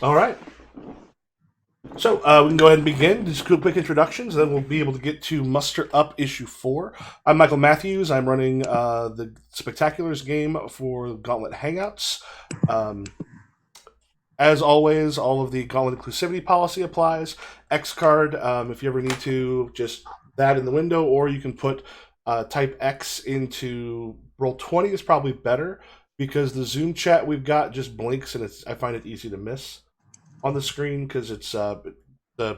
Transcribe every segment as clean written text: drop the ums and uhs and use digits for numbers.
All right. So we can go ahead and begin. Just quick introductions, then we'll be able to get to Muster Up Issue 4. I'm Michael Matthews. I'm running the Spectaculars game for Gauntlet Hangouts. Um, as always, all of the Gauntlet inclusivity policy applies. X card, if you ever need to, just that in the window, or you can put type X into roll 20 is probably better because the Zoom chat we've got just blinks and I find it easy to miss on the screen because it's the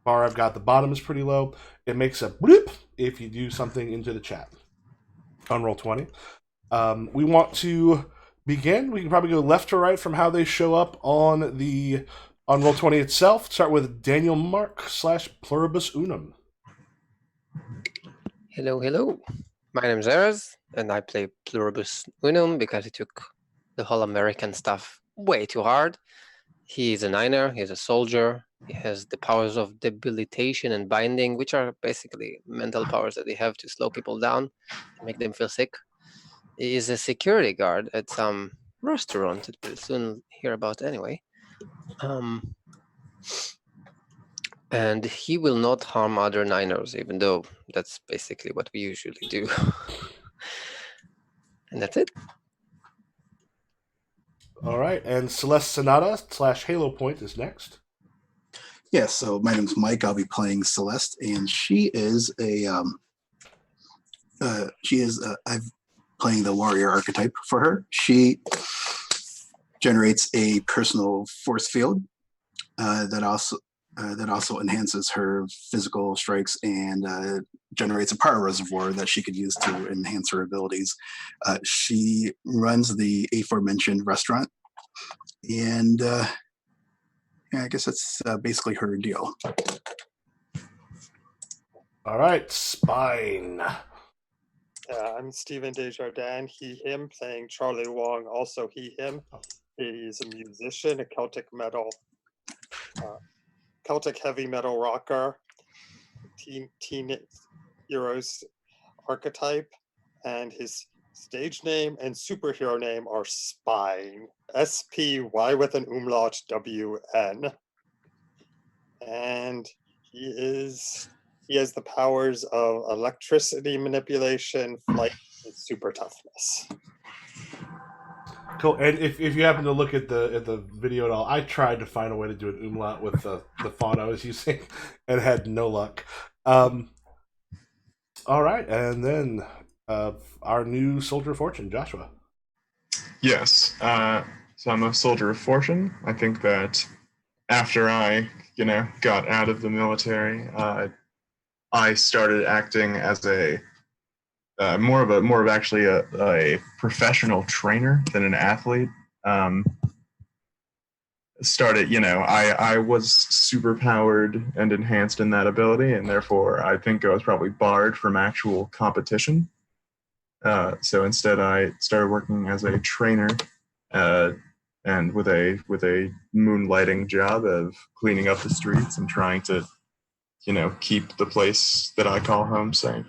bar I've got at the bottom is pretty low. It makes a bloop if you do something into the chat on roll 20. We want to begin. We can probably go left to right from how they show up on roll 20 itself. Start with Daniel Mark slash Pluribus Unum. Hello, hello. My name is Erez, and I play Pluribus Unum because he took the whole American stuff way too hard. He's a niner, he's a soldier, he has the powers of debilitation and binding, which are basically mental powers that they have to slow people down and make them feel sick. He is a security guard at some restaurant that we'll soon hear about anyway. And he will not harm other niners, even though that's basically what we usually do. And that's it. All right, and Celeste Sonata slash Halo Point is next. Yeah, so my name's Mike. I'll be playing Celeste, and I'm playing the warrior archetype for her. She generates a personal force field that also enhances her physical strikes and generates a power reservoir that she could use to enhance her abilities. She runs the aforementioned restaurant, and yeah, I guess that's basically her deal. All right, Spine. I'm Stephen Desjardins, he, him, playing Charlie Wong, also he, him. He's a musician, a Celtic heavy metal rocker, teen heroes archetype, and his stage name and superhero name are Spine, S-P-Y with an umlaut W-N. And he has the powers of electricity manipulation, flight, and super toughness. Cool. And if you happen to look at the video at all, I tried to find a way to do an umlaut with the font I was using and had no luck. All right, and then our new Soldier of Fortune, Joshua. Yes. So I'm a soldier of fortune. I think that after I, got out of the military, I started acting as a more of actually a professional trainer than an athlete. I was super powered and enhanced in that ability, and therefore I think I was probably barred from actual competition. So instead, I started working as a trainer, and with a moonlighting job of cleaning up the streets and trying to, keep the place that I call home safe.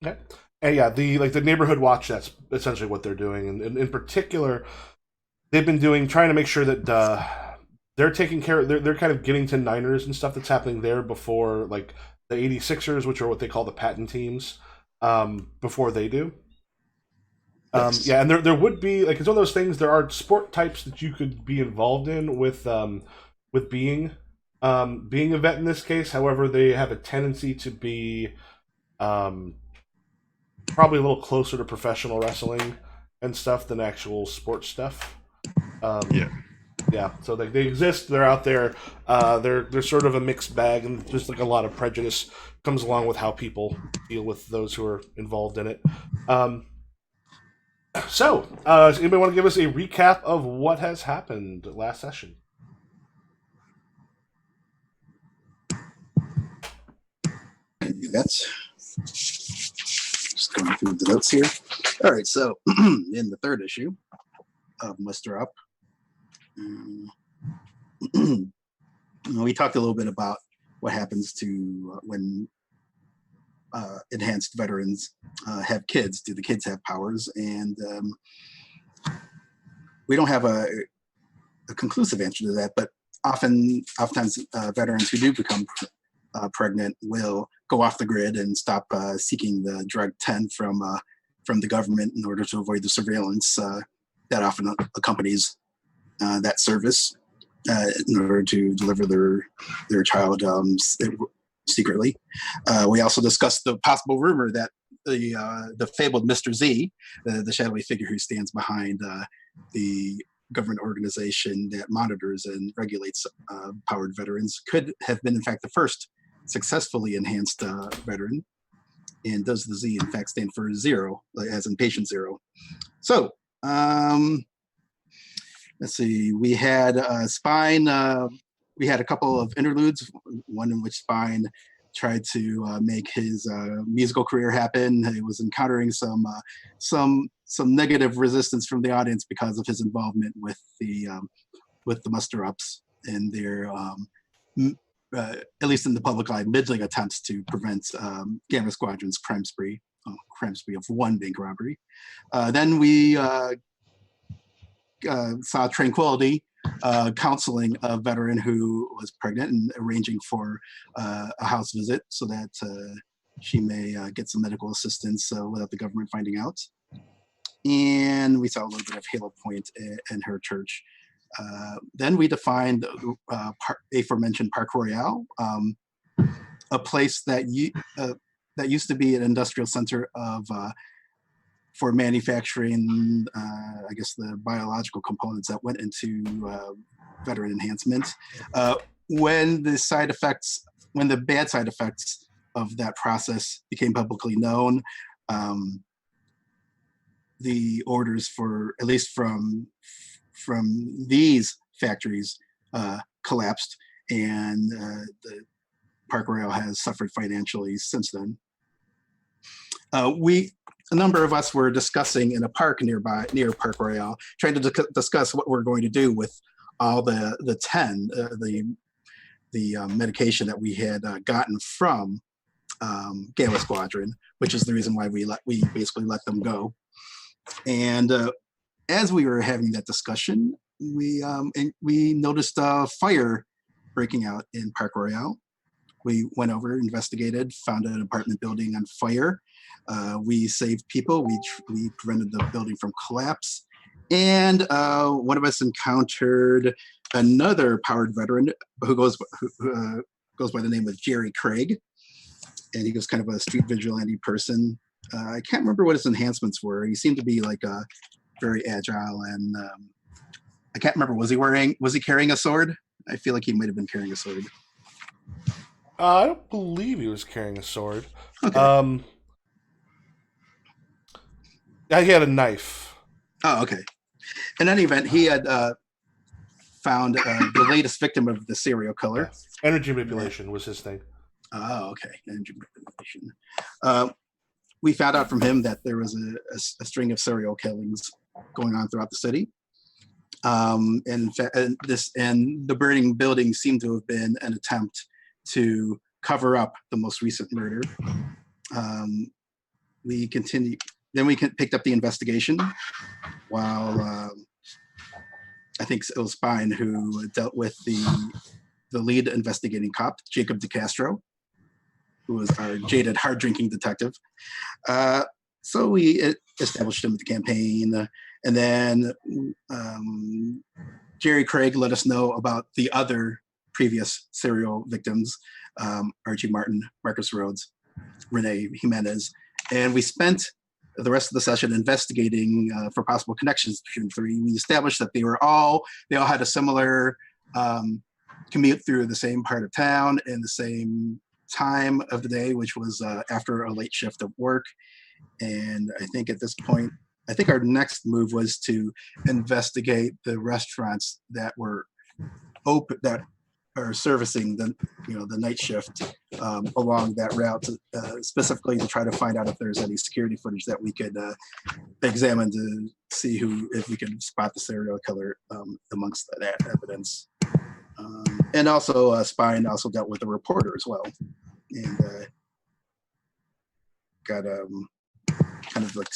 Okay. And yeah, the neighborhood watch, that's essentially what they're doing. And in particular, they've been trying to make sure that they're taking care of, they're kind of getting to Niners and stuff that's happening there before, like, the 86ers, which are what they call the patent teams, before they do. Yeah, and there would be, like, it's one of those things, there are sport types that you could be involved in with being a vet in this case. However, they have a tendency to be probably a little closer to professional wrestling and stuff than actual sports stuff. Yeah. So they exist. They're out there. They're sort of a mixed bag, and just like a lot of prejudice comes along with how people deal with those who are involved in it. So, does anybody want to give us a recap of what has happened last session? That's just going through the notes here. All right, so in the third issue of Muster Up, we talked a little bit about what happens to when enhanced veterans have kids. Do the kids have powers? And we don't have a conclusive answer to that, but oftentimes veterans who do become pregnant will go off the grid and stop seeking the drug 10 from the government in order to avoid the surveillance that often accompanies that service in order to deliver their child secretly. We also discussed the possible rumor that the fabled Mr. Z, the shadowy figure who stands behind the government organization that monitors and regulates powered veterans, could have been in fact the first successfully enhanced veteran. And does the Z in fact stand for zero, as in patient zero? So let's see, we had Spine, we had a couple of interludes, one in which Spine tried to make his musical career happen. He was encountering some negative resistance from the audience because of his involvement with the muster ups and their at least in the public eye, middling attempts to prevent Gamma Squadron's crime spree of one bank robbery. Then we saw Tranquility counseling a veteran who was pregnant and arranging for a house visit so that she may get some medical assistance without the government finding out. And we saw a little bit of Halo Point in her church. Then we defined aforementioned Park Royale, a place that used to be an industrial center for manufacturing, I guess, the biological components that went into veteran enhancement. When the bad side effects of that process became publicly known, the orders for, at least from these factories, collapsed, and the Park Royale has suffered financially since then. A number of us were discussing in a park near Park Royale, trying to discuss what we're going to do with all the 10, the medication that we had gotten from Gamma Squadron, which is the reason why we basically let them go. And as we were having that discussion, we noticed a fire breaking out in Park Royale. We went over, investigated, found an apartment building on fire. We saved people. We prevented the building from collapse. And one of us encountered another powered veteran who goes by the name of Jerry Craig. And he was kind of a street vigilante person. I can't remember what his enhancements were. He seemed to be like very agile, and I can't remember. Was he carrying a sword? I feel like he might have been carrying a sword. I don't believe he was carrying a sword. Okay. Yeah, he had a knife. Oh, okay. In any event, he had found the latest victim of the serial killer. Yeah. Energy manipulation was his thing. Oh, okay. Energy manipulation. We found out from him that there was a string of serial killings going on throughout the city. And the burning building seemed to have been an attempt to cover up the most recent murder. We continued. Then we picked up the investigation while I think it was Spine who dealt with the lead investigating cop, Jacob DeCastro, who was our jaded, hard-drinking detective. So we established him with the campaign, and then Jerry Craig let us know about the other previous serial victims, Archie Martin, Marcus Rhodes, Renee Jimenez, and we spent the rest of the session investigating for possible connections between the three. We established that they all had a similar commute through the same part of town in the same time of the day, which was after a late shift of work. And I think at this point, our next move was to investigate the restaurants that were open, that are servicing the night shift along that route, specifically to try to find out if there's any security footage that we could examine to see if we could spot the serial killer amongst that evidence. And also Spine also dealt with a reporter as well, and got kind of like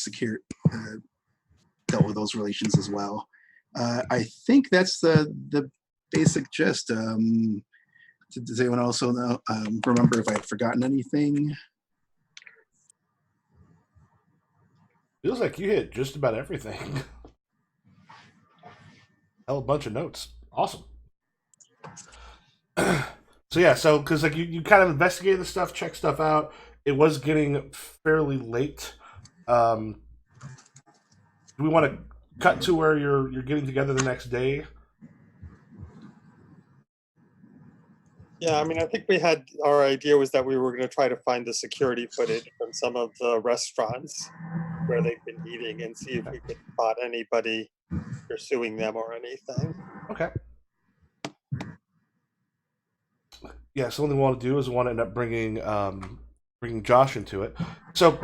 dealt with those relations as well. I think that's the basic gist. Does anyone also know, remember if I had forgotten anything? Feels like you hit just about everything. Hell, a bunch of notes. Awesome. So yeah, so because like you kind of investigated the stuff, checked stuff out. It was getting fairly late. Do we want to cut to where you're getting together the next day? Yeah, I mean, I think we had our idea was that we were going to try to find the security footage from some of the restaurants where they've been eating and see if we could spot anybody pursuing them or anything. Okay. Yeah, so what we want to do is we want to end up bringing Josh into it. So,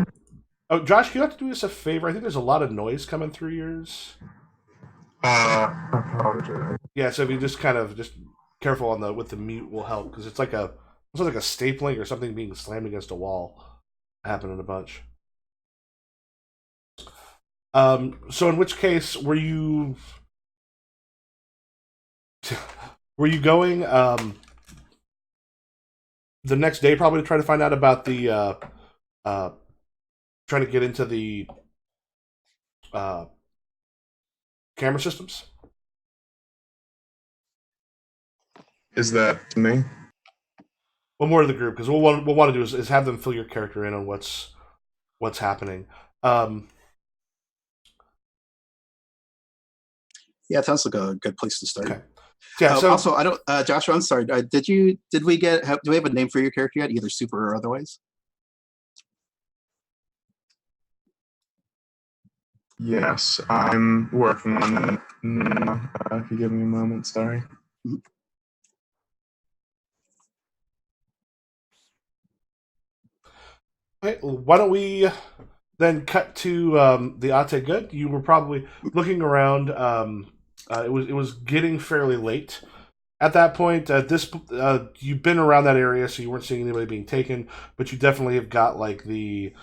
oh, Josh, you have to do us a favor. I think there's a lot of noise coming through yours. Apologize. Yeah, so if you just kind of just careful on the with the mute will help because it's like a stapling or something being slammed against a wall happening a bunch. So in which case were you going the next day probably to try to find out about the trying to get into the camera systems? Is that to me? Well, more to the group because what we'll want to do is have them fill your character in on what's happening. Yeah, it sounds like a good place to start. Okay. Yeah. So also, I don't, Joshua. I'm sorry. Do we have a name for your character yet, either super or otherwise? Yes, I'm working on that now. If you give me a moment, sorry. okay, why don't we then cut to the Ate Good? You were probably looking around. It was getting fairly late at that point. You've been around that area, so you weren't seeing anybody being taken, but you definitely have got like the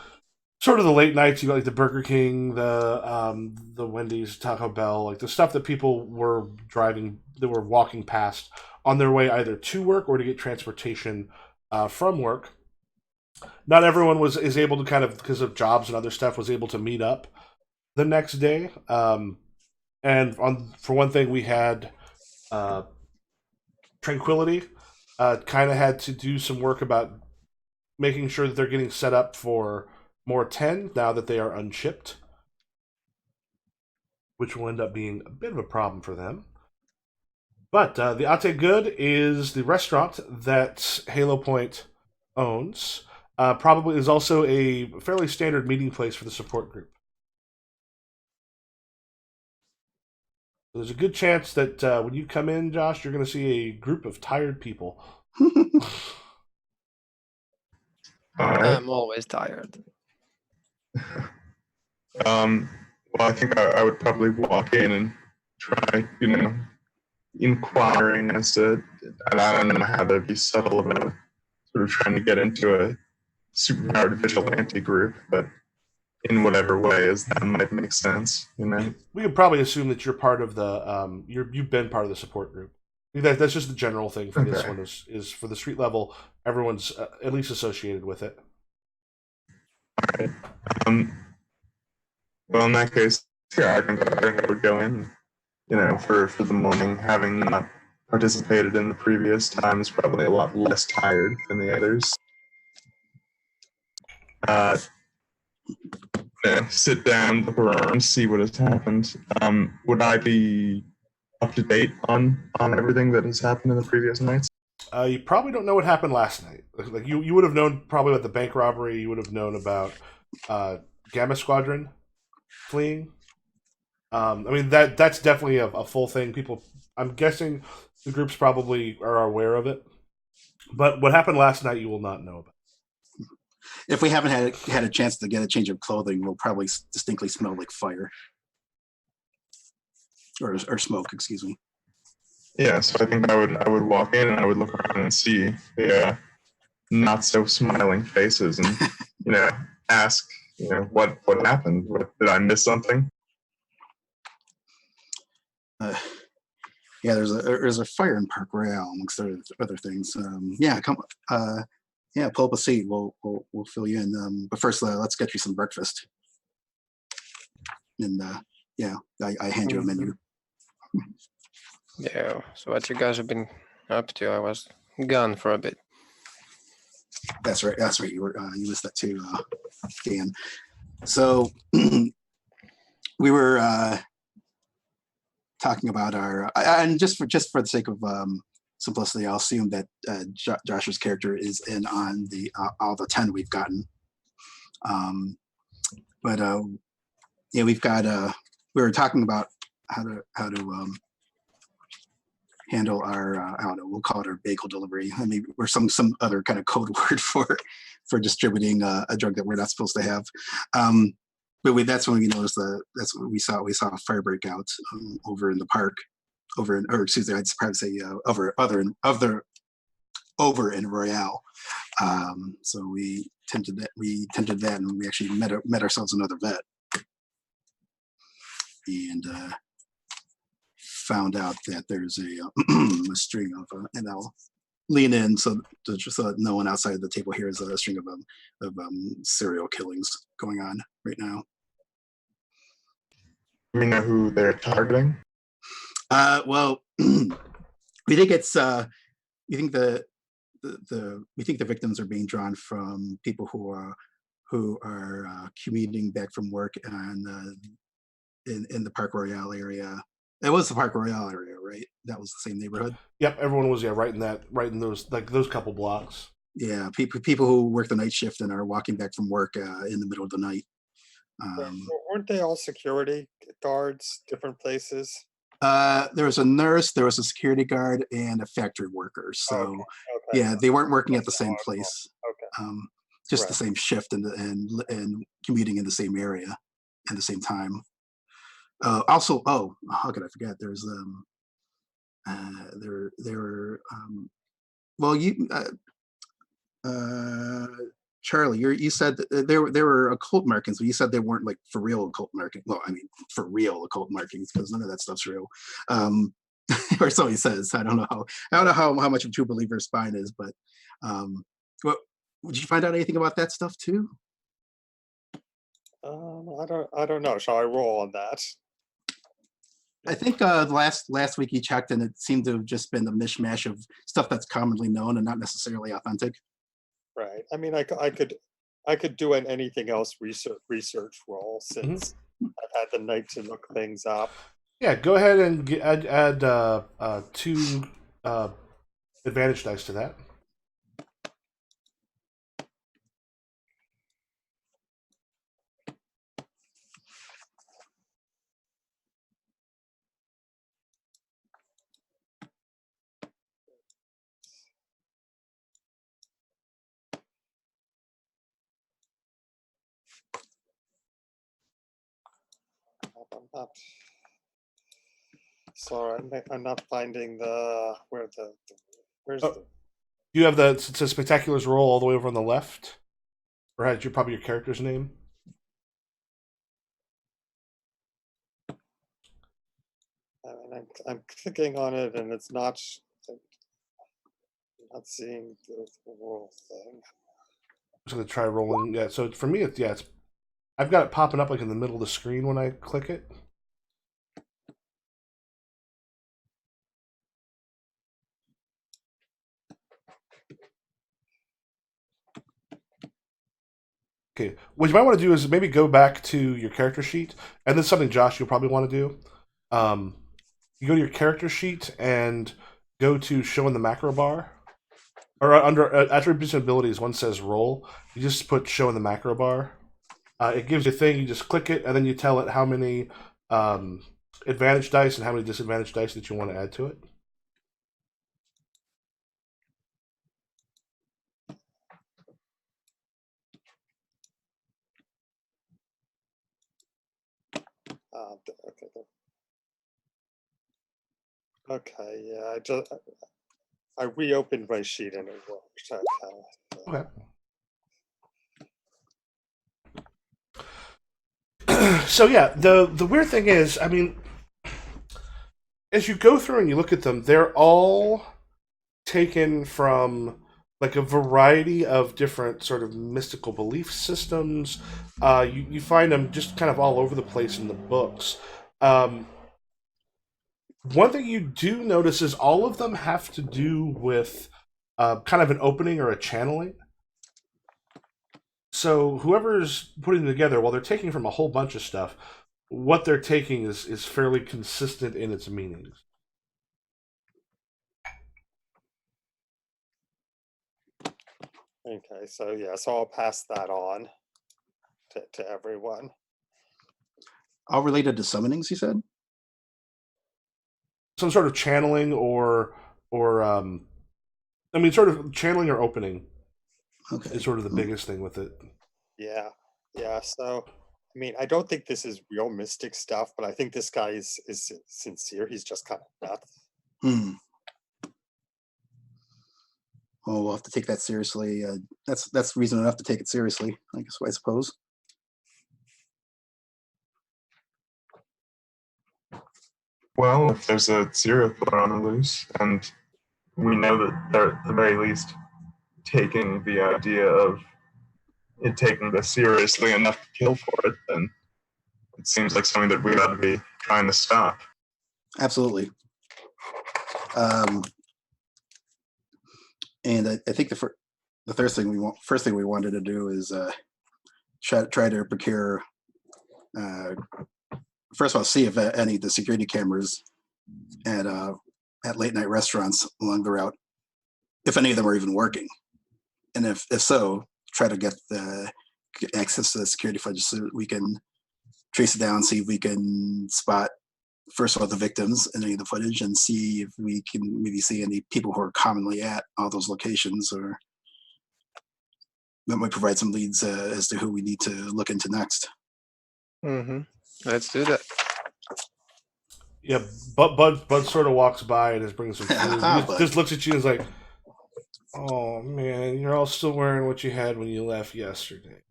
sort of the late nights. You got like the Burger King, the Wendy's, Taco Bell, like the stuff that people were walking past on their way either to work or to get transportation from work. Not everyone is able to kind of because of jobs and other stuff was able to meet up the next day. And for one thing, we had Tranquility kind of had to do some work about making sure that they're getting set up for more 10 now that they are unshipped, which will end up being a bit of a problem for them. But the Ate Good is the restaurant that Halo Point owns. Probably is also a fairly standard meeting place for the support group. There's a good chance that when you come in, Josh, you're going to see a group of tired people. All right. I'm always tired. Well, I think I would probably walk in and try, inquiring as to, and I don't know how to be subtle about sort of trying to get into a superpowered vigilante group, but in whatever ways that might make sense, We could probably assume that you're part of the you've been part of the support group. That's just the general thing for this one is for the street level. Everyone's at least associated with it. All right. Well, in that case, yeah, I think I would go in, for the morning, having not participated in the previous times, probably a lot less tired than the others. Sit down, look around, see what has happened. Would I be up to date on everything that has happened in the previous nights? You probably don't know what happened last night. Like you would have known probably about the bank robbery. You would have known about Gamma Squadron fleeing. I mean that's definitely a full thing. People, I'm guessing the groups probably are aware of it. But what happened last night, you will not know about. If we haven't had a chance to get a change of clothing, we'll probably distinctly smell like fire or smoke. Excuse me. Yeah, so I think I would walk in and I would look around and see the not so smiling faces and ask what happened. Did I miss something? Yeah, there's a fire in Park Royale amongst other things. Yeah, come. Yeah, pull up a seat. We'll fill you in. But first, let's get you some breakfast. And yeah, I hand you a menu. Yeah. So what you guys have been up to? I was gone for a bit. That's right. That's right. You missed that too, Dan. So we were talking about our and just for the sake of simplicity, I'll assume that Josh's character is in on the all the 10 we've gotten. But yeah, we've got we were talking about how to handle our I don't know, we'll call it our bagel delivery. I mean, or some other kind of code word for distributing a drug that we're not supposed to have. But that's when we noticed that's when we saw a fire break out over in the park, or excuse me, I'd probably say over in Royale. So we tempted that, and we actually met ourselves another vet, and found out that there's a string of and I'll lean in so that no one outside the table hears a string of serial killings going on right now. Do we know who they're targeting? Well, we think it's we think we think the victims are being drawn from people who are commuting back from work and in the Park Royale area. It was the Park Royale area, right? That was the same neighborhood. Yep, everyone was right in those couple blocks. Yeah, people who work the night shift and are walking back from work in the middle of the night. Weren't they all security guards, different places? There was a nurse, there was a security guard, and a factory worker. So, Okay. yeah, they weren't working at the same place. Okay. Just Right. the same shift and commuting in the same area at the same time. Also, how could I forget? There's there were well, Charlie, you said that there were occult markings, but you said they weren't like for real occult markings. Well, I mean, for real occult markings, because none of that stuff's real. Or so he says. I don't know how much of a true believer Spine is, but what did you find out anything about that stuff too? I don't know. Shall I roll on that? I think last week you checked, and it seemed to have just been a mishmash of stuff that's commonly known and not necessarily authentic. Right. I mean, I could do an anything else research roll since I've had the night to look things up. Yeah, go ahead and add 2 advantage dice to that. I'm not. Sorry, I'm not finding where's Oh. the. You have it says Spectacular's roll all the way over on the left, or had probably your character's name. I mean, I'm clicking on it and it's not. I'm not seeing the roll thing. I'm just gonna try rolling. Yeah, so for me, it's I've got it popping up like in the middle of the screen when I click it. Okay, what you might want to do is maybe go back to your character sheet, and this is something Josh you'll probably want to do. You go to your character sheet and go to show in the macro bar, or under attributes and abilities. One says roll. You just put show in the macro bar. It gives you a thing. You just click it, and then you tell it how many advantage dice and how many disadvantage dice that you want to add to it. Okay, yeah, I reopened my sheet and it worked. Okay. So yeah, the weird thing is, I mean, as you go through and you look at them, they're all taken from like a variety of different sort of mystical belief systems. You find them just kind of all over the place in the books. Um, One thing you do notice is all of them have to do with kind of an opening or a channeling. So whoever's putting them together, while they're taking from a whole bunch of stuff, what they're taking is fairly consistent in its meanings. Okay, so yeah, so I'll pass that on to everyone. All related to summonings, you said? Some sort of channeling or I mean, sort of channeling or opening Okay. is sort of the biggest thing with it. Yeah, yeah. So, I mean, I don't think this is real mystic stuff, but I think this guy is sincere. He's just kind of nuts. Hmm. Well, we'll have to take that seriously. That's reason enough to take it seriously, I suppose. Well, if there's a serial killer on the loose, and we know that they're at the very least taking the idea of it taking this seriously enough to kill for it, then it seems like something that we ought to be trying to stop. Absolutely. And I think the first thing we wanted to do is try to procure. First of all, see if any of the security cameras at late night restaurants along the route, if any of them are even working, and if so, try to get access to the security footage so that we can trace it down, see if we can spot first of all the victims in any of the footage, and see if we can maybe see any people who are commonly at all those locations, or that might provide some leads as to who we need to look into next. Mm-hmm. Let's do that. Yeah, Bud sort of walks by and just brings some food. Bud. Just looks at you and is like, "Oh man, you're all still wearing what you had when you left yesterday.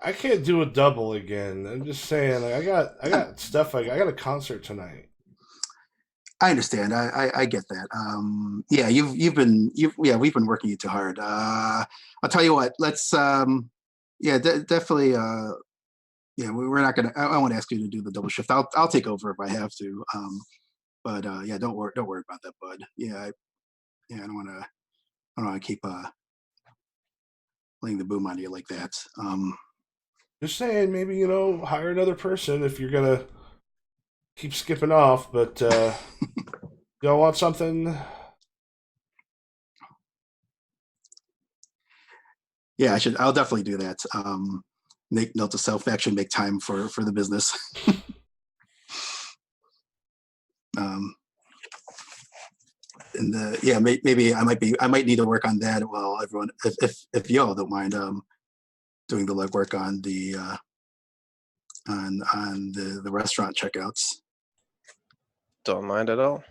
I can't do a double again. I'm just saying, like, I got stuff. I got a concert tonight." I understand. I get that. Yeah, we've been working you too hard. I'll tell you what. Let's yeah, definitely. Yeah, we're not gonna. I won't ask you to do the double shift. I'll take over if I have to. But yeah, don't worry about that, bud. Yeah, yeah, I don't want to keep laying the boom on you like that. Just saying, maybe hire another person if you're gonna keep skipping off. But y'all want something? Yeah, I'll definitely do that. Make note to self, actually make time for the business. And yeah, maybe I might need to work on that. Well, everyone, if y'all don't mind, doing the legwork on the the restaurant checkouts. Don't mind at all.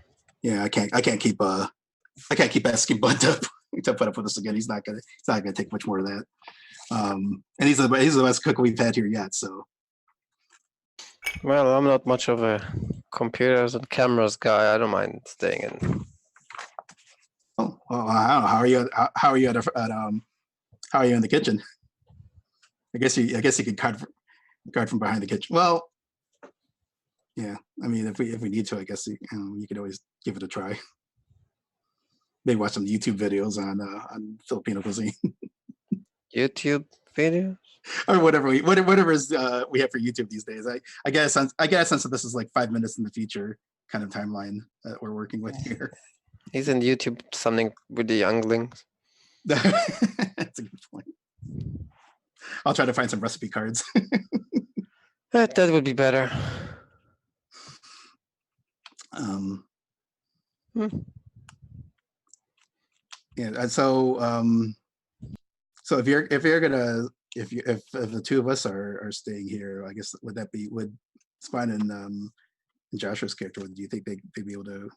Yeah, I can't keep asking Bud to put up with us again. He's not gonna take much more of that. And he's the best cook we've had here yet. So Well, I'm not much of a computers and cameras guy. I don't mind staying in. well, I don't know. How are you how are you in the kitchen? I guess you could guard from behind the kitchen. Well, yeah. I mean, if we need to, I guess you could always give it a try. Maybe watch some YouTube videos on Filipino cuisine YouTube video? or whatever we have for YouTube these days. I get a sense that this is like 5 minutes in the future kind of timeline that we're working with here. Isn't YouTube something with the younglings? That's a good point. I'll try to find some recipe cards. That would be better. Yeah. So if the two of us are staying here, I guess would Spine and Joshua's character? Do you think they'd be able to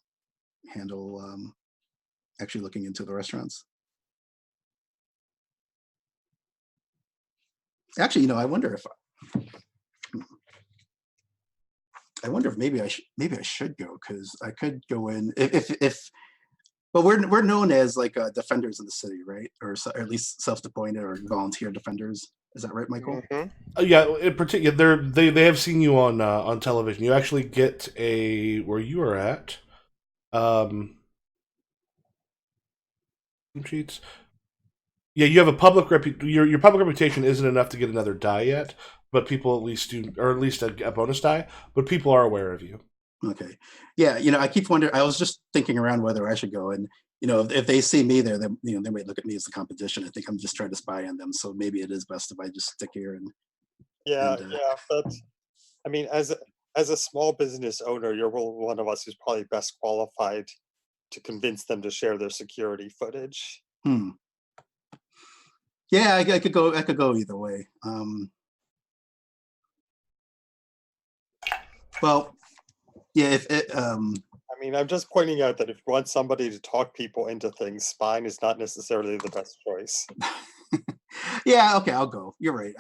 handle actually looking into the restaurants? Actually, I wonder if I wonder if maybe I should go, because I could go in if. But we're known as like defenders of the city, right? Or, or at least self-appointed or volunteer defenders. Is that right, Michael? Mhm. Yeah, in particular, they have seen you on television. You actually get a where you are at. Team sheets. Yeah, you have a your public reputation isn't enough to get another die yet, but people at least do, or at least a bonus die. But people are aware of you. Okay. Yeah, I keep wondering. I was just thinking around whether I should go, and if they see me there, then they might look at me as the competition. I think I'm just trying to spy on them. So maybe it is best if I just stick here and Yeah, and yeah. But I mean, as a small business owner, you're one of us who's probably best qualified to convince them to share their security footage. Yeah, I could go. I could go either way. Well, yeah. If it, I mean, I'm just pointing out that if you want somebody to talk people into things, spying is not necessarily the best choice. yeah. Okay, I'll go. You're right.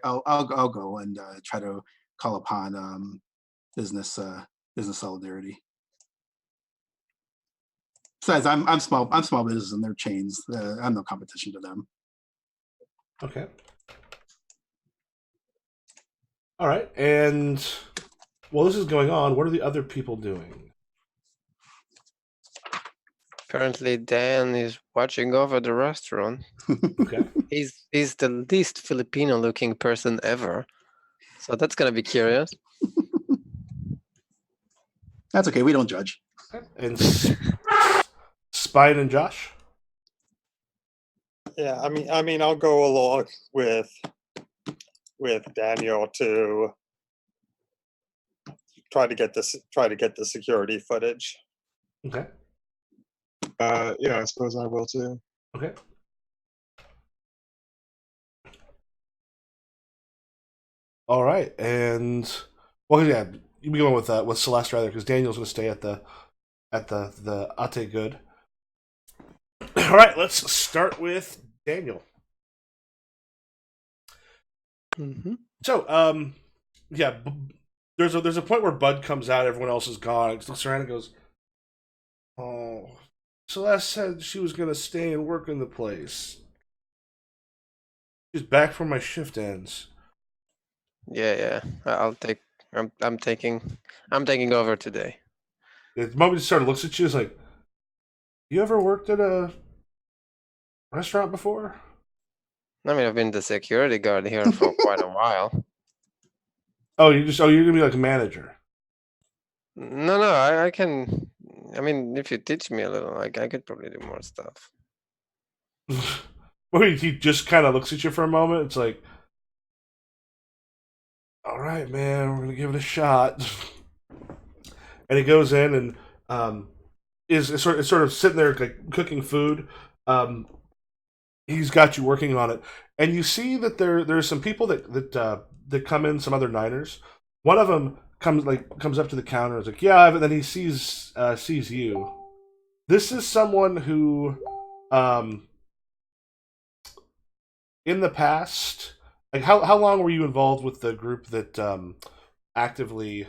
I'll go and try to call upon business solidarity. Besides, I'm small business and they're chains. I'm no competition to them. Okay. All right, and while this is going on, what are the other people doing? Apparently, Dan is watching over the restaurant. Okay. He's the least Filipino-looking person ever, so that's gonna be curious. That's okay. We don't judge. And Spine and Josh. Yeah, I mean, I'll go along with Daniel to try to get the security footage. Okay. Yeah, I suppose I will too. Okay. All right, and well, yeah, you be going with Celeste rather, because Daniel's going to stay at the Ate Good. All right, let's start with Daniel. Mm-hmm. So, yeah, there's a point where Bud comes out, everyone else is gone. He looks around and goes, "Oh, Celeste said she was going to stay and work in the place. She's back from my shift ends." Yeah. I'll take. I'm taking over today. The moment he sort of looks at you, is like, "You ever worked at a restaurant before?" I mean, I've been the security guard here for quite a while. Oh, you're gonna be like a manager. No, I can. I mean, if you teach me a little, I could probably do more stuff. Where he just kind of looks at you for a moment. It's like, "All right, man, we're gonna give it a shot." And he goes in and is sort of sitting there like cooking food. He's got you working on it, and you see that there's some people that come in, some other Niners. One of them comes up to the counter and is like, "Yeah," and then he sees you. This is someone who, in the past, like how long were you involved with the group that actively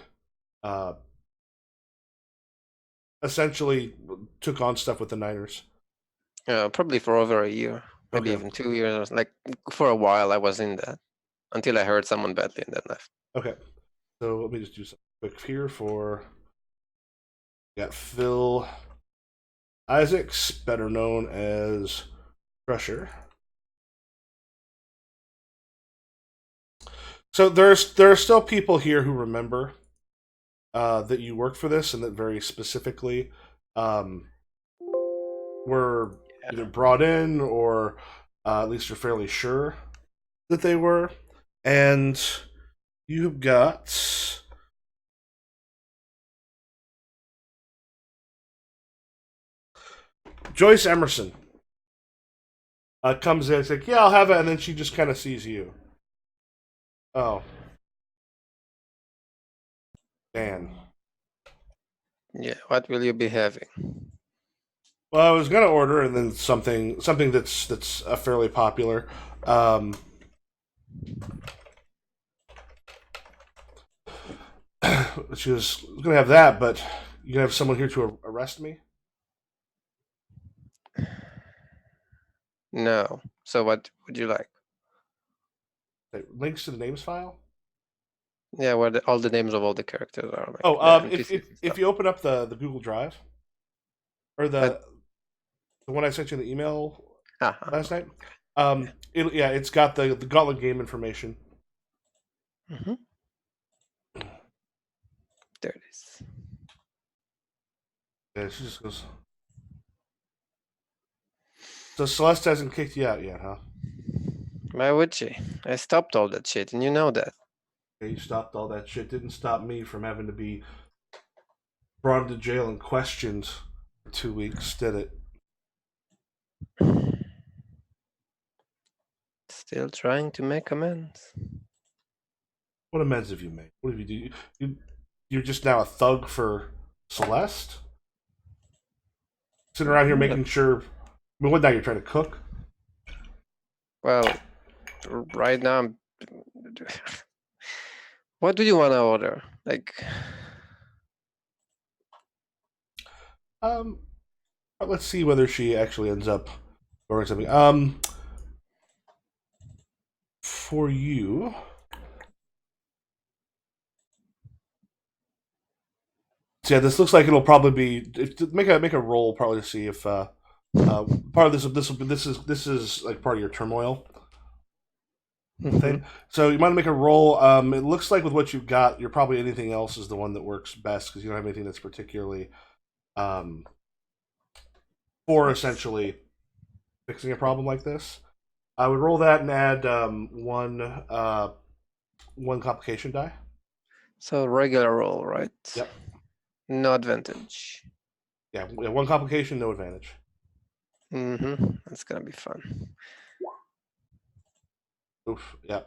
essentially took on stuff with the Niners? Probably for over a year, maybe Okay. even 2 years. Like for a while, I was in that until I hurt someone badly and then left. Okay. So let me just do something quick here for. We got Phil Isaacs, better known as Crusher. So there are still people here who remember that you work for this, and that very specifically were either brought in or at least are fairly sure that they were. And you've got Joyce Emerson. Comes in, it's like, "Yeah, I'll have it," and then she just kind of sees you. Oh. Dan. Yeah, what will you be having? Well, I was gonna order, and then something that's fairly popular. she was gonna have that, but you gonna have someone here to arrest me? No. So what would you like? Links to the names file. Yeah, where all the names of all the characters are, like Oh, the if NPCs and stuff. you open up the Google Drive or But- the one I sent you in the email Ah, last night, it's got the Gauntlet game information. mhm. There it is. Yeah, she just goes. So Celeste hasn't kicked you out yet, huh? Why would she? I stopped all that shit, and you know that. Yeah, you stopped all that shit. Didn't stop me from having to be brought into jail and questioned for 2 weeks, did it? Still trying to make amends. What amends have you made? What have you do? You're just now a thug for Celeste? Sitting around here making sure. I mean, what now? You're trying to cook? Well, right now, what do you want to order? Like, Let's see whether she actually ends up ordering something. For you. So yeah, this looks like it'll probably be make a roll probably to see if part of this is like part of your turmoil thing. So you might make a roll. It looks like with what you've got, you're probably anything else is the one that works best because you don't have anything that's particularly for essentially fixing a problem like this. I would roll that and add one complication die. So regular roll, right? Yep. No advantage. Yeah, one complication, no advantage. That's gonna be fun. Oof. Yeah.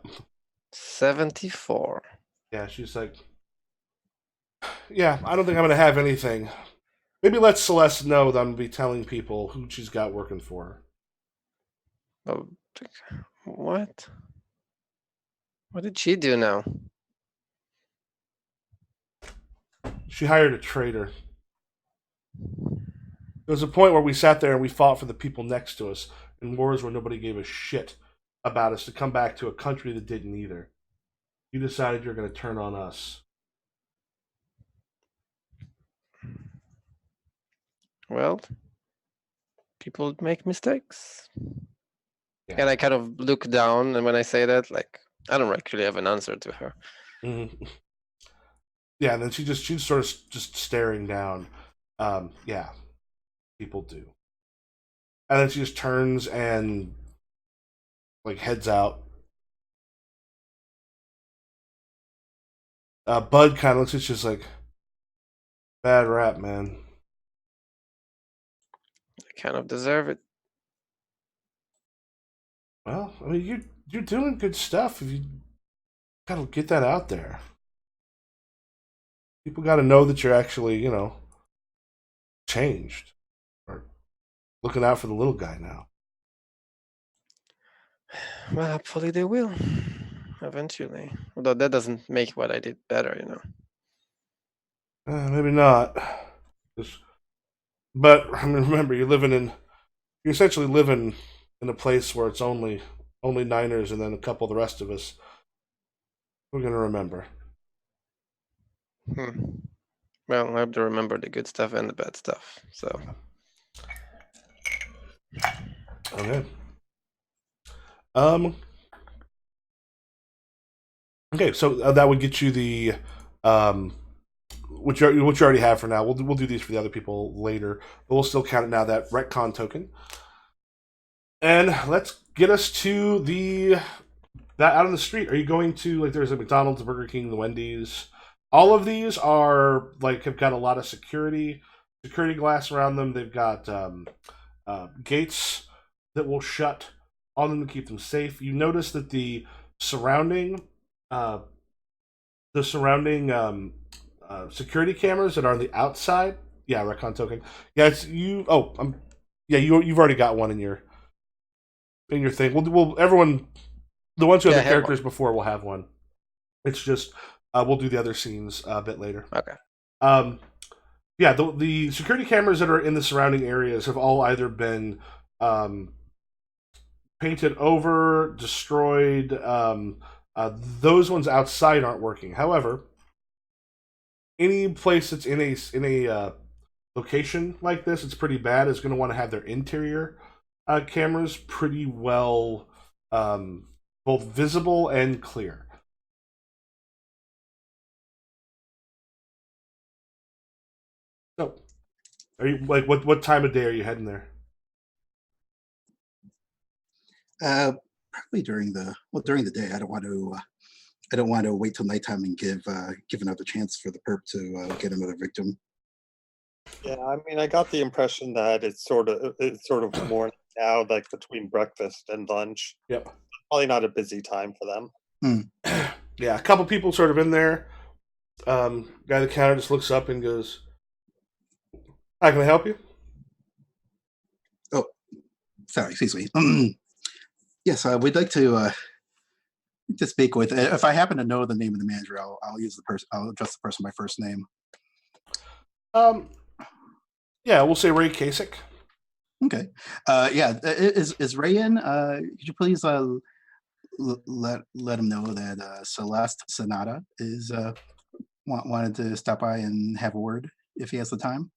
74. Yeah, she's like, yeah, I don't think I'm gonna have anything. Maybe let Celeste know that I'm gonna be telling people who she's got working for her. Oh, what? What did she do now? She hired a traitor. There was a point where we sat there and we fought for the people next to us in wars where nobody gave a shit about us to come back to a country that didn't either. You decided you're going to turn on us. Well, people make mistakes. Yeah. And I kind of look down, and when I say that, like, I don't actually have an answer to her. Mm-hmm. Yeah, and then she's sort of just staring down. Yeah, people do. And then she just turns and like heads out. Bud kind of looks at you just like, bad rap, man. I kind of deserve it. Well, I mean, you're doing good stuff. If you gotta get that out there, people got to know that you're actually, changed or looking out for the little guy now. Well, hopefully they will. Eventually. Although that doesn't make what I did better, you know. Maybe not. But I mean, remember, you're essentially living in a place where it's only Niners and then a couple of the rest of us. We're gonna remember. Well, I have to remember the good stuff and the bad stuff. So. Okay. Okay, so that would get you the which you already have for now. We'll do these for the other people later, but we'll still count it now. That retcon token, and let's get us to that out on the street. Are you going to like? There's a McDonald's, a Burger King, the Wendy's. All of these are like have got a lot of security glass around them. They've got gates that will shut on them to keep them safe. You notice that the surrounding security cameras that are on the outside. Yeah, retcon token. Yeah, it's you. Oh, you've already got one in your thing. We'll everyone. The ones who have the characters before will have one. It's just We'll do the other scenes a bit later. Okay. Yeah, the security cameras that are in the surrounding areas have all either been painted over, destroyed. Those ones outside aren't working. However, any place that's in a location like this, it's pretty bad, is going to want to have their interior cameras pretty well both visible and clear. So, are you like what time of day are you heading there? Probably during the day. I don't want to. I don't want to wait till nighttime and give another chance for the perp to get another victim. Yeah, I mean, I got the impression that it's sort of morning now, like between breakfast and lunch. Yep. Probably not a busy time for them. Yeah, a couple people sort of in there. Guy at the counter just looks up and goes, "Hi, can I help you?" Oh, sorry, excuse me. Yes, we'd like to speak with. If I happen to know the name of the manager, I'll use the person. I'll address the person by first name. Yeah, we'll say Ray Kasich. Okay. Yeah, is Ray in? Could you please let him know that Celeste Sonata is wanted to stop by and have a word if he has the time.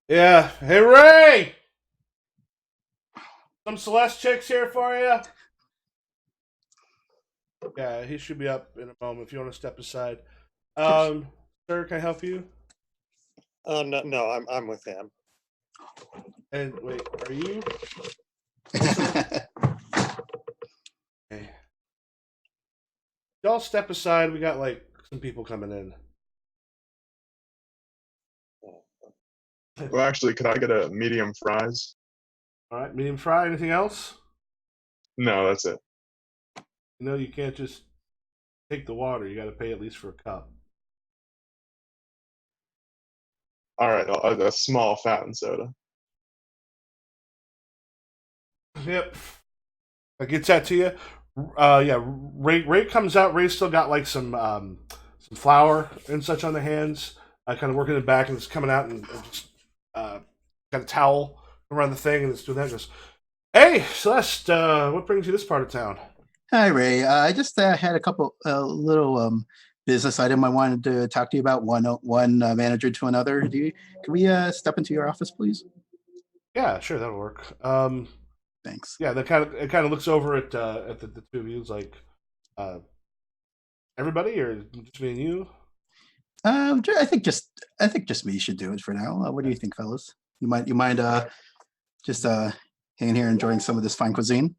Yeah. Hey, Ray! Some Celeste chicks here for you? Yeah, he should be up in a moment if you want to step aside. Sir, can I help you? No, I'm with him. And wait, are you? Okay. Y'all step aside. We got like some people coming in. Well, actually, could I get a medium fries? All right, medium fry. Anything else? No, that's it. You know, you can't just take the water. You got to pay at least for a cup. All right, a small fountain soda. Yep. That gets that to you. Yeah. Ray comes out. Ray's still got like some flour and such on the hands. Kind of working in the back, and it's coming out and just got a towel around the thing, and it's doing that. And goes, "Hey, Celeste, what brings you this part of town?" Hi, Ray. I just had a couple little business item I wanted to talk to you about. One manager to another. Can we step into your office, please? Yeah, sure, that'll work. Thanks. Yeah, it kind of looks over at the two of you. It's like, everybody, or just me and you? I think just me should do it for now. What do you think, fellas? You mind just hanging here enjoying some of this fine cuisine?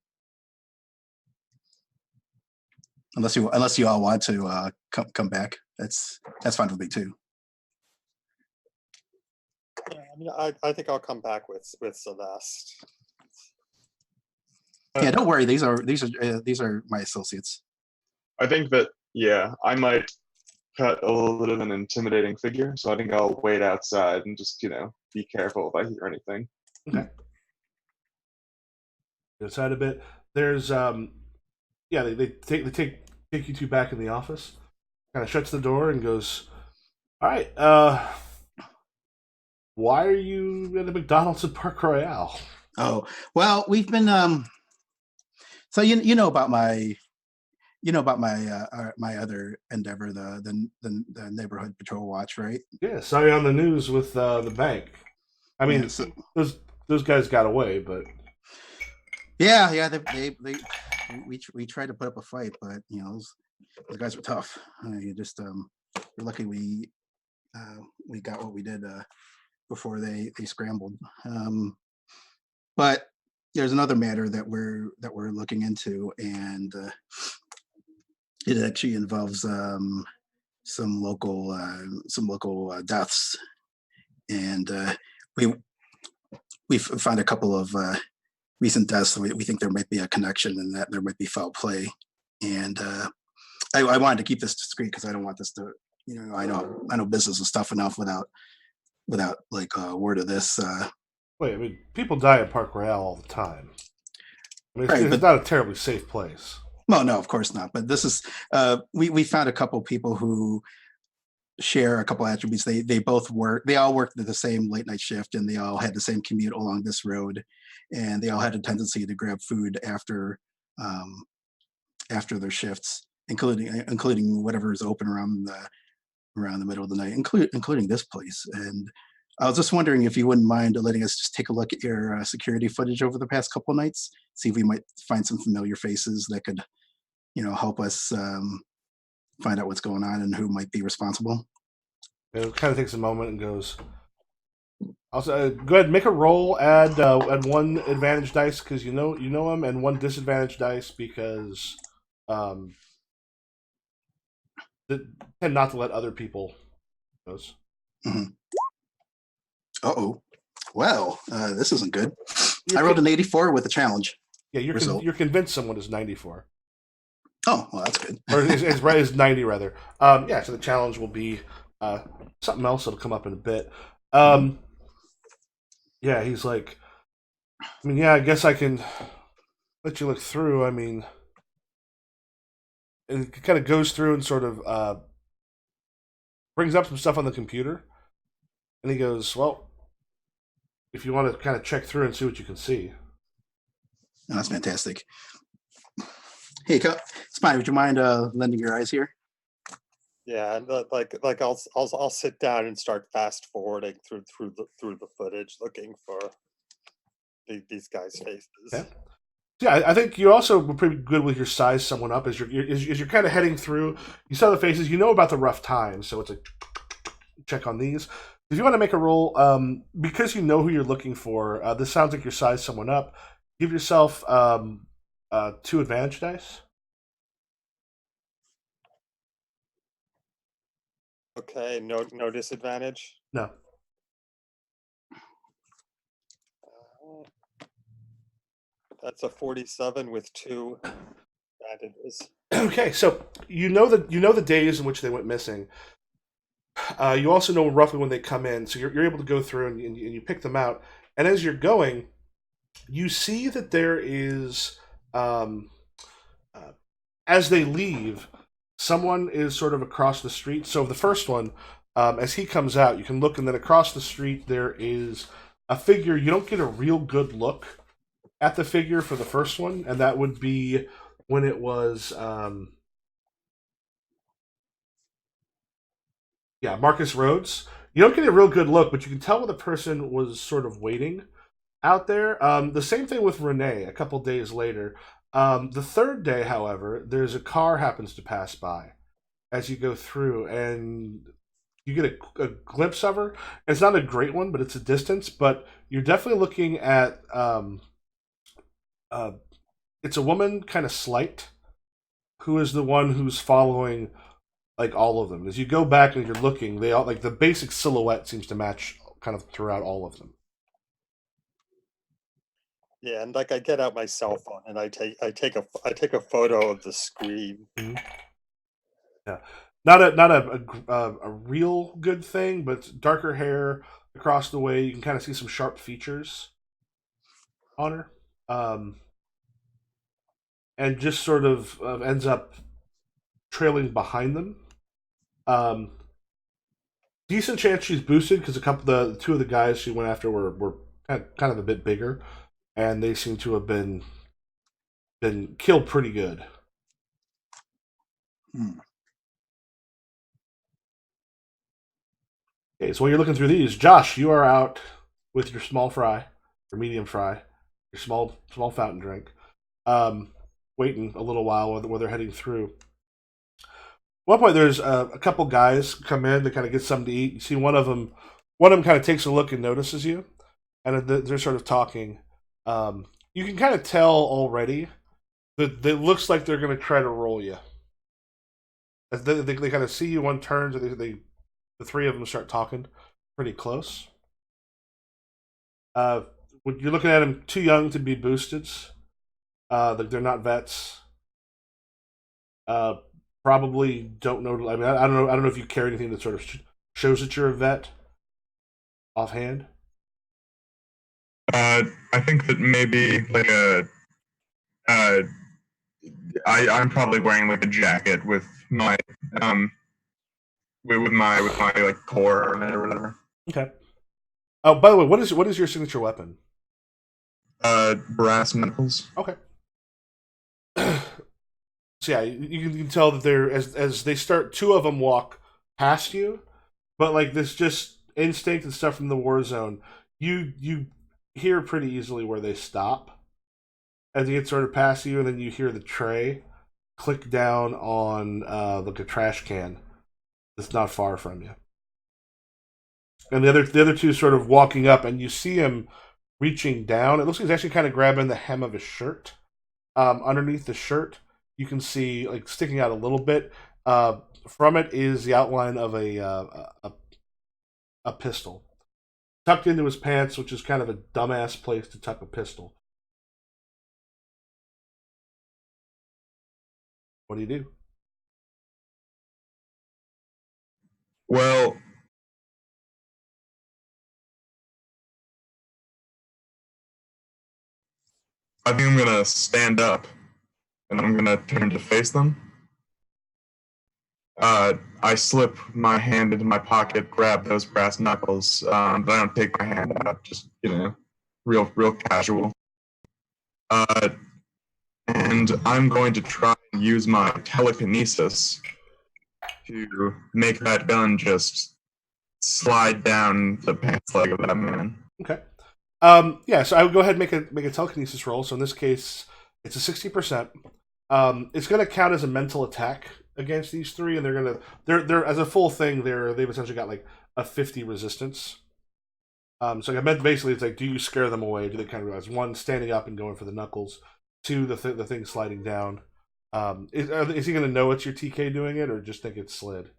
Unless you all want to come back, that's fine with me too. Yeah, I mean, I think I'll come back with Celeste. Yeah, don't worry. These are my associates. I think that, yeah, I might cut a little bit of an intimidating figure, so I think I'll wait outside and just, be careful if I hear anything. Okay. Outside a bit. There's yeah, they take you two back in the office. Kind of shuts the door and goes, "All right, why are you at the McDonald's at Park Royale?" Oh, well, we've been so you know about my my other endeavor, the neighborhood patrol watch, right? Yeah, saw you on the news with the bank. I mean, Yeah, so, those guys got away, but yeah, we tried to put up a fight, but those guys were tough. You just we're lucky we got what we did before they scrambled. But there's another matter that we're looking into, and it actually involves some local deaths, and we've found a couple of recent deaths. We think there might be a connection, and that there might be foul play. And I wanted to keep this discreet because I don't want this to, I know business is tough enough without like word of this. wait, I mean, people die at Park Royale all the time. I mean, Right, it's but not a terribly safe place. Well, no, of course not. But this is we found a couple people who share a couple attributes. They both work. They all worked at the same late night shift, and they all had the same commute along this road, and they all had a tendency to grab food um, after their shifts, including whatever is open around the middle of the night, including this place. And I was just wondering if you wouldn't mind letting us just take a look at your security footage over the past couple of nights, see if we might find some familiar faces that could, help us find out what's going on and who might be responsible. It kind of takes a moment and goes. Also, go ahead, make a roll. Add one advantage dice because you know him, and one disadvantage dice because tend not to let other people goes. Mm-hmm. Uh-oh. Well, this isn't good. I rolled an 84 with a challenge. Yeah, you're convinced someone is 94. Oh, well, that's good. Or is 90 rather. Yeah, so the challenge will be something else that'll come up in a bit. Yeah, he's like, I mean, yeah, I guess I can let you look through. I mean, and it kind of goes through and sort of brings up some stuff on the computer. And he goes, well, if you want to kind of check through and see what you can see. Oh, that's fantastic. Hey, Spine, would you mind lending your eyes here? Yeah, and like I'll sit down and start fast forwarding through the footage, looking for these guys' faces. Yeah. Yeah, I think you also were pretty good with your size someone up as you're kind of heading through. You saw the faces, you know about the rough times, so it's like check on these. If you want to make a roll, because you know who you're looking for, this sounds like you size someone up. Give yourself 2 advantage dice. Okay, no disadvantage. No. That's a 47 with 2 advantages. Okay, so you know the days in which they went missing. You also know roughly when they come in, so you're able to go through and you pick them out. And as you're going, you see that there is, as they leave, someone is sort of across the street. So the first one, as he comes out, you can look, and then across the street there is a figure. You don't get a real good look at the figure for the first one, and that would be when it was, Marcus Rhodes. You don't get a real good look, but you can tell when the person was sort of waiting out there. The same thing with Renee a couple days later. The third day, however, there's a car happens to pass by as you go through, and you get a glimpse of her. It's not a great one, but it's a distance. But you're definitely looking at it's a woman, kind of slight, who is the one who's following like all of them. As you go back and you're looking, they all like the basic silhouette seems to match kind of throughout all of them. Yeah, and like I get out my cell phone and I take a photo of the screen. Mm-hmm. Yeah, not a real good thing, but darker hair across the way. You can kind of see some sharp features on her, and just sort of ends up trailing behind them. Decent chance she's boosted because the 2 of the guys she went after were kind of a bit bigger, and they seem to have been killed pretty good. Okay, so while you're looking through these, Josh, you are out with your small fry, your medium fry, your small fountain drink, waiting a little while while they're heading through. At one point, there's a couple guys come in to kind of get something to eat. You see one of them kind of takes a look and notices you, and they're sort of talking. You can kind of tell already that it looks like they're going to try to roll you. As they kind of see you, one turns, and the 3 of them start talking pretty close. You're looking at them too young to be boosted. They're not vets. Probably don't know. I mean, I don't know. I don't know if you carry anything that sort of shows that you're a vet offhand. I think that maybe like I'm probably wearing like a jacket with my like core on it or whatever. Okay. Oh, by the way, what is your signature weapon? Brass knuckles. Okay. So yeah, you can tell that they're as they start. Two of them walk past you, but like this just instinct and stuff from the war zone. You hear pretty easily where they stop as they get sort of past you, and then you hear the tray click down on like a trash can that's not far from you. And the other two sort of walking up, and you see him reaching down. It looks like he's actually kind of grabbing the hem of his shirt. Underneath the shirt, you can see like sticking out a little bit. From it is the outline of a pistol tucked into his pants, which is kind of a dumbass place to tuck a pistol. What do you do? Well, I think I'm gonna stand up and I'm gonna turn to face them. I slip my hand into my pocket, grab those brass knuckles, but I don't take my hand out. Just real casual. Uh, and I'm going to try and use my telekinesis to make that gun just slide down the pants leg of that man. Okay. Yeah, so I would go ahead and make a telekinesis roll. So in this case, it's a 60%. It's going to count as a mental attack against these three, and they're as a full thing. They've essentially got like a 50 resistance. So I meant basically it's like, do you scare them away? Do they kind of realize one standing up and going for the knuckles, two the thing sliding down? Is he going to know it's your TK doing it, or just think it's slid?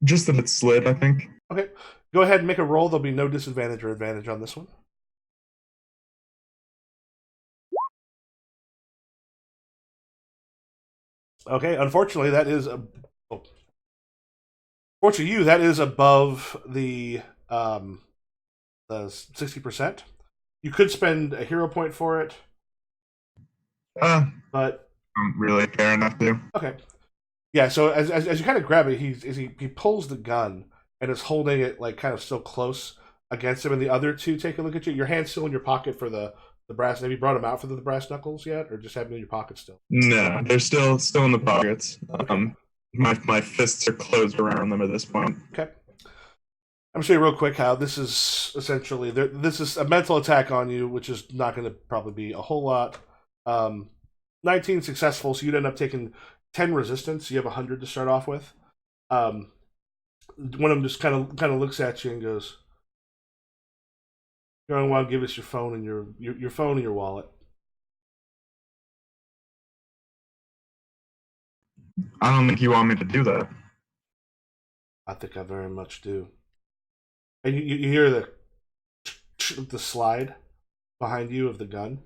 Just that it slid, I think. Okay, go ahead and make a roll. There'll be no disadvantage or advantage on this one. Okay, unfortunately, fortunately you that is above the 60%. You could spend a hero point for it, I but don't really care enough to. okay. Yeah, so as you kind of grab it, he pulls the gun and is holding it like kind of still close against him, and the other two take a look at you. Your hand's still in your pocket for the brass. Have you brought them out for the brass knuckles yet, or just have them in your pocket still? No, they're still in the pockets. Okay. My fists are closed around them at this point. Okay. I'm show you real quick how this is essentially this is a mental attack on you, which is not going to probably be a whole lot. 19 successful, so you'd end up taking 10 resistance. You have 100 to start off with. One of them just kind of looks at you and goes, "You don't want to give us your phone and your phone and your wallet." I don't think you want me to do that. I think I very much do. And you hear the slide behind you of the gun.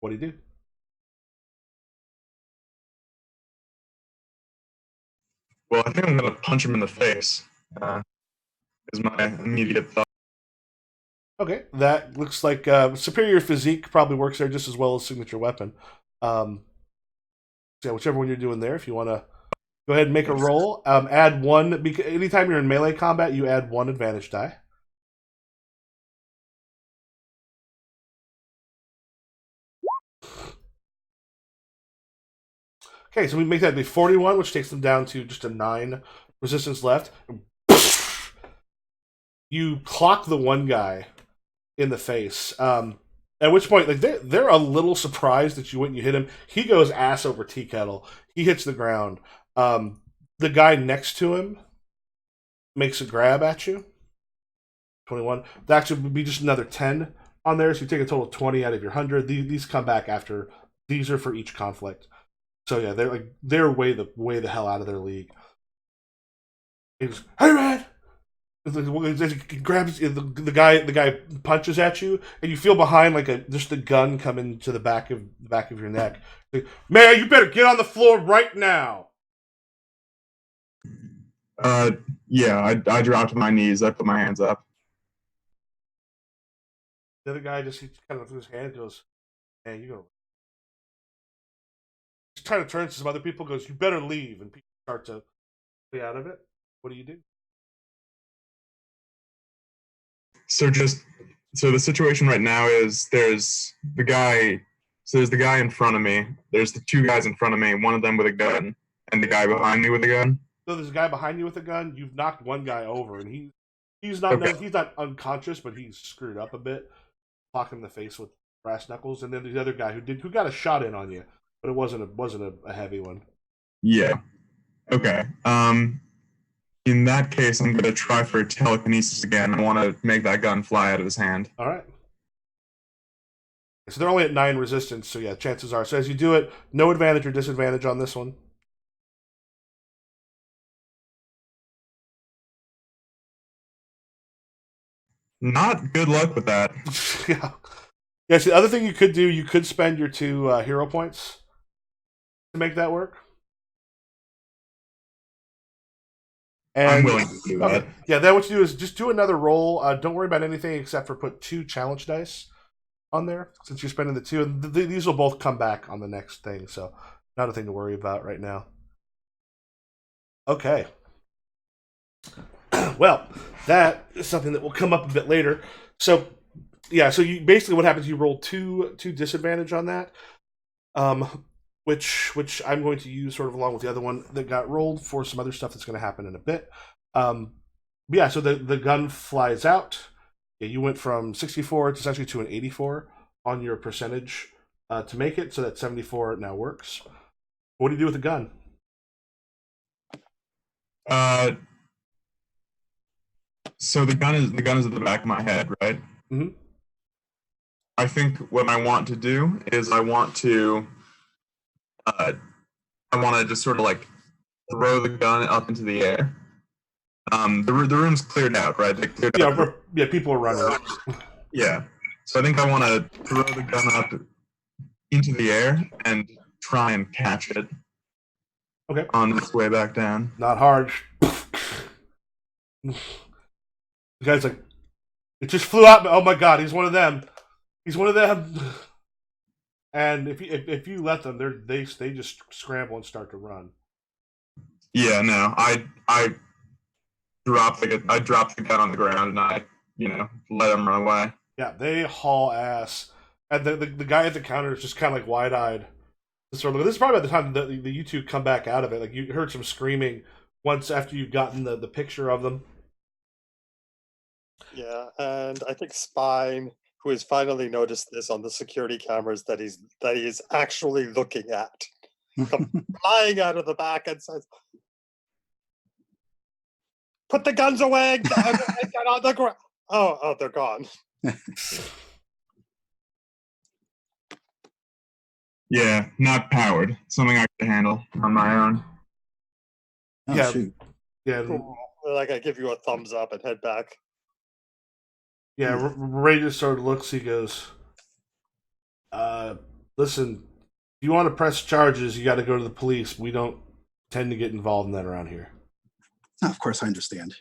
What do you do? Well, I think I'm gonna punch him in the face. Is my immediate thought. Okay, that looks like superior physique probably works there just as well as signature weapon. So yeah, whichever one you're doing there, if you want to go ahead and make a roll, add one. Anytime you're in melee combat, you add one advantage die. Okay, so we make that be 41, which takes them down to just a 9 resistance left. You clock the one guy in the face. At which point, like they're a little surprised that you went and you hit him. He goes ass over tea kettle. He hits the ground. The guy next to him makes a grab at you. 21. That actually would be just another 10 on there, so you take a total of 20 out of your 100. These come back after. These are for each conflict. So yeah, they're way the hell out of their league. He goes, "Hey man!" He grabs the guy punches at you, and you feel behind like just a gun coming to the back of your neck. Like, "Man, you better get on the floor right now." Yeah, I dropped to my knees. I put my hands up. The other guy just he kind of threw his hand and goes, "Man, you go." He's trying to turn to some other people. Goes, "You better leave," and people start to play out of it. What do you do? So the situation right now is there's the guy. So there's the guy in front of me. There's the two guys in front of me. One of them with a gun, and the guy behind me with a gun. So there's a guy behind you with a gun. You've knocked one guy over, and he's not Okay. he's not unconscious, but he's screwed up a bit, clock in the face with brass knuckles. And then the other guy who got a shot in on you, but it wasn't a heavy one. Yeah. Okay. In that case, I'm gonna try for telekinesis again. I want to make that gun fly out of his hand. All right. So they're only at 9 resistance. So yeah, chances are. So as you do it, no advantage or disadvantage on this one. Not good luck with that. Yeah. Yes. The other thing you could do, you could spend your 2 hero points to make that work. And, I'm willing to do that. Okay. Yeah, then what you do is just do another roll. Don't worry about anything except for put 2 challenge dice on there since you're spending the 2. And these will both come back on the next thing, so not a thing to worry about right now. Okay. Well, that is something that will come up a bit later. So, yeah, so you basically what happens? You roll two disadvantage on that, which I'm going to use sort of along with the other one that got rolled for some other stuff that's going to happen in a bit. Yeah, so the gun flies out. Yeah, you went from 64 essentially to an 84 on your percentage to make it, so that 74 now works. What do you do with the gun? So the gun is at the back of my head, right? Mm-hmm. I think what I want to do is I want to just sort of like throw the gun up into the air. The room's cleared out, right? They cleared out. Yeah, people are running. Yeah. So I think I want to throw the gun up into the air and try and catch it. Okay. On its way back down. Not hard. The guy's like, it just flew out. Oh my god, he's one of them. He's one of them. And if you let them, they just scramble and start to run. Yeah, no, I dropped the gun on the ground and I let them run away. Yeah, they haul ass, and the guy at the counter is just kind of like wide eyed. This is probably by the time the you two come back out of it. Like you heard some screaming once after you've gotten the picture of them. Yeah, and I think Spine, who has finally noticed this on the security cameras that he is actually looking at, comes flying out of the back and says, "Put the guns away! Get on the ground!" Oh, they're gone. Yeah, not powered. Something I could handle on my own. Oh, Yeah. shoot. Yeah, Cool. Like I give you a thumbs up and head back. yeah. Ray just sort of looks. He goes, "Listen, if you want to press charges, you got to go to the police. We don't tend to get involved in that around here." Oh, of course, I understand.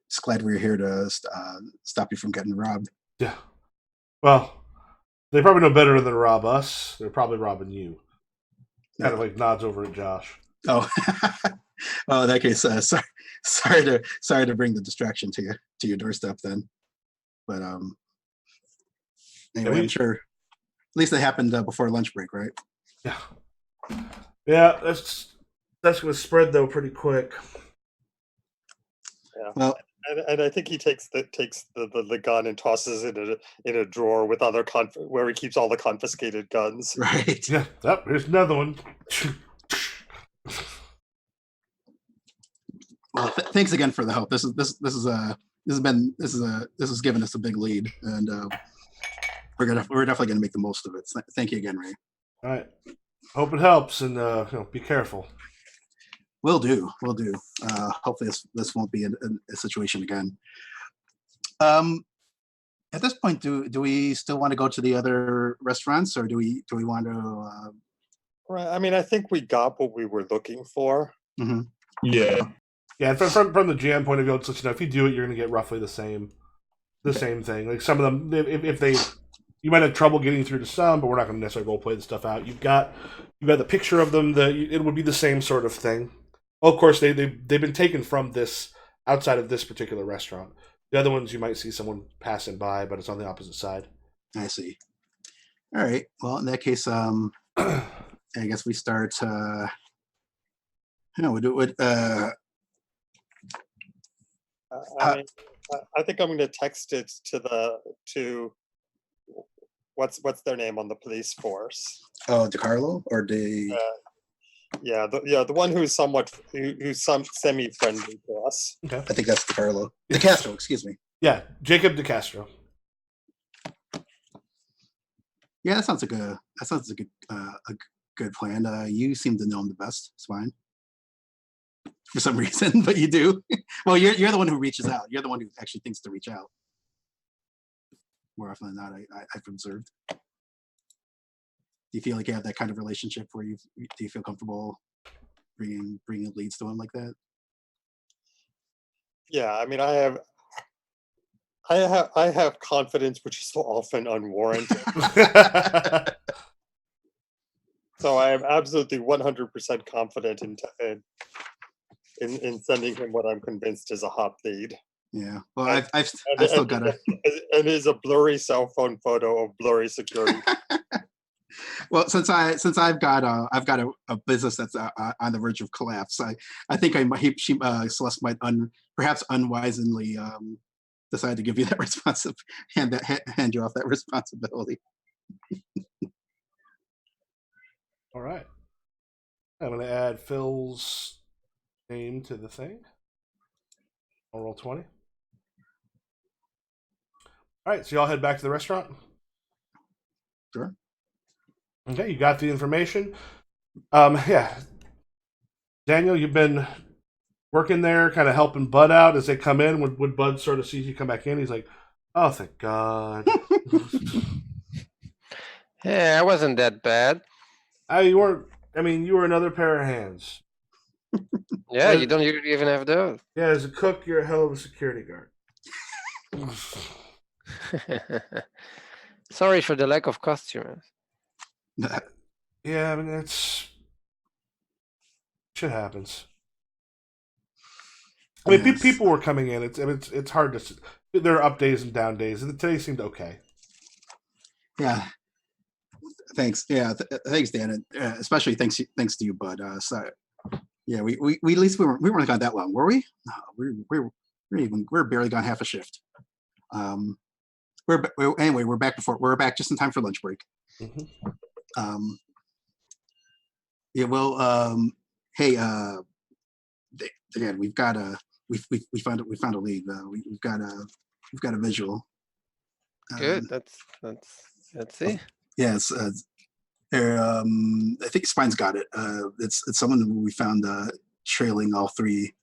Just glad we're here to stop you from getting robbed. Yeah. Well, they probably know better than to rob us. They're probably robbing you. Kind of like nods over at Josh. Oh, oh, in that case, sorry to bring the distraction to your doorstep then. But anyway, I'm sure. At least it happened before lunch break, right? Yeah. Yeah, that's going to spread though pretty quick. Yeah. Well, and I think he takes the gun and tosses it in a drawer with other where he keeps all the confiscated guns. right. Yeah. Oh, here's another one. Well, thanks again for the help. This has given us a big lead, and we're definitely gonna make the most of it. Thank you again, Ray. All right. Hope it helps, and be careful. Will do. Hopefully this won't be a situation again. At this point, do we still want to go to the other restaurants, or do we want to? Right. I mean, I think we got what we were looking for. Mm-hmm. Yeah. Yeah, from the GM point of view, it's, if you do it, you're going to get roughly the same the same thing. Like some of them, if they, you might have trouble getting through to some, but we're not going to necessarily role play the stuff out. You've got the picture of them. It would be the same sort of thing. Well, of course, they've been taken from this outside of this particular restaurant. The other ones you might see someone passing by, but it's on the opposite side. I see. All right. Well, in that case, I guess we start. We do it. I mean, I think I'm going to text it to what's their name on the police force. Oh, DeCarlo or the. The one who's semi-friendly to us. Okay. I think that's DeCarlo. DeCastro, excuse me. Yeah, Jacob DeCastro. Yeah, that sounds like a good plan. You seem to know him the best. It's fine. For some reason, but you do. Well, you're the one who reaches out. You're the one who actually thinks to reach out. More often than not, I've observed. Do you feel like you have that kind of relationship where do you feel comfortable bringing leads to him like that? Yeah, I mean, I have confidence, which is so often unwarranted. So I am absolutely 100% confident in sending him what I'm convinced is a hot lead. Yeah. Well, I've still got to. And is a blurry cell phone photo of blurry security. Well, since I've got a business that's on the verge of collapse, I think Celeste might perhaps unwisely decide to give you that hand you off that responsibility. All right. I'm going to add Phil's name to the thing. I'll roll 20. All right, so y'all head back to the restaurant? Sure. Okay, you got the information. Yeah. Daniel, you've been working there, kind of helping Bud out as they come in. When Bud sort of sees you come back in, he's like, oh, thank God. Yeah, I wasn't that bad. You were another pair of hands. Yeah, you don't even have those. Yeah, as a cook, you're a hell of a security guard. Sorry for the lack of customers. Yeah, I mean, it's shit happens. I mean, Yes. people were coming in. It's hard to. There are up days and down days, and today seemed okay. Yeah. Thanks. Yeah. Thanks, Dan, and especially thanks to you, Bud. So, yeah, we at least we weren't gone that long, were we? No, we're barely gone half a shift. We're back just in time for lunch break. Mm-hmm. Yeah. Well. Hey. Again, we found a lead. We've got a visual. Good. Let's see. Yes. I think Spine's got it. It's someone who we found trailing all three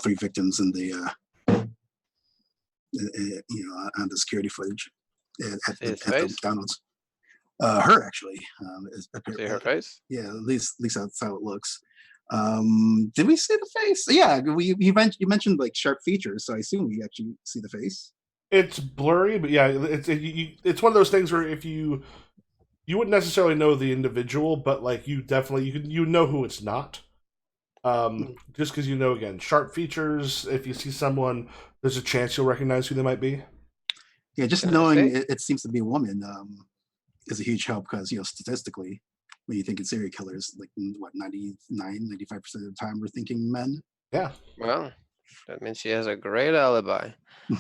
victims in the on the security footage at the McDonald's. Her actually. See her face? Yeah, at least that's how it looks. Did we see the face? Yeah, you mentioned like sharp features, so I assume we actually see the face. It's blurry, but yeah, it's one of those things where if you wouldn't necessarily know the individual, but like you know who it's not. Just because again, sharp features. If you see someone, there's a chance you'll recognize who they might be. Yeah, just knowing it seems to be a woman is a huge help because statistically, when you think in serial killers, like what 95% of the time we're thinking men. Yeah. Well, that means she has a great alibi.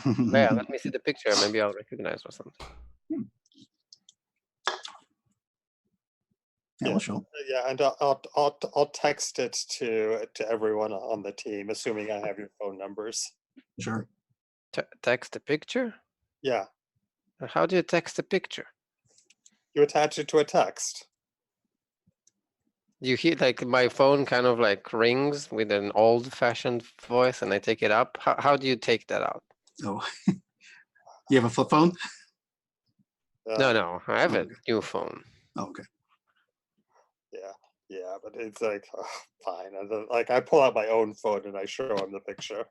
Yeah, let me see the picture. Maybe I'll recognize or something. Yeah, sure. Yeah, and I'll text it to everyone on the team, assuming I have your phone numbers. Sure. Text a picture? Yeah. How do you text a picture? You attach it to a text. You hear like my phone kind of like rings with an old-fashioned voice, and I take it up. How do you take that out? Oh, you have a flip phone? No, I have a new phone. Oh, okay. Yeah, but it's like fine. Like I pull out my own phone and I show him the picture.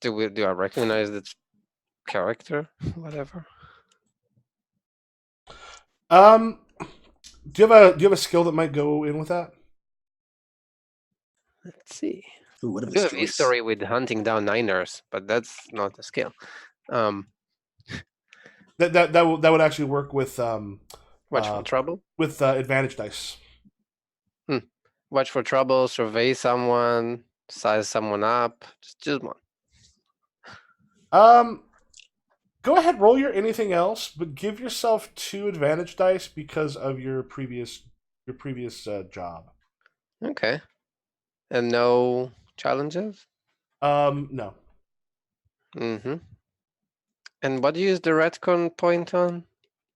Do I recognize this character? Whatever. Do you have a skill that might go in with that? Let's see. Who would I have do his have choice? history with hunting down niners, but that's not a skill. That would actually work with Watch for trouble. with advantage dice. Watch for trouble. Survey someone. Size someone up. Just one. Go ahead, roll your anything else, but give yourself 2 advantage dice because of your previous job. Okay. And no challenges. No. Mm-hmm. And what do you use the retcon point on?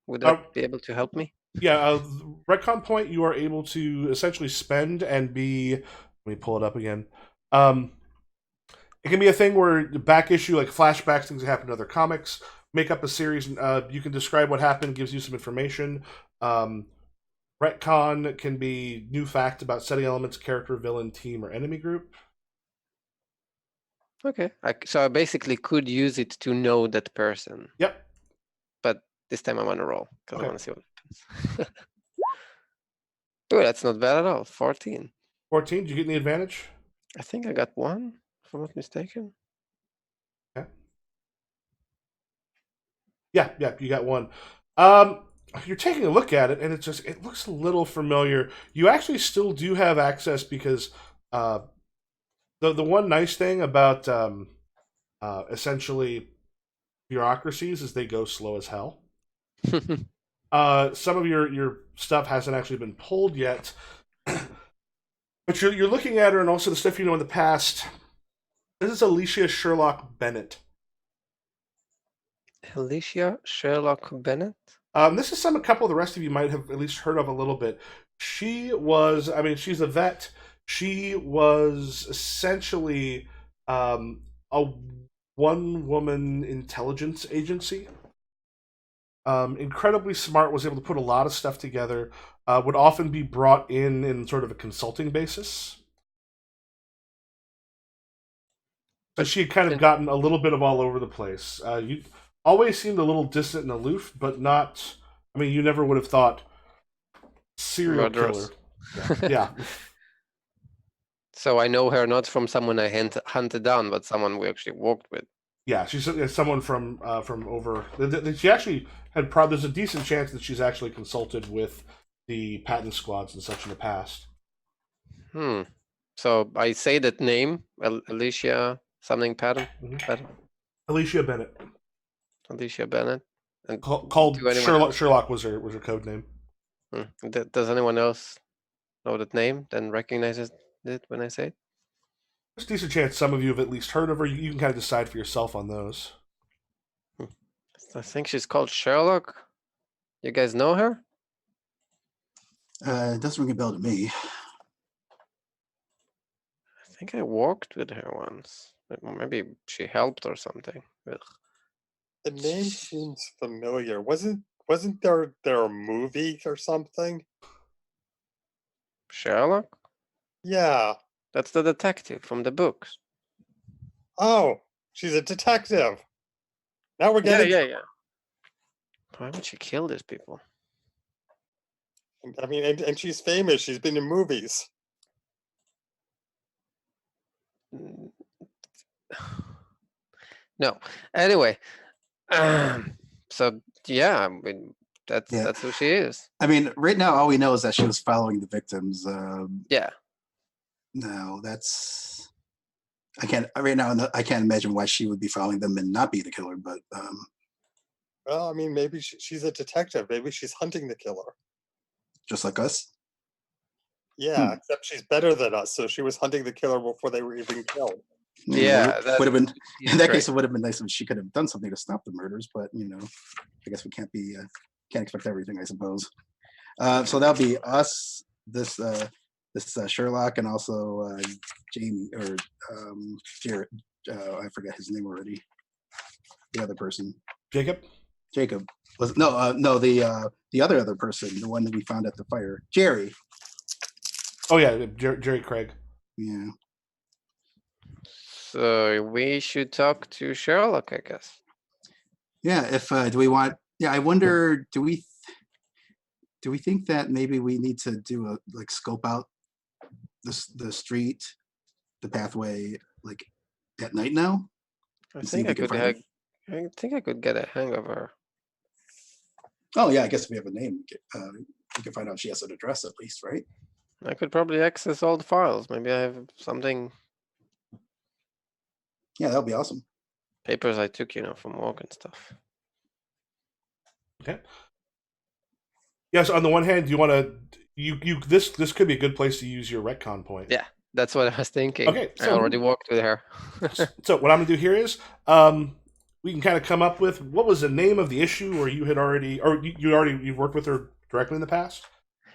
Would that be able to help me? Yeah, retcon point you are able to essentially spend and be. Let me pull it up again. It can be a thing where the back issue, like flashbacks, things that happen in other comics, make up a series. You can describe what happened, gives you some information. Retcon can be new fact about setting elements, character, villain, team, or enemy group. Okay. So I basically could use it to know that person. Yep. But this time I want to roll because Okay. I want to see what happens. Oh, that's not bad at all. 14. 14. Did you get any advantage? I think I got 1, if I'm not mistaken. Yeah, you got 1. You're taking a look at it, and it looks a little familiar. You actually still do have access because the one nice thing about essentially bureaucracies is they go slow as hell. Some of your stuff hasn't actually been pulled yet, but you're looking at her, and also the stuff you know in the past. This is Alicia Sherlock Bennett. Alicia Sherlock Bennett? This is a couple of the rest of you might have at least heard of a little bit. She's a vet. She was essentially a one-woman intelligence agency. Incredibly smart, was able to put a lot of stuff together. Would often be brought in sort of a consulting basis. But she had kind of gotten a little bit of all over the place. You always seemed a little distant and aloof, but not. I mean, you never would have thought serial Murderous. killer. Yeah. So I know her not from someone I hunted down, but someone we actually worked with. Yeah, she's someone from over. She actually had. There's a decent chance that she's actually consulted with the patent squads and such in the past. So I say that name, Alicia something patent. Mm-hmm. Alicia Bennett. Alicia Bennett. And called Sherlock was her code name. Does anyone else know that name? Then recognizes it when I say it? There's a decent chance some of you have at least heard of her. You can kind of decide for yourself on those. I think she's called Sherlock. You guys know her? It doesn't ring a bell to me. I think I worked with her once. Maybe she helped or something. Ugh. The name seems familiar. Wasn't there a movie or something? Sherlock? Yeah. That's the detective from the books. Oh, she's a detective. Now we're getting. Yeah. Why would she kill these people? I mean, and she's famous. She's been in movies. No. Anyway, so yeah, I mean, that's who she is. I mean, right now, all we know is that she was following the victims. Yeah. No, that's. I can't right now. I can't imagine why she would be following them and not be the killer. But well, I mean, maybe she's a detective. Maybe she's hunting the killer. Just like us. Yeah, except she's better than us. So she was hunting the killer before they were even killed. Yeah, would have been. In that case, it would have been nice if she could have done something to stop the murders. But I guess we can't expect everything, I suppose. So that'll be us. This Sherlock, and also Jamie or Jared. I forgot his name already. The other person. Jacob was the other person, the one that we found at the fire. Jerry. Oh yeah, Jerry Craig. Yeah. So we should talk to Sherlock, I guess. Yeah, if do we want? Yeah, I wonder. Do we think that maybe we need to do a like scope out the street, the pathway, like at night now, I and see if we can find her? I think I could get a hang of her. Oh yeah, I guess if we have a name, we can find out she has an address at least, right? I could probably access all the files. Maybe I have something Yeah, that would be awesome. papers I took, from work and stuff. Okay. Yes. On the one hand, you want to this could be a good place to use your retcon point. Yeah, that's what I was thinking. Okay, I so- already walked with her. So what I'm gonna do here is we can kind of come up with what was the name of the issue, or you had already, or you've worked with her directly in the past.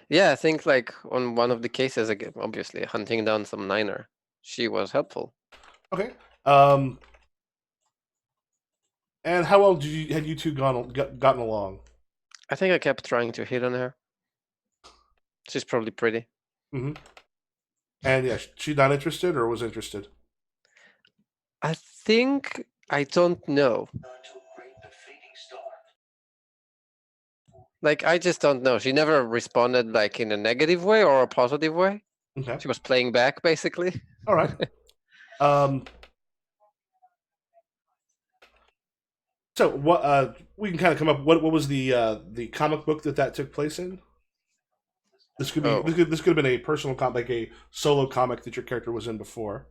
Yeah, I think like on one of the cases, again, obviously hunting down some Niner, she was helpful. Okay. And how well had you two gotten along? I think I kept trying to hit on her. She's probably pretty. Mm-hmm. And yeah, she's not interested or was interested. I think I don't know. Like I just don't know. She never responded like in a negative way or a positive way. Okay. She was playing back basically. All right. So what we can kind of come up. What was the comic book that took place in? This could be this could have been a personal comic, like a solo comic that your character was in before.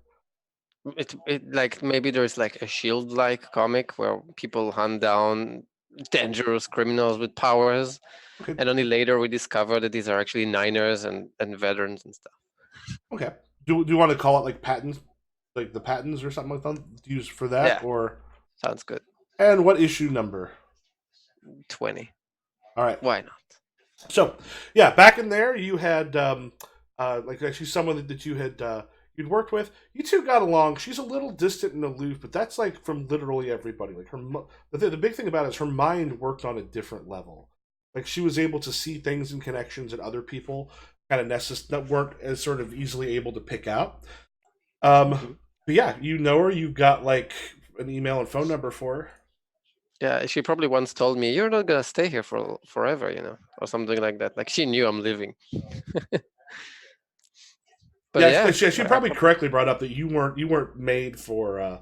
It like maybe there's like a Shield like comic where people hunt down dangerous criminals with powers, Okay. and only later we discover that these are actually Niners and veterans and stuff. Okay. Do you want to call it like patents, like the patents or something like that to use for that, Yeah. or? Sounds good. And what issue number? 20. All right. Why not? So, yeah, back in there, you had like actually someone that you had you'd worked with. You two got along. She's a little distant and aloof, but that's like from literally everybody. Like the big thing about it is her mind worked on a different level. Like she was able to see things and connections in other people, kind of that weren't as sort of easily able to pick out. But yeah, you know her. You've got like an email and phone number for her. Yeah, she probably once told me, "You're not gonna stay here for forever," or something like that. Like she knew I'm leaving. But yeah, she probably correctly brought up that you weren't made for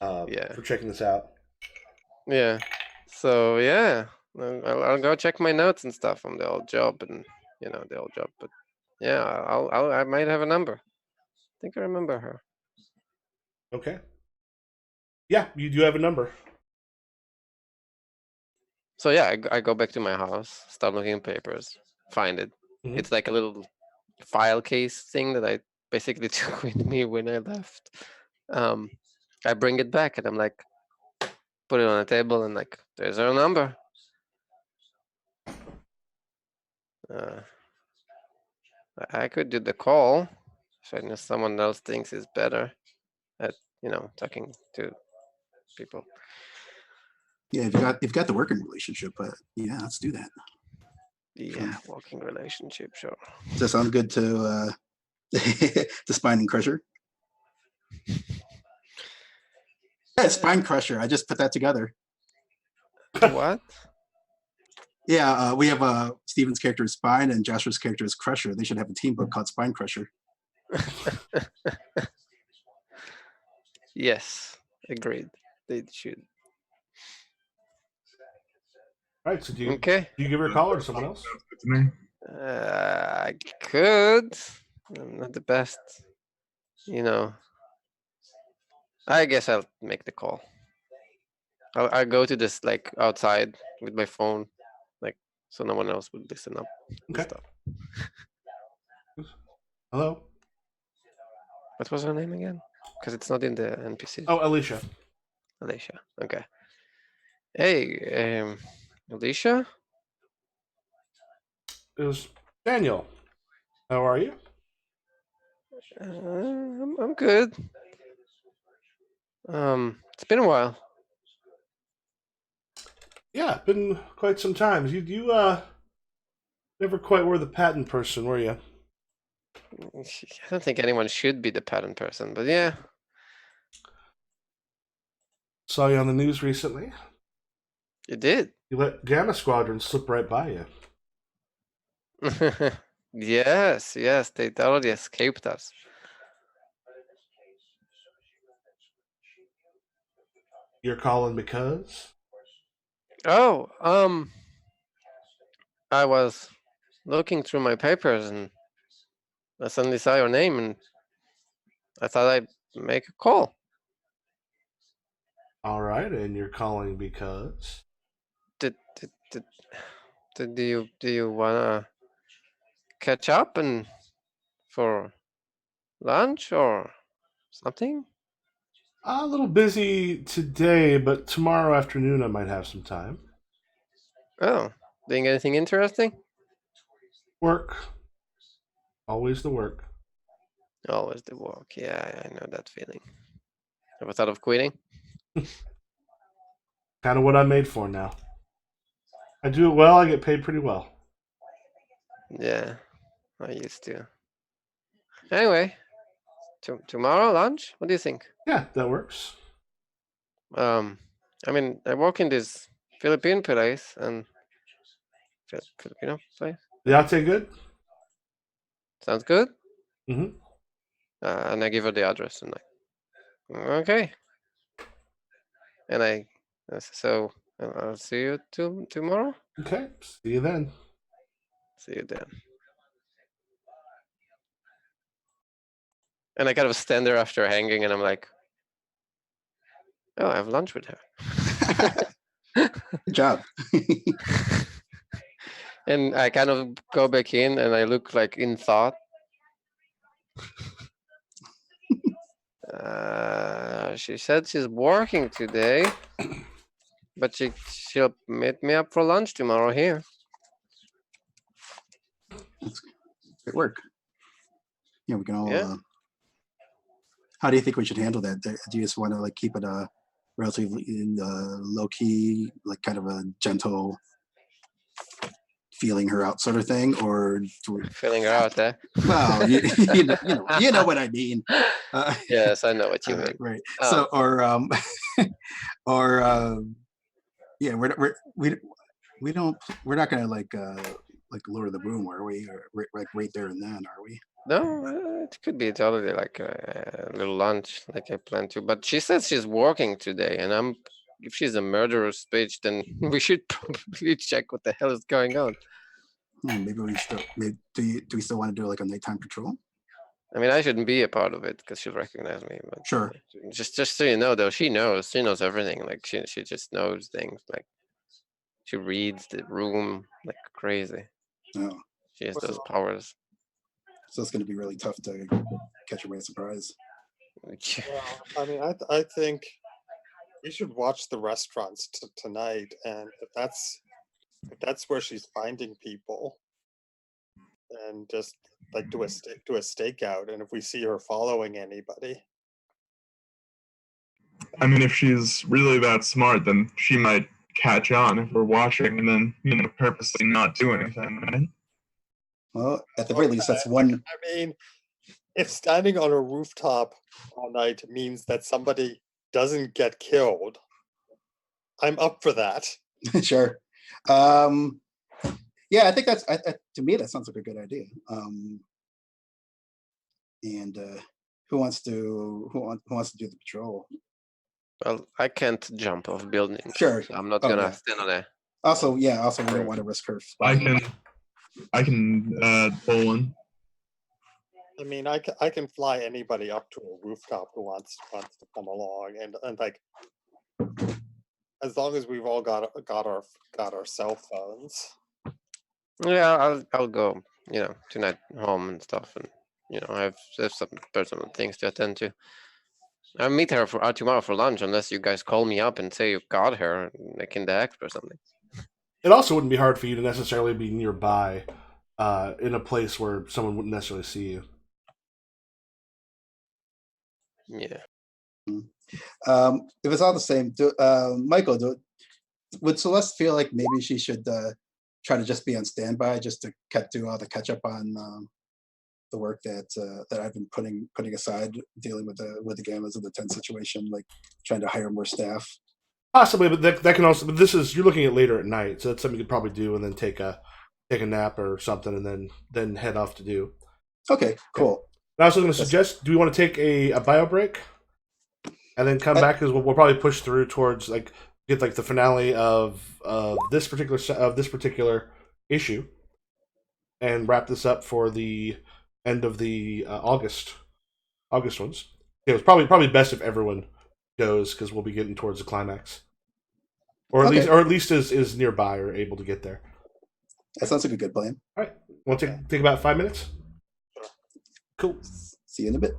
for checking this out. Yeah. So yeah, I'll go check my notes and stuff from the old job and the old job. But yeah, I might have a number. I think I remember her. Okay. Yeah, you do have a number. So yeah, I go back to my house, start looking at papers, find it. Mhm. It's like a little file case thing that I basically took with me when I left. I bring it back and I'm like, put it on the table and like, there's our number. I could do the call if I know someone else thinks is better at talking to people. Yeah, you've got the working relationship, but yeah, let's do that. Yeah, working relationship, sure. Does that sound good to to Spine and Crusher? Yeah, Spine Crusher. I just put that together. What? Yeah, we have Steven's character is Spine and Joshua's character is Crusher. They should have a team book called Spine Crusher. Yes, agreed. They should. All right, so do you Okay. give her a call or someone else? Sounds good to me. I could. I'm not the best. I guess I'll make the call. I'll go to this like outside with my phone, like so no one else would listen up. and Okay. Stuff. Hello. What was her name again? Because it's not in the NPC. Oh, Alicia. Alicia. Okay. Hey, Alicia. It was Daniel. How are you? I'm good. It's been a while. Yeah, been quite some time. You never quite were the patent person, were you? I don't think anyone should be the pattern person, but yeah. Saw you on the news recently. You did. You let Gamma Squadron slip right by you. Yes, they totally escaped us. You're calling because? Oh, I was looking through my papers and I suddenly saw your name and I thought I'd make a call. All right, and you're calling because? Did do you wanna catch up and for lunch or something? A little busy today, but tomorrow afternoon I might have some time. Oh, doing anything interesting? Work. Always the work. Always the work. Yeah, I know that feeling. Ever thought of quitting? Kind of what I'm made for now. I do it well, I get paid pretty well. Yeah, I used to. Anyway, tomorrow lunch? What do you think? Yeah, that works. I mean, I work in this Philippine place and Filipino place. The latte good? Sounds good. Mm-hmm. And I give her the address and like, okay. And so I'll see you tomorrow. Okay, see you then. See you then. And I kind of stand there after hanging, and I'm like, oh, I have lunch with her. Good job. And I kind of go back in, and I look like in thought. She said she's working today, but she'll meet me up for lunch tomorrow here. Great work. Yeah, we can all. Yeah. How do you think we should handle that? Do you just want to like keep it relatively low key, like kind of a gentle feeling her out sort of thing, or do we, Feeling her out there. well, you know what I mean. Yes, I know what you mean. Right. So, or yeah, we're not gonna like Lord of the Boom, are we? Or like right there and then, are we? No, it could be totally like a little lunch, like I plan to. But she says she's working today, and if she's a murderous bitch, then we should probably check what the hell is going on. Maybe we still. Maybe, do we still want to do like a nighttime patrol? I mean, I shouldn't be a part of it because she'll recognize me. But Sure. just so you know, though, she knows everything. Like she just knows things. Like she reads the room like crazy. No. She has those powers. So it's going to be really tough to catch her by surprise. Well, I mean, I think we should watch the restaurants tonight, and if that's where she's finding people, and just like do a stakeout, and if we see her following anybody, I mean, if she's really that smart, then she might catch on if we're watching and then, purposely not do anything, right? Well, at the very least, that's one. I mean, if standing on a rooftop all night means that somebody doesn't get killed, I'm up for that. Sure. Yeah, I think that's to me that sounds like a good idea. And who wants to do the patrol? Well, I can't jump off buildings. Sure. So I'm not Oh, gonna yeah. stand on there. Also, we don't want to risk her. I can pull in. I mean, I can fly anybody up to a rooftop who wants to come along, and like, as long as we've all got our cell phones. Yeah, I'll go. Tonight home and stuff, and I have some personal things to attend to. I'll meet her for tomorrow for lunch, unless you guys call me up and say you got her, like in the exp or something. It also wouldn't be hard for you to necessarily be nearby, in a place where someone wouldn't necessarily see you. Yeah. If it's all the same, Michael, would Celeste feel like maybe she should try to just be on standby, just to do all the catch up on the work that I've been putting aside, dealing with the gammas of the 10 situation, like trying to hire more staff. Possibly, but that can also. But this is you're looking at later at night, so that's something you could probably do, and then take a nap or something, and then head off to do. Okay, cool. I was going to That's- suggest: do we want to take a bio break, and then come I- back? Because we'll probably push through towards get the finale of this particular issue, and wrap this up for the end of the August ones. It was probably best if everyone goes, because we'll be getting towards the climax, or Okay. at least is nearby or able to get there. That sounds like a good plan. All right, want to take about 5 minutes? Cool. See you in a bit.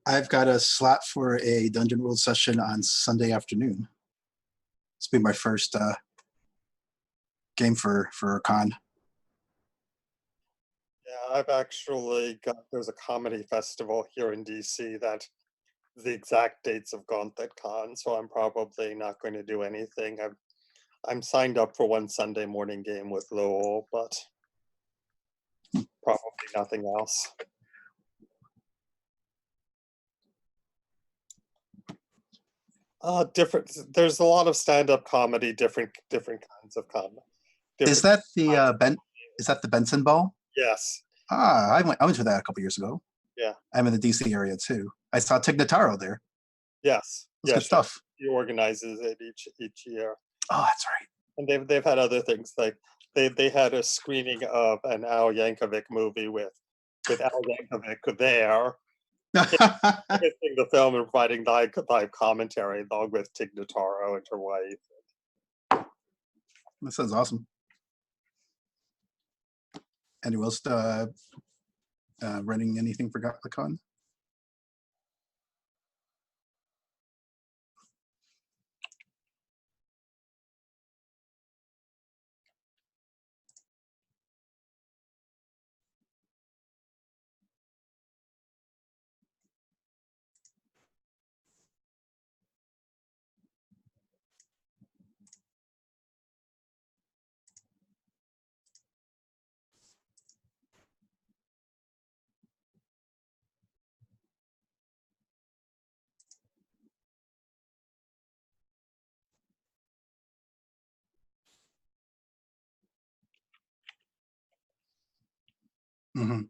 I've got a slot for a Dungeon World session on Sunday afternoon. This will be my first game for a con. Yeah, I've actually got, there's a comedy festival here in DC that the exact dates of Gauntlet Con, so I'm probably not going to do anything. I'm signed up for one Sunday morning game with Lowell, but probably nothing else. Different. There's a lot of stand-up comedy, different kinds of comedy. Is that the Is that the Benson Ball? Yes. I went to that a couple years ago. Yeah. I'm in the DC area too. I saw Tig Notaro there. Yes. That's good stuff. He organizes it each year. Oh, that's right. And they've had other things, like they had a screening of an Al Yankovic movie with Al Yankovic there, editing the film and providing live commentary along with Tig Notaro and her wife. That sounds awesome. Anyone else running anything for GotLaCon? Mm-hmm.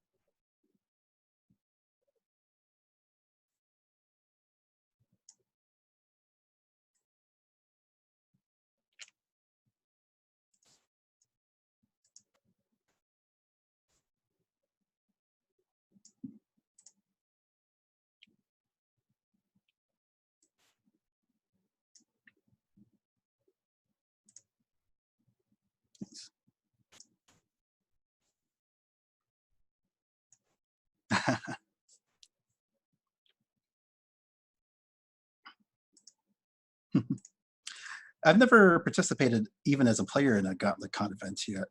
I've never participated even as a player in a GauntletCon event yet.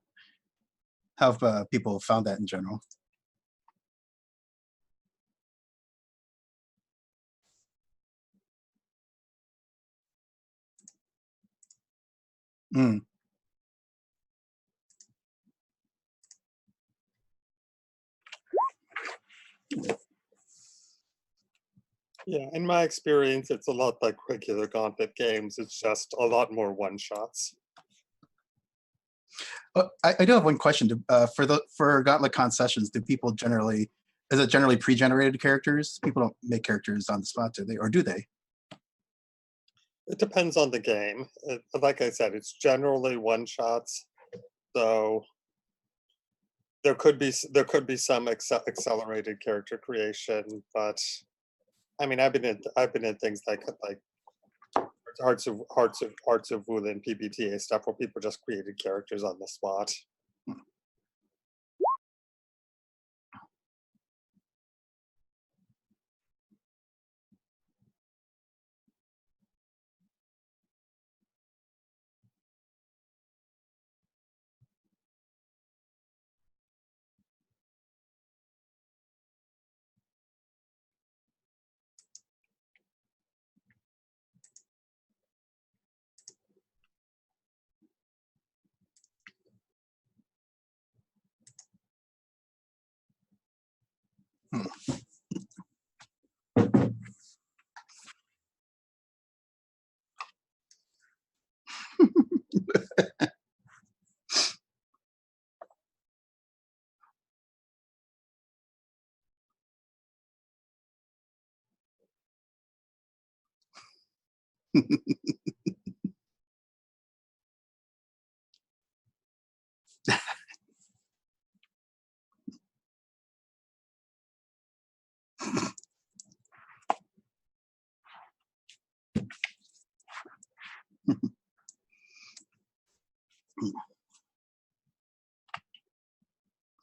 How have people found that in general? Mm. Yeah, in my experience, it's a lot like regular Gauntlet games. It's just a lot more one-shots. I do have one question. For GauntletCon sessions, do people generally, is it generally pre-generated characters? People don't make characters on the spot, do they? Or do they? It depends on the game. Like I said, it's generally one-shots, so there could be some accelerated character creation, but I mean, I've been in things like Hearts of Wulin PBTA stuff where people just created characters on the spot.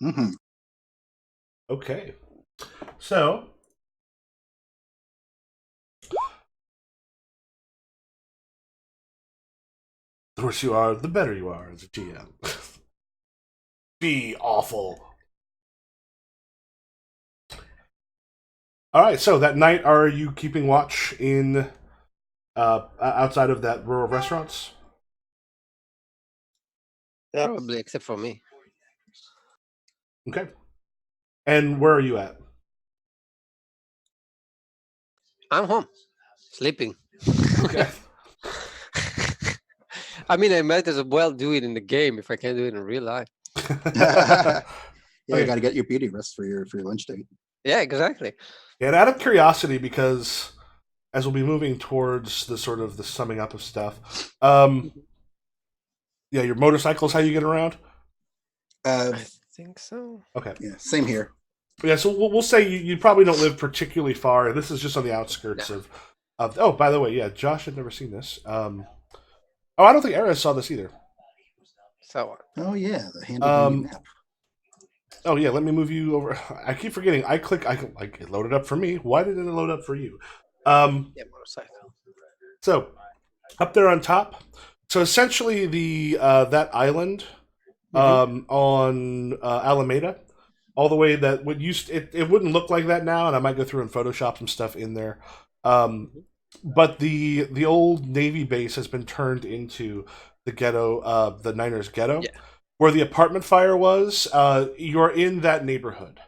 Mm-hmm. Okay. So The worse you are, the better you are as a GM. Be awful. All right. So that night, are you keeping watch in outside of that row of restaurants? Yep. Probably, except for me. Okay. And where are you at? I'm home, sleeping. Okay. I mean, I might as well do it in the game if I can't do it in real life. Yeah, you Okay. got to get your beauty rest for your lunch date. Yeah, exactly. And out of curiosity, because as we'll be moving towards the sort of the summing up of stuff, yeah, your motorcycle's how you get around. I think so. Okay. Yeah, same here. Yeah, so we'll say you probably don't live particularly far. This is just on the outskirts Nah. of. Oh, by the way, yeah, Josh had never seen this. Oh, I don't think Eris saw this either. So Oh yeah, the handy dandy map. Oh yeah, let me move you over. I keep forgetting. I it loaded up for me. Why didn't it load up for you? yeah, motorcycle. So up there on top. So essentially, the that island on Alameda, all the way that would used it wouldn't look like that now, and I might go through and Photoshop some stuff in there. But the old Navy base has been turned into the ghetto, the Niners ghetto, Yeah. where the apartment fire was. You're in that neighborhood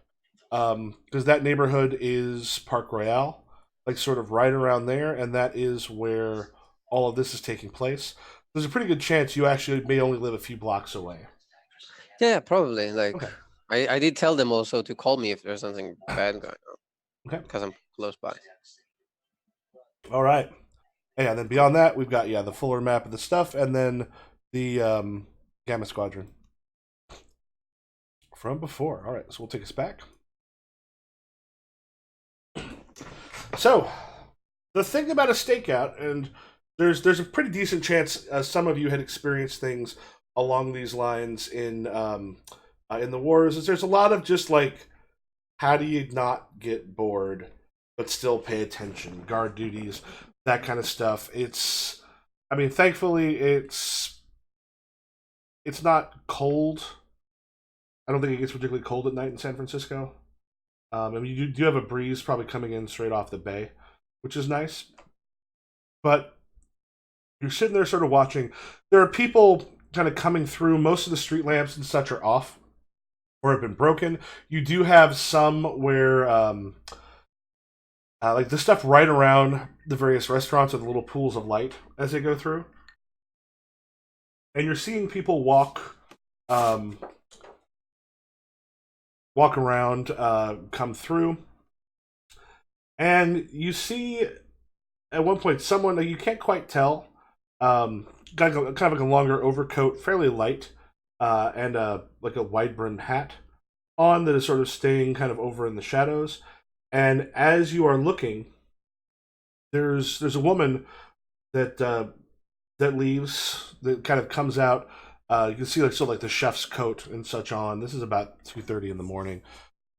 because that neighborhood is Park Royale, like sort of right around there, and that is where all of this is taking place. There's a pretty good chance you actually may only live a few blocks away. Yeah, probably. Like, Okay. I did tell them also to call me if there's something bad going on. Okay. Because I'm close by. All right. And then beyond that, we've got the fuller map of the stuff, and then the Gamma Squadron from before. All right, so we'll take us back. So, the thing about a stakeout, and there's a pretty decent chance some of you had experienced things along these lines in the wars. Is there's a lot of just like, how do you not get bored but still pay attention, guard duties, that kind of stuff. I mean, thankfully, it's not cold. I don't think it gets particularly cold at night in San Francisco. I mean, you do have a breeze probably coming in straight off the bay, which is nice. But you're sitting there sort of watching. There are people kind of coming through. Most of the street lamps and such are off or have been broken. You do have some where, like the stuff right around the various restaurants are the little pools of light as they go through. And you're seeing people walk around, come through, and you see at one point someone that you can't quite tell, got kind of like a longer overcoat, fairly light, and like a wide brimmed hat on that is sort of staying kind of over in the shadows. And as you are looking, there's a woman that that leaves, that kind of comes out. You can see like sort of like the chef's coat and such on. This is about 2:30 in the morning,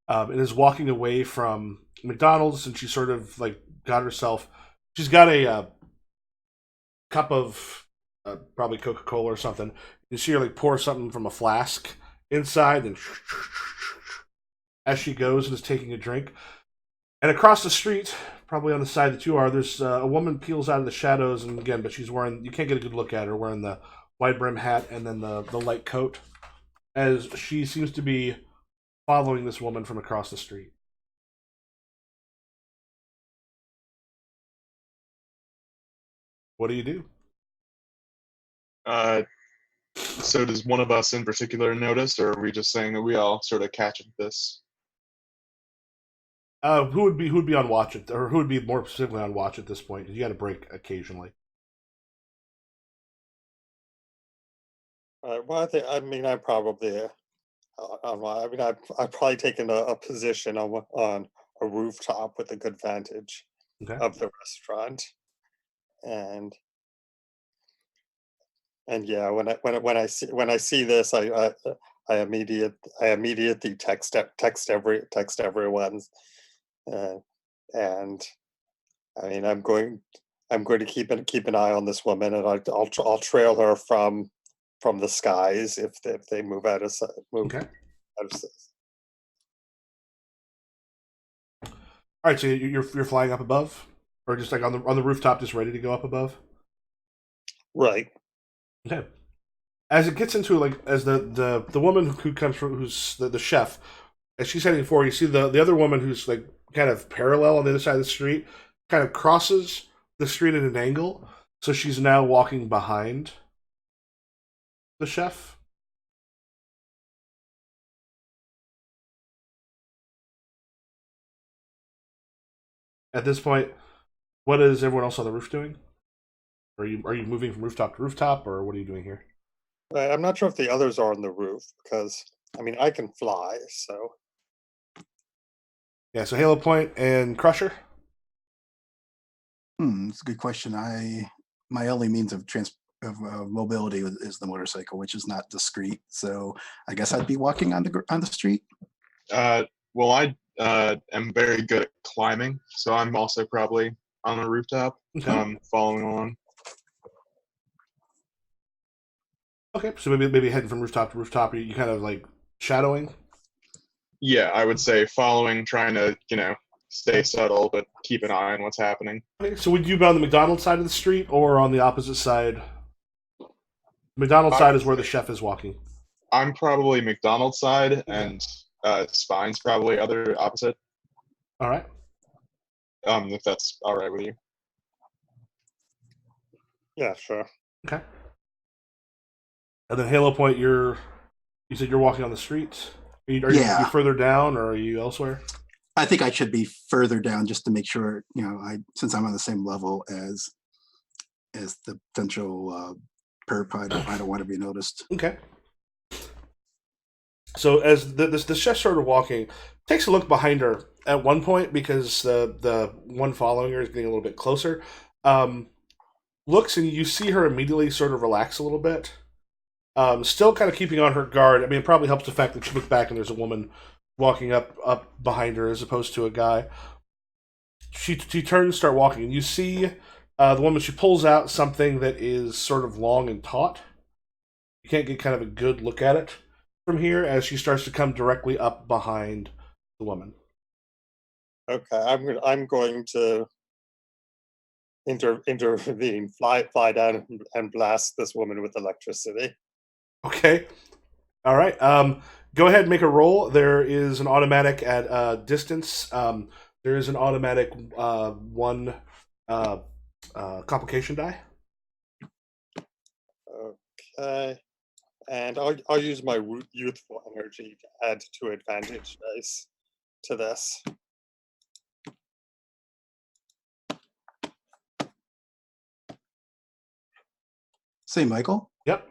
and is walking away from McDonald's, and she sort of like got herself. She's got a cup of probably Coca-Cola or something. You see her like pour something from a flask inside, and as she goes and is taking a drink. And across the street, probably on the side that you are, there's a woman peels out of the shadows, and again, but she's wearing, you can't get a good look at her, wearing the wide brim hat and then the light coat, as she seems to be following this woman from across the street. What do you do? So does one of us in particular notice, or are we just saying that we all sort of catch this? Who would be on watch at, or who would be more specifically on watch at this point? You got to break occasionally. Well, I mean, I'm probably, I mean, I've probably taken a position on a rooftop with a good vantage Okay. of the restaurant, and yeah, when I see this, I immediately text everyone, uh, and I mean, I'm going I'm going to keep an eye on this woman, and I'll trail her from the skies if they move out of move Okay. out of. All right, so you're flying up above, or just like on the rooftop, just ready to go up above. Right. Okay. As it gets into like as the woman who comes from who's the chef, as she's heading forward, you see the other woman who's like kind of parallel on the other side of the street, kind of crosses the street at an angle, so she's now walking behind the chef. At this point, what is everyone else on the roof doing? Are you moving from rooftop to rooftop, or what are you doing here? I'm not sure if the others are on the roof because I mean I can fly, so Yeah, so Halo Point and Crusher. It's a good question. My only means of mobility is the motorcycle, which is not discreet. So I guess I'd be walking on the street. Well, I am very good at climbing, so I'm also probably on the rooftop, Okay. following along. Okay, so maybe heading from rooftop to rooftop. You kind of like shadowing. Yeah, I would say following, trying to stay subtle, but keep an eye on what's happening. Okay, so would you be on the McDonald's side of the street or on the opposite side? McDonald's I side would is where the say chef is walking. I'm probably McDonald's side, Okay. and Spine's probably other opposite. All right. If that's all right with you. yeah, sure. Okay. And then Halo Point, you said you're walking on the street. Are you further down, or are you elsewhere? I think I should be further down just to make sure, since I'm on the same level as the potential perp, I don't want to be noticed. Okay. So as the chef started walking, takes a look behind her at one point because the one following her is getting a little bit closer. Um, Looks and you see her immediately sort of relax a little bit. Still kind of keeping on her guard. I mean, it probably helps the fact that she looked back and there's a woman walking up behind her as opposed to a guy. She turns, start walking, and you see the woman. She pulls out something that is sort of long and taut. You can't get kind of a good look at it from here as she starts to come directly up behind the woman. Okay, I'm going to intervene, fly down and blast this woman with electricity. Okay. All right. Go ahead and make a roll. There is an automatic at distance. There is an automatic one uh, complication die. Okay, and I'll use my youthful energy to add 2 advantage dice to this. Say, Michael, Yep.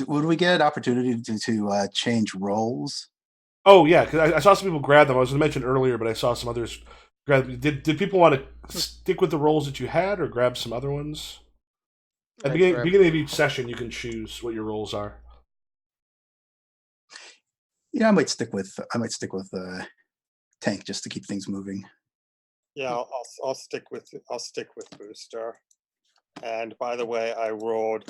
would we get an opportunity to change roles? Oh yeah, because I saw some people grab them. I was going to mention earlier, but I saw some others grab them. Did people want to stick with the roles that you had, or grab some other ones? At the beginning of each session, you can choose what your roles are. Yeah, I might stick with tank just to keep things moving. Yeah, I'll stick with booster. And by the way, I rolled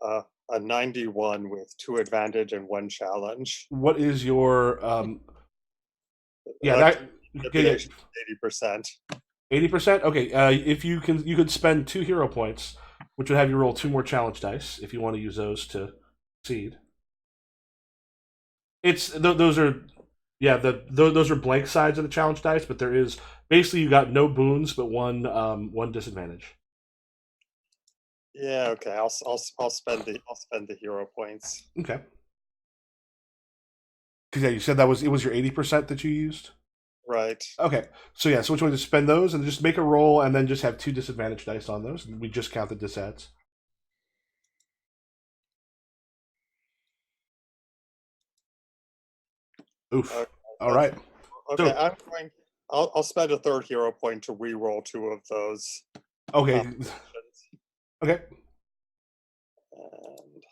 a 91 with 2 advantage and 1 challenge. What is your yeah, Manipulation 80%. 80%. Okay, if you could spend 2 hero points, which would have you roll 2 more challenge dice if you want to use those to succeed. Those are those are blank sides of the challenge dice, but there is basically you got no boons but one disadvantage. Yeah, okay. I'll spend the hero points. Okay. Because yeah, you said it was your 80% that you used. Right. Okay, so yeah, so which one to spend those and just make a roll and then just have 2 disadvantage dice on those. We just count the disads. Oof. Okay, All right. Okay, So, I'll spend a 3rd hero point to re-roll 2 of those. okay. Okay. And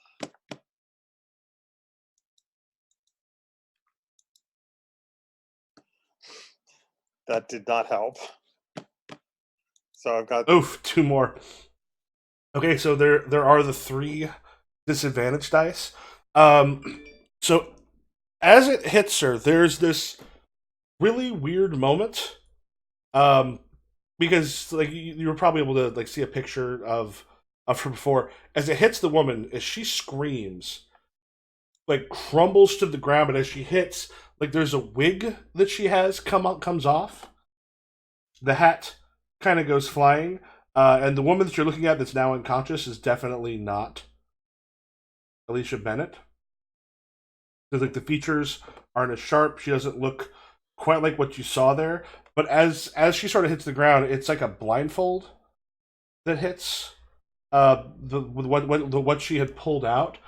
that did not help. So I've got Oof, 2 more. Okay, so there are the 3 disadvantage dice. So as it hits her, there's this really weird moment. Because like you were probably able to like see a picture of her before. As it hits the woman, as she screams, like crumbles to the ground, but as she hits, like there's a wig that she has comes off. The hat kind of goes flying, and the woman that you're looking at that's now unconscious is definitely not Alicia Bennett. Because like the features aren't as sharp. She doesn't look quite like what you saw there. But as she sort of hits the ground, it's like a blindfold that hits what she had pulled out.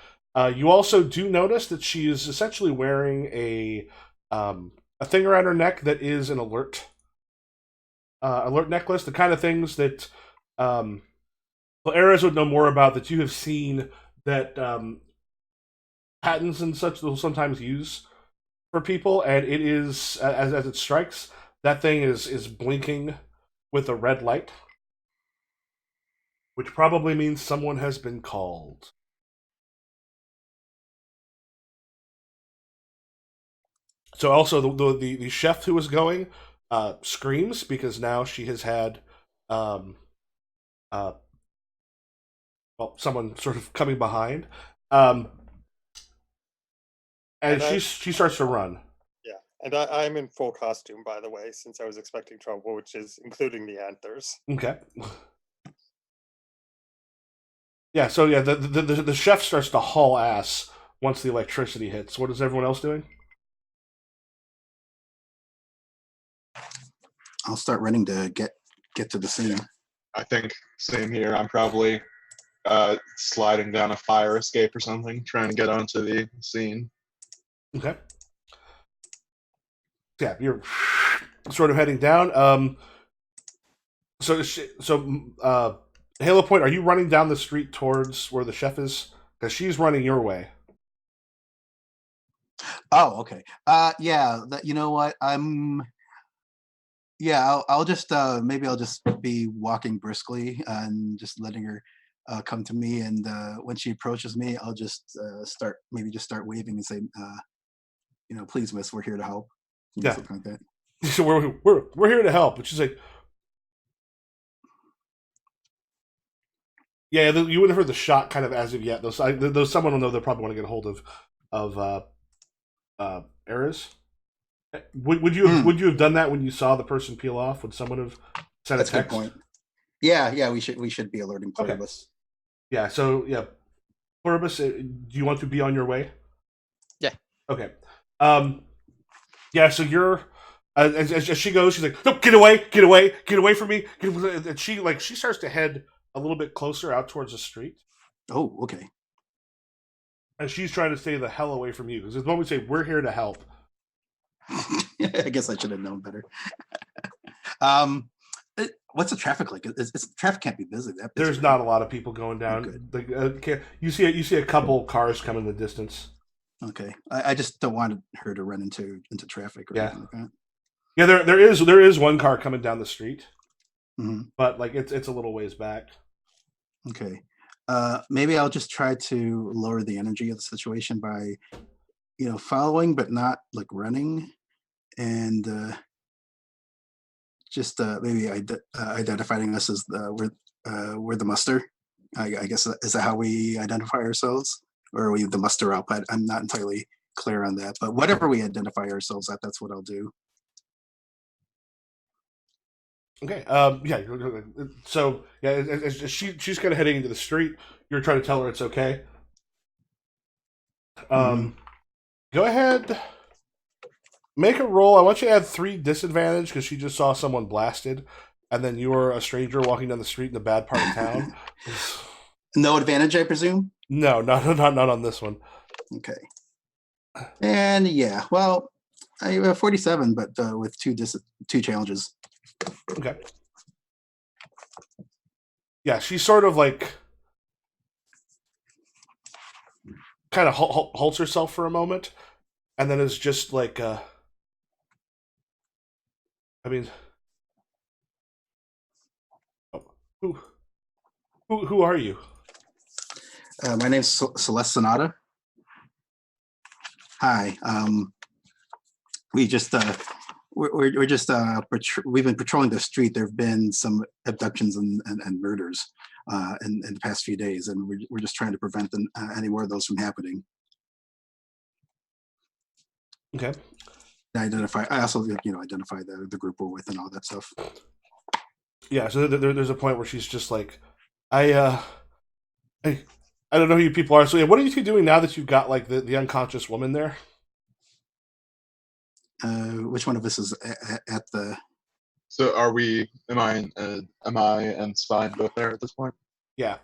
You also do notice that she is essentially wearing a thing around her neck that is an alert necklace, the kind of things that well, Eras would know more about, that you have seen that patents and such will sometimes use for people, and it is as it strikes, that thing is blinking with a red light, which probably means someone has been called. So also the chef who was going screams because now she has had um, uh, well, someone sort of coming behind, um, and And I, she starts to run. yeah, and I'm in full costume, by the way, since I was expecting trouble, which is including the anthers. Okay. Yeah. So yeah, the chef starts to haul ass once the electricity hits. What is everyone else doing? I'll start running to get to the scene. I think same here. I'm probably sliding down a fire escape or something, trying to get onto the scene. Okay. Yeah, you're sort of heading down. Halo Point, are you running down the street towards where the chef is? Because she's running your way. Oh, okay. Yeah. You know what? Yeah. I'll just maybe I'll just be walking briskly and just letting her come to me. And when she approaches me, I'll just start waving and say, please, miss, we're here to help. Yeah. Something like that. So we're here to help. And she's like, yeah, you wouldn't have heard the shot kind of as of yet. Though someone will know, they'll probably want to get a hold of Eris. Would you have done that when you saw the person peel off? Would someone have sent That's a text? a good point. Yeah, we should be alerting Pluribus. Okay. Yeah, so yeah, Pluribus, do you want to be on your way? Yeah. Okay. Yeah, so you're as she goes, she's like, "No, get away from me!" And she starts to head a little bit closer out towards the street, Oh, okay. and she's trying to stay the hell away from you because the moment we say we're here to help. I guess I should have known better. What's the traffic like? Traffic can't be busy. There's not a lot of people going down. Like, you see a couple cars come in the distance. Okay, I just don't want her to run into traffic or anything like that. Yeah, there is one car coming down the street, but like it's a little ways back. Okay, maybe I'll just try to lower the energy of the situation by, following but not like running, and just maybe identifying us as we're the muster. I guess is that how we identify ourselves, or are we the muster up? I'm not entirely clear on that, but whatever we identify ourselves at, that's what I'll do. Okay. Yeah. So yeah, as she's kind of heading into the street, you're trying to tell her it's okay. Go ahead. Make a roll. I want you to add 3 disadvantage because she just saw someone blasted, and then you were a stranger walking down the street in the bad part of town. No advantage, I presume? No, not on this one. Okay. And yeah, well, I have 47, but with 2 challenges. Okay. Yeah, she sort of like kind of halts herself for a moment, and then is just like, I mean, Who who are you? My name's Celeste Sonata. Hi. We just we're just we've been patrolling the street. There have been some abductions and murders in the past few days, and we're just trying to prevent any more of those from happening. Okay. I also identify the group we're with and all that stuff. Yeah. So there's a point where she's just like, I I don't know who you people are. So yeah, what are you two doing now that you've got like the unconscious woman there? Which one of us is at the? So are we? Am I and Spine both there at this point? Yeah.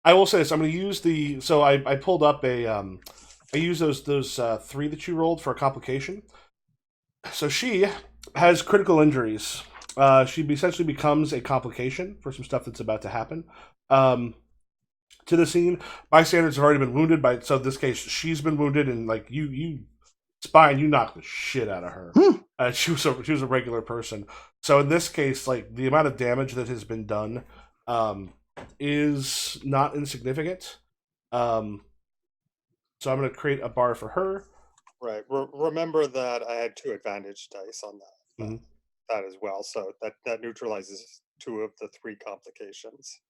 I will say this. I'm going to use the. So I pulled up a. I use those three that you rolled for a complication. So she has critical injuries. She essentially becomes a complication for some stuff that's about to happen. To the scene, bystanders have already been wounded by. So in this case, she's been wounded, and like you Spine, you knocked the shit out of her. She was a regular person. So in this case, like the amount of damage that has been done is not insignificant. So I'm going to create a bar for her. Right. Remember that I had 2 advantage dice on that Mhm. that as well, so that neutralizes 2 of the 3 complications.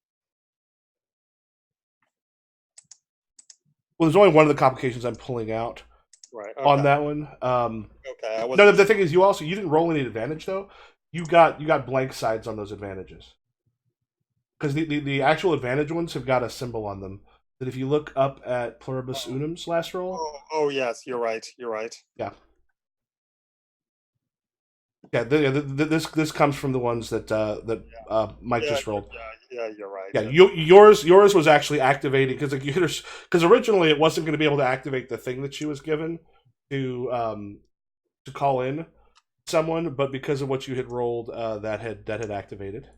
Well, there's only one of the complications I'm pulling out Right. on Okay. that one. Okay. I No, wasn't the thing is, you didn't roll any advantage though. You got blank sides on those advantages because the actual advantage ones have got a symbol on them. That if you look up at Pluribus Unum's last roll, Oh yes, you're right. You're right. yeah, this comes from the ones that Mike just rolled. Yeah, you're right. Yeah, yours was actually activating because originally it wasn't going to be able to activate the thing that she was given to call in someone, but because of what you had rolled, that had activated.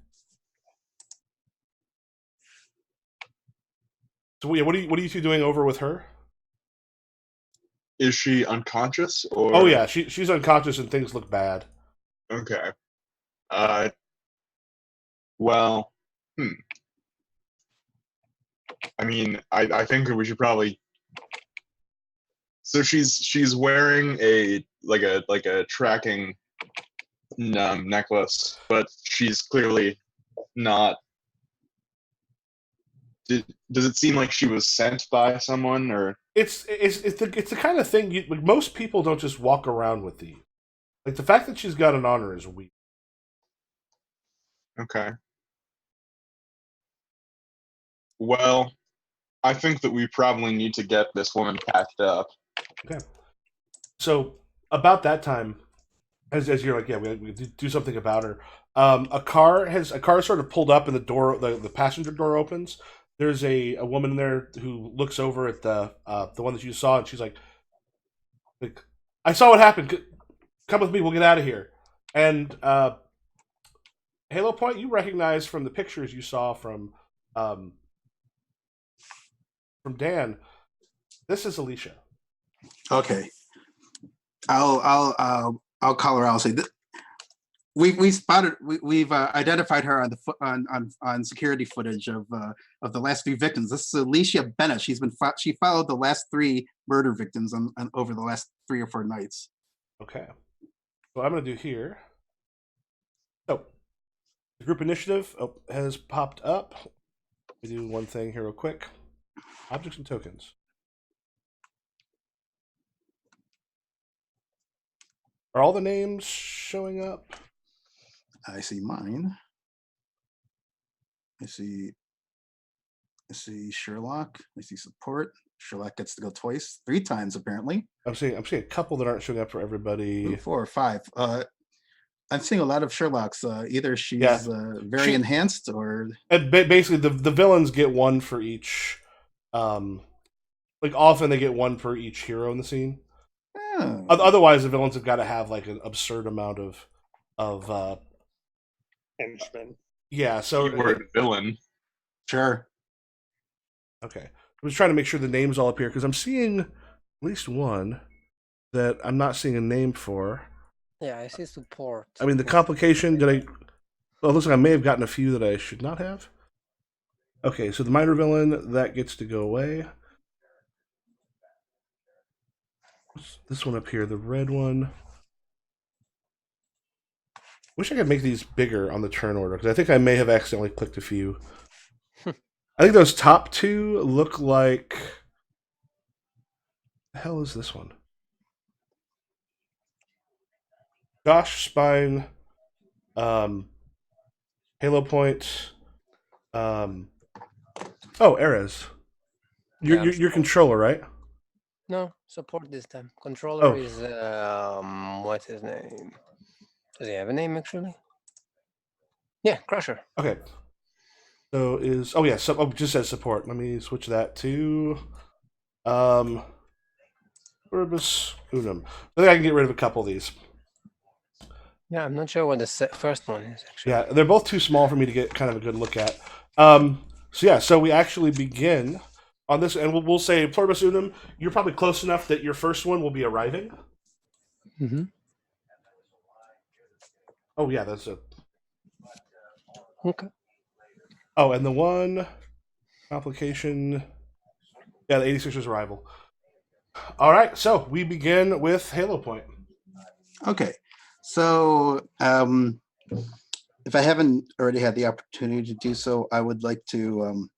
So yeah, what are you two doing over with her? Is she unconscious or? Oh yeah, she's unconscious and things look bad. Okay. Uh. Well. I mean, I think that we should probably. So she's wearing a tracking necklace, but she's clearly not. Does it seem like she was sent by someone, or It's the kind of thing like most people don't just walk around with these. Like the fact that she's got an honor is weird. okay? Well, I think that we probably need to get this woman patched up. Okay. So about that time, as you're like, yeah, we do something about her. A car sort of pulled up, and the passenger door opens. There's a woman in there who looks over at the one that you saw, and she's like, I saw what happened. Come with me. We'll get out of here. And Halo Point, you recognize from the pictures you saw from Dan. This is Alicia. Okay. I'll call her out. I'll say we've identified her on security footage of the last 3 victims. This is Alicia Bennett. She followed the last 3 murder victims on over the last 3 or 4 nights. Okay. What I'm going to do here. So, the group initiative has popped up. We do one thing here real quick. Objects and tokens. Are all the names showing up? I see mine. I see Sherlock. I see support. Sherlock gets to go 3 times apparently. I'm seeing a couple that aren't showing up for everybody. 4 or 5. I'm seeing a lot of Sherlocks. Either she's very enhanced or. And basically, the villains get 1 for each. Like often they get 1 for each hero in the scene. Oh. Otherwise, the villains have got to have like an absurd amount of Henchmen. Yeah. So Keyword villain. Sure. Okay. I was trying to make sure the names all appear because I'm seeing at least one that I'm not seeing a name for. Yeah, I see support. I mean, the complication. Well, it looks like I may have gotten a few that I should not have. Okay, so the minor villain, that gets to go away. This one up here, the red one. Wish I could make these bigger on the turn order, because I think I may have accidentally clicked a few. I think those top two look like... The hell is this one? Josh, Spine, Halo Point, oh, Erez. Your controller, right? No, support this time. Controller Oh. is what's his name? Does he have a name actually? Yeah, Crusher. Okay. So is oh yeah, so it just says support. Let me switch that to Urbis Unum. I think I can get rid of a couple of these. Yeah, I'm not sure what the first one is actually. Yeah, they're both too small for me to get kind of a good look at. So yeah, so we actually begin on this, and we'll say Pluribus Unum. You're probably close enough that your first one will be arriving. Mm-hmm. Oh yeah, that's a. Okay. Oh, and the one complication. Yeah, the 86ers arrival. All right, so we begin with Halo Point. Okay, so if I haven't already had the opportunity to do so, I would like to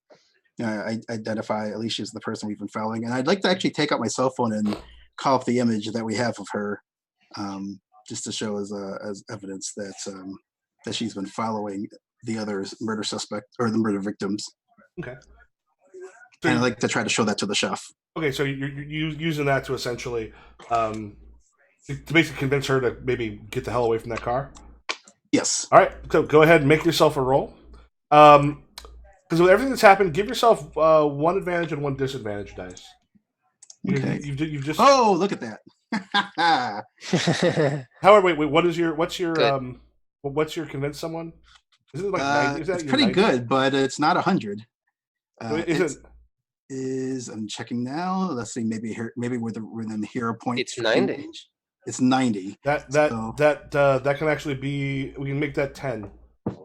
identify Alicia as the person we've been following, and I'd like to actually take out my cell phone and call up the image that we have of her, just to show as evidence that that she's been following the other murder suspect or the murder victims. Okay. And I'd like to try to show that to the chef. Okay, so you're using that to essentially to basically convince her to maybe get the hell away from that car? Yes. All right, so go ahead and make yourself a roll. Because with everything that's happened, give yourself one advantage and one disadvantage dice. Okay. You've just. Oh, look at that. However, wait. What's your convince someone? Is it like 90? Is that it's your pretty 90? good, but it's not 100. Is it? I'm checking now. Let's see. Maybe we're in the hero point. It's 90. range. It's 90. That can actually be. We can make that 10.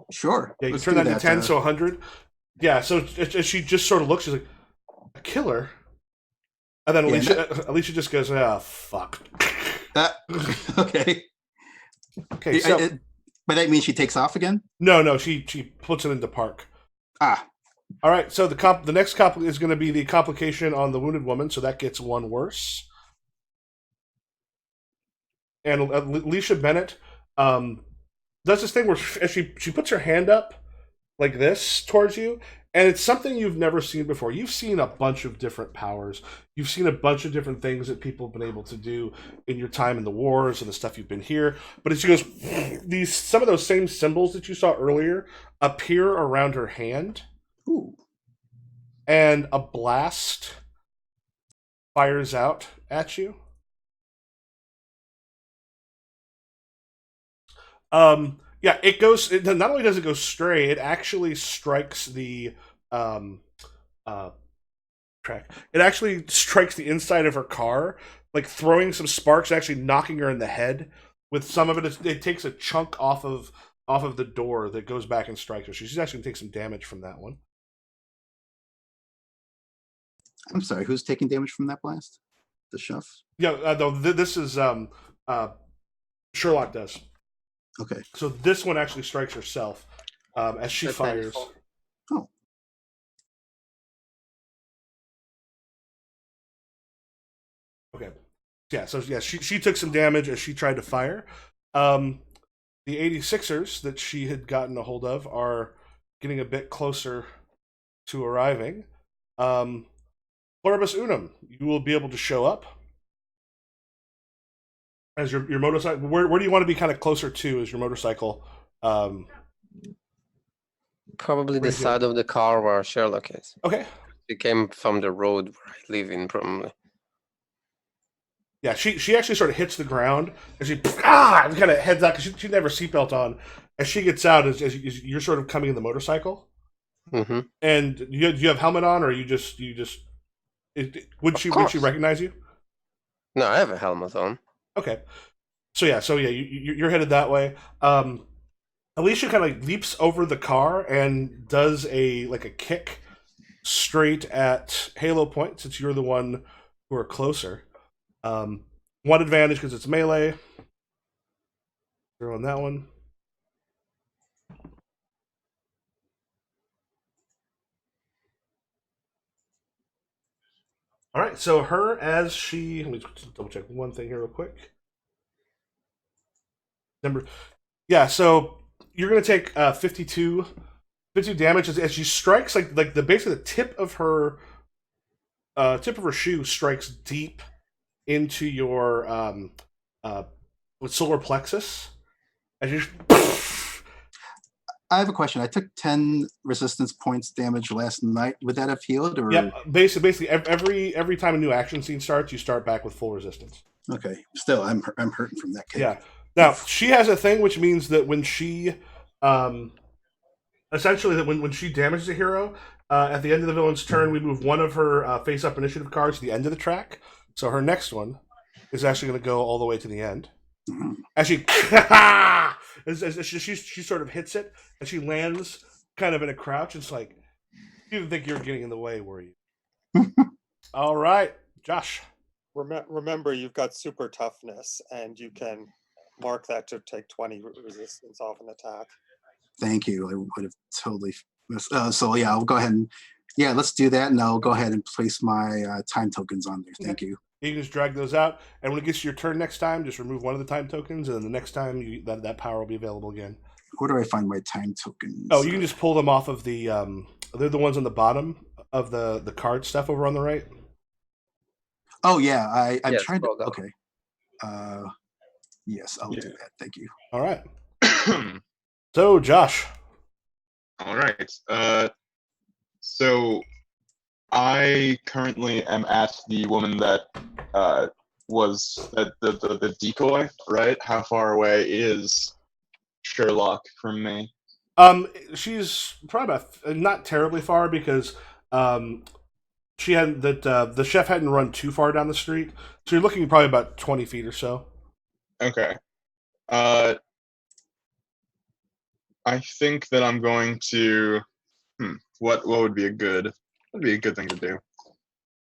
Sure. Yeah, you Let's turn do that to 10, so 100. Yeah. So she just sort of looks. She's like, a killer. And then Alicia just goes, "Ah, fuck." Okay. Okay. So, but that means she takes off again? no. She puts it into park. Ah. All right. So the next is going to be the complication on the wounded woman. So that gets one worse. And Alicia Bennett does this thing where she puts her hand up like this towards you, and it's something you've never seen before. You've seen a bunch of different powers. You've seen a bunch of different things that people have been able to do in your time in the wars and the stuff you've been here. But as she goes, some of those same symbols that you saw earlier appear around her hand. Ooh. And a blast fires out at you. Yeah, it goes. Not only does it go stray, it actually strikes the track. It actually strikes the inside of her car, like throwing some sparks, actually knocking her in the head. With some of it, it takes a chunk off of the door that goes back and strikes her. She's actually going to take some damage from that one. I'm sorry, who's taking damage from that blast? The chef? Yeah, no, this is Sherlock does. Okay. So this one actually strikes herself as she fires. Oh. Okay. Yeah, so yeah, she took some damage as she tried to fire. The 86ers that she had gotten a hold of are getting a bit closer to arriving. Pluribus Unum, you will be able to show up as your motorcycle. Where do you want to be kind of closer to as your motorcycle? Probably the side of the car where Sherlock is. Okay. It came from the road where I live in, probably. Yeah, she actually sort of hits the ground and she kind of heads out because she never seatbelt on. As she gets out, as you're sort of coming in the motorcycle. Mm-hmm. And do you have helmet on, or you just would she recognize you? No, I have a helmet on. Okay, so yeah, you're headed that way. Alicia kind of leaps over the car and does a kick straight at Halo Point, since you're the one who are closer. One advantage because it's melee. Throw on that one. All right, so her as she. Let me just double check one thing here real quick. Yeah, so you're gonna take 52 damage as she strikes like the basically the tip of her shoe strikes deep into your solar plexus. As you I have a question. I took 10 resistance points damage last night. Would that have healed? Or Yep. Basically, every time a new action scene starts, you start back with full resistance. Okay. Still, I'm hurting from that kick. Yeah. Now she has a thing which means that when she, essentially, that when she damages a hero, at the end of the villain's turn, we move one of her face-up initiative cards to the end of the track. So her next one is actually going to go all the way to the end. Mhm. As she, as she sort of hits it, and she lands kind of in a crouch. It's like, you didn't think you were getting in the way, were you? All right, Josh. Remember, you've got super toughness, and you can mark that to take 20 resistance off an attack. Thank you. I would have totally. So yeah, I'll go ahead and let's do that, and I'll go ahead and place my time tokens on there. Thank you. You can just drag those out, and when it gets to your turn next time, just remove one of the time tokens, and then the next time that power will be available again. Where do I find my time tokens? Oh, you can just pull them off of the. They're the ones on the bottom of the card stuff over on the right. Oh yeah, I'm Yes, trying to. scroll down. Okay. Yes, I'll do that. Thank you. All right. So, Josh. All right. So I currently am at the woman that was the decoy, right? How far away is Sherlock from me? She's probably not terribly far because she hadn't the chef hadn't run too far down the street, so you're looking probably about 20 feet or so. Okay. I think that I'm going to. What would be a good thing to do?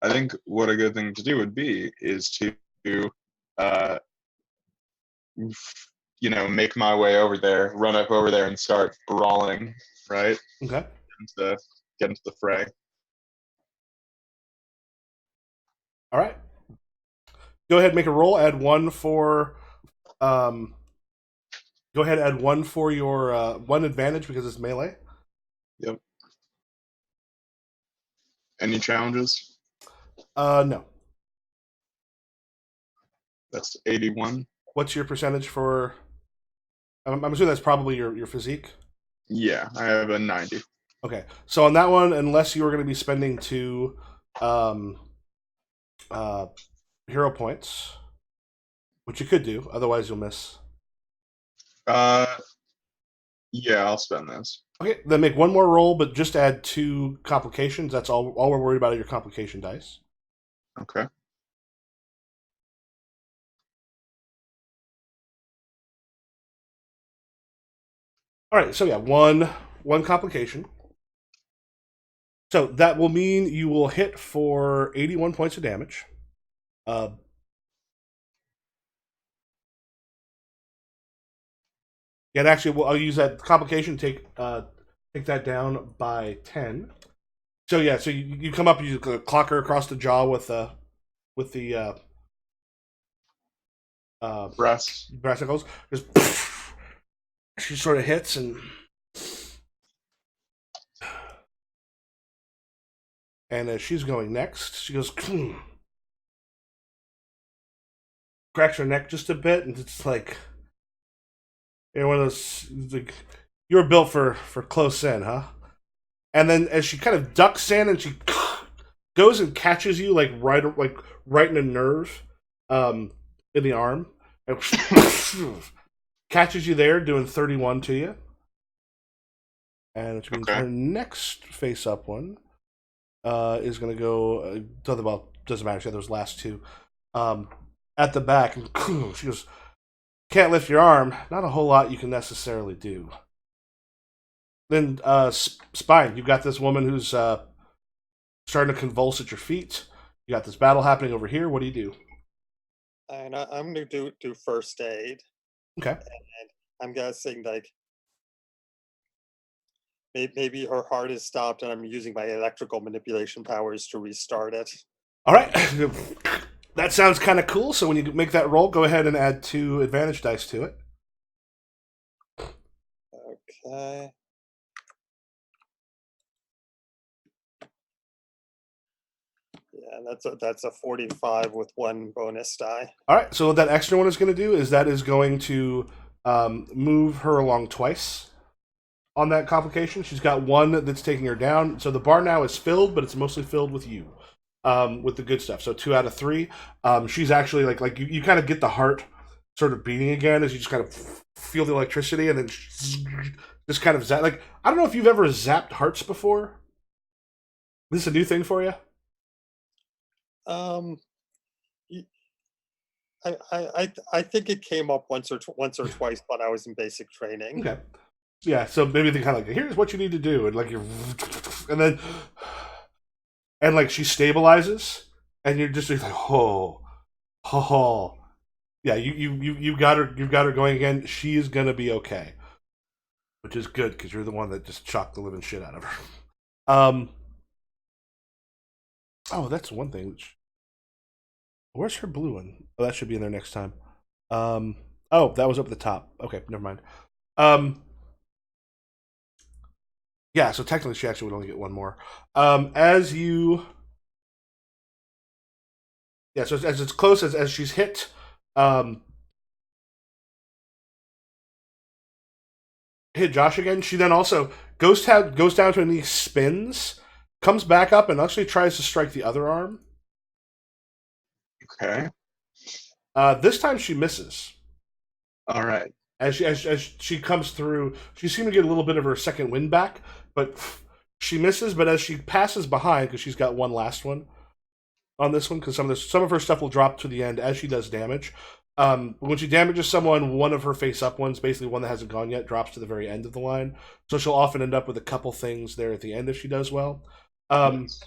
I think what a good thing to do would be is to, make my way over there, run up over there, and start brawling. Right. Okay. Get into the fray. All right. Go ahead, make a roll. Add one for. Go ahead, add one for your one advantage because it's melee. Yep. Any challenges? No. That's 81. What's your percentage for? I'm assuming that's probably your physique. Yeah, I have a 90. Okay, so on that one, unless you were going to be spending 2 hero points, which you could do, otherwise you'll miss. Yeah, I'll spend this. Okay, then make one more roll, but just add 2 complications. That's all we're worried about are your complication dice. Okay. All right, so yeah, one complication. So that will mean you will hit for 81 points of damage. Yeah, and actually, I'll use that complication. Take that down by 10. So yeah, so you come up, you clock her across the jaw with the brassicles. Just she sort of hits and as she's going next, she goes cracks her neck just a bit, and it's like one of those like you're built for close in, huh? And then as she kind of ducks in and she goes and catches you right in the nerve, in the arm, and catches you there, doing 31 to you. And which means her next face up one is going to go doesn't matter. She had those last 2 at the back, and she goes, "Can't lift your arm. Not a whole lot you can necessarily do." Then Spine, you've got this woman who's starting to convulse at your feet. You got this battle happening over here. What do you do? And I'm gonna do first aid. Okay. And I'm guessing like maybe her heart is stopped, and I'm using my electrical manipulation powers to restart it. All right. That sounds kind of cool. So when you make that roll, go ahead and add 2 advantage dice to it. Okay. Yeah, that's a 45 with 1 bonus die. All right. So what that extra one is going to do is that is going to move her along twice on that complication. She's got 1 that's taking her down. So the bar now is filled, but it's mostly filled with you, with the good stuff. So 2 out of 3. She's actually like you kind of get the heart sort of beating again as you just kind of feel the electricity, and then just kind of zap. Like, I don't know if you've ever zapped hearts before. Is this a new thing for you? Um, y- I think it came up once or twice when I was in basic training. Okay. Yeah, so maybe they kind of like, here's what you need to do, and like you're, and then, and like she stabilizes, and you're just like, oh, oh, yeah, you got her going again. She is gonna be okay, which is good because you're the one that just shocked the living shit out of her. Oh, that's one thing. Where's her blue one? Oh, that should be in there next time. Oh, that was up at the top. Okay, never mind. Yeah, so technically she actually would only get 1 more. As you, yeah, so as it's close as she's hit, hit Josh again. She then also goes down to a knee, spins, comes back up, and actually tries to strike the other arm. Okay. This time she misses. All right. As she comes through, she seemed to get a little bit of her second wind back, but she misses. But as she passes behind, because she's got 1 last one on this one, because some of her stuff will drop to the end as she does damage. When she damages someone, one of her face up ones, basically one that hasn't gone yet, drops to the very end of the line. So she'll often end up with a couple things there at the end if she does well. Yes.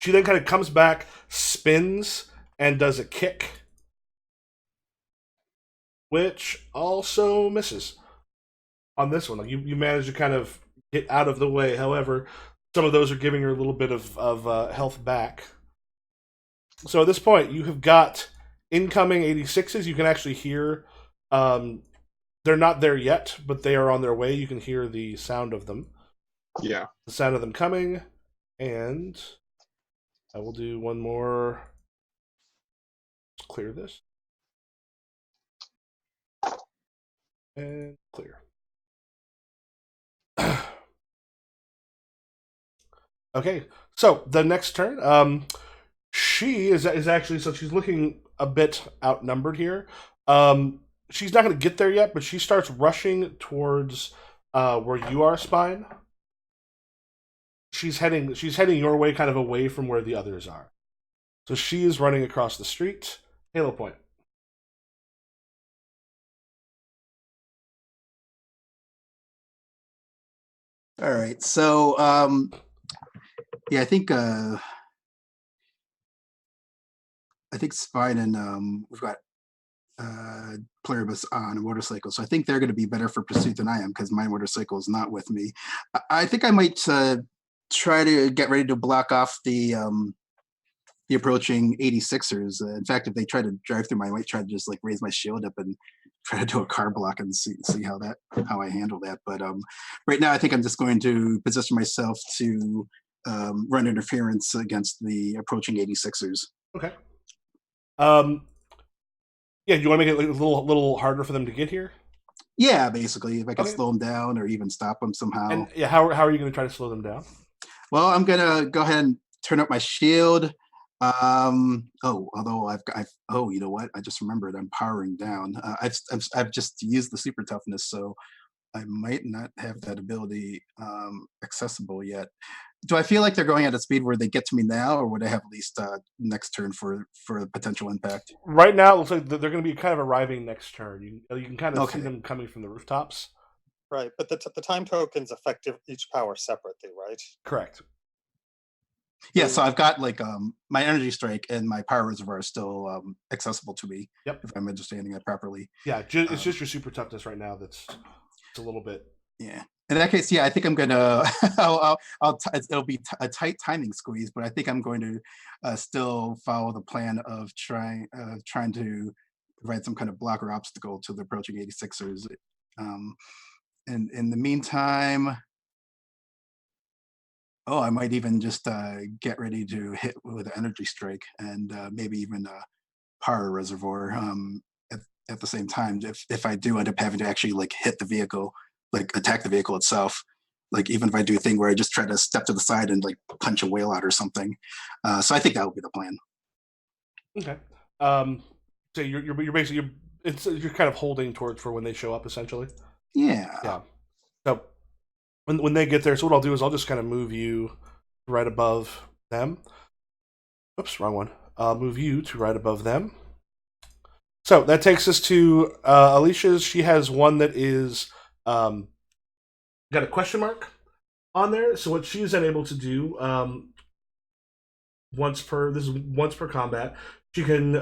She then kind of comes back, spins, and does a kick, which also misses on this one. Like you manage to kind of get out of the way. However, some of those are giving her a little bit of health back. So at this point, you have got incoming 86s. You can actually hear. They're not there yet, but they are on their way. You can hear the sound of them. Yeah. The sound of them coming, and I will do one more. Let's clear this. And clear. Okay, so the next turn, she is actually, so she's looking a bit outnumbered here. She's not going to get there yet, but she starts rushing towards where you are, Spine. She's heading your way, kind of away from where the others are. So she is running across the street. Halo point. All right. So yeah, I think Spine and we've got Pluribus on a motorcycle. So I think they're going to be better for pursuit than I am because my motorcycle is not with me. I think I might try to get ready to block off the approaching 86ers. In fact, if they try to drive through, I might try to just like raise my shield up and try to do a car block and see how I handle that. But right now, I think I'm just going to position myself to run interference against the approaching 86ers. Okay. Yeah, do you want to make it like a little harder for them to get here? Yeah, basically, if I can Okay. slow them down or even stop them somehow. And yeah, how are you going to try to slow them down? Well, I'm gonna go ahead and turn up my shield. Although you know what? I just remembered I'm powering down. I've just used the super toughness, so I might not have that ability accessible yet. Do I feel like they're going at a speed where they get to me now, or would I have at least next turn for a potential impact? Right now, it looks like they're going to be kind of arriving next turn. You can kind of see Okay. them coming from the rooftops. Right, but the time tokens affect each power separately, right? Correct. Yeah, so I've got like my energy strike and my power reservoir is still accessible to me. Yep. If I'm understanding it properly. Yeah, it's just your super toughness right now that's it's a little bit. Yeah. In that case, yeah, I think I'm gonna. It'll be a tight timing squeeze, but I think I'm going to still follow the plan of trying to provide some kind of blocker obstacle to the approaching 86ers. And in the meantime, I might even just get ready to hit with an energy strike and maybe even a power reservoir at the same time. If I do end up having to actually like hit the vehicle, like attack the vehicle itself, like even if I do a thing where I just try to step to the side and like punch a whale out or something. So I think that would be the plan. Okay. So you're basically you're kind of holding towards for when they show up essentially. Yeah. Yeah. So when they get there, so what I'll do is I'll just kind of move you right above them. Oops, wrong one. I'll move you to right above them. So that takes us to Alicia's. She has one that is got a question mark on there. So what she's unable to do once per combat, she can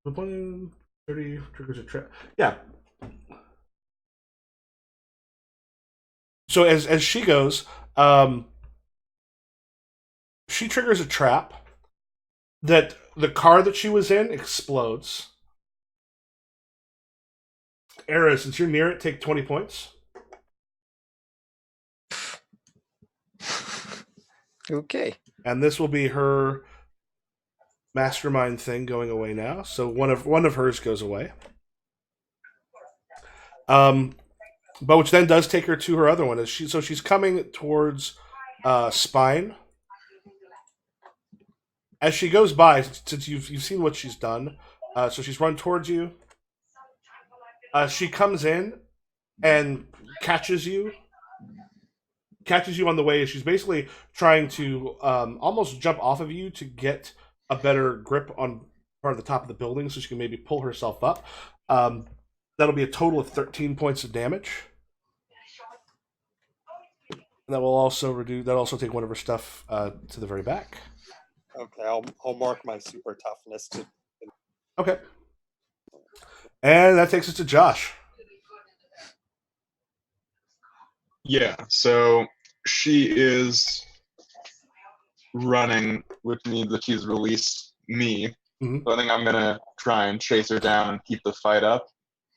30 triggers a trap. Yeah. So as she goes, she triggers a trap that the car that she was in explodes. Era, since you're near it, take 20 points. Okay. And this will be her mastermind thing going away now. So one of hers goes away. But which then does take her to her other one. She's coming towards Spine. As she goes by, since you've seen what she's done, so she's run towards you. She comes in and catches you on the way. She's basically trying to almost jump off of you to get a better grip on part of the top of the building, so she can maybe pull herself up. That'll be a total of 13 points of damage. That will also reduce. That'll also take one of her stuff to the very back. Okay, I'll mark my super toughness to. Okay. And that takes us to Josh. Yeah, so she is running, which means that she's released me. Mhm. So I think I'm gonna try and chase her down and keep the fight up.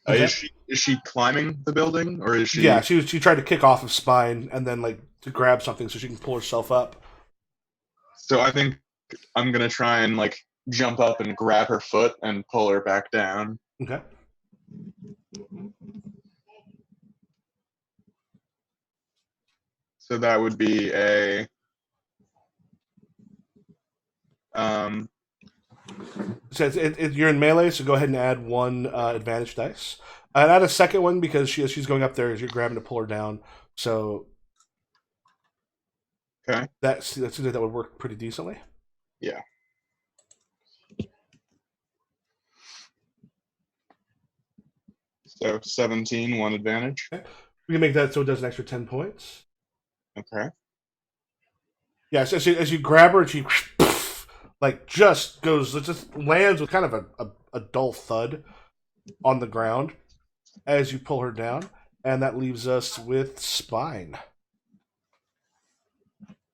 Okay. Is she climbing the building, or is she? Yeah, she tried to kick off of Spine and then like to grab something so she can pull herself up. So I think I'm gonna try and like jump up and grab her foot and pull her back down. Okay. So that would be a So you're in melee, so go ahead and add one advantage dice. And add a second one because she's going up there as you're grabbing to pull her down. So okay. that seems like that would work pretty decently. Yeah. So 17, one advantage. Okay. We can make that so it does an extra 10 points. Okay. Yeah, so as you grab her, she like just lands with kind of a dull thud on the ground as you pull her down, and that leaves us with Spine.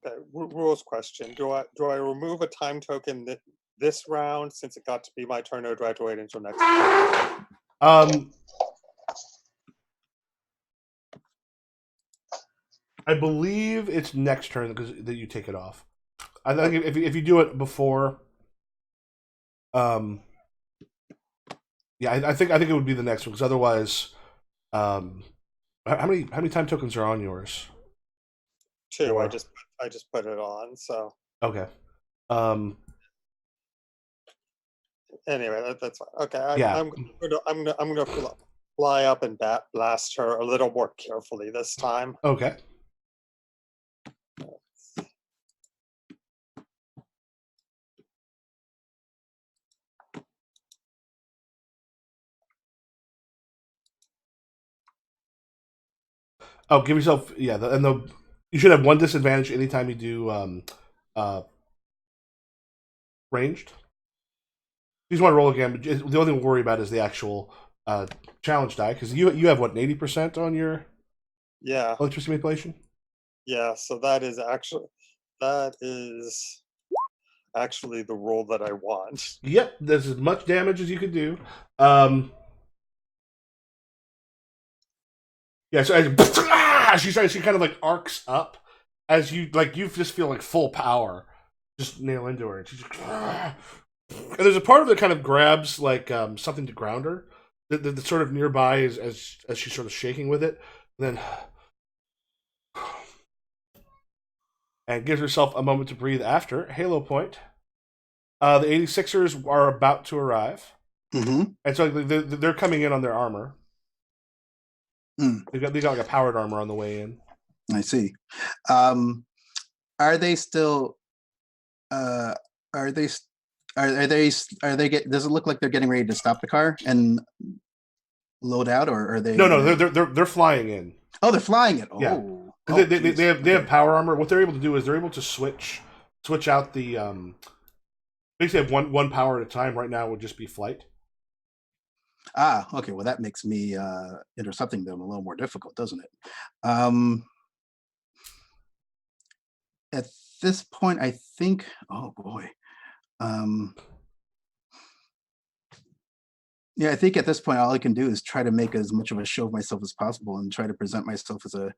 Okay, rules question: Do I remove a time token this round since it got to be my turn, or do I have to wait until next turn? I believe it's next turn that you take it off. I think if you do it before, yeah, I think it would be the next one because otherwise, how many time tokens are on yours? 2. Or- I just put it on. So Okay. anyway, that's fine. Okay, Yeah. I'm gonna fly up and blast her a little more carefully this time. Okay. Oh, give yourself you should have one disadvantage anytime you do ranged. You just want to roll again, but the only thing to worry about is the actual challenge die because you have what 80% on your Yeah, electricity manipulation. yeah. So that is actually the roll that I want. Yep, that's as much damage as you could do. Um, yeah, so as she kind of like arcs up as you just feel like full power just nail into her. And she's and there's a part of it that kind of grabs like something to ground her. That's sort of nearby as she's sort of shaking with it. And then and gives herself a moment to breathe after. Halo point. The 86ers are about to arrive. Mm-hmm. And so they're coming in on their armor. Mm, They got like a powered armor on the way in. I see. Are they still? Are they? Are they? Are they get? Does it look like they're getting ready to stop the car and load out, or are they? No, they're flying in. Oh, they're flying it. Oh, Yeah. oh, They have okay. power armor. What they're able to do is they're able to switch out the basically have one power at a time. Right now would just be flight. Ah, okay. Well, that makes me intercepting them a little more difficult, doesn't it? Um, at this point, I think. Oh boy. Um, yeah, I think at this point, all I can do is try to make as much of a show of myself as possible and try to present myself as a.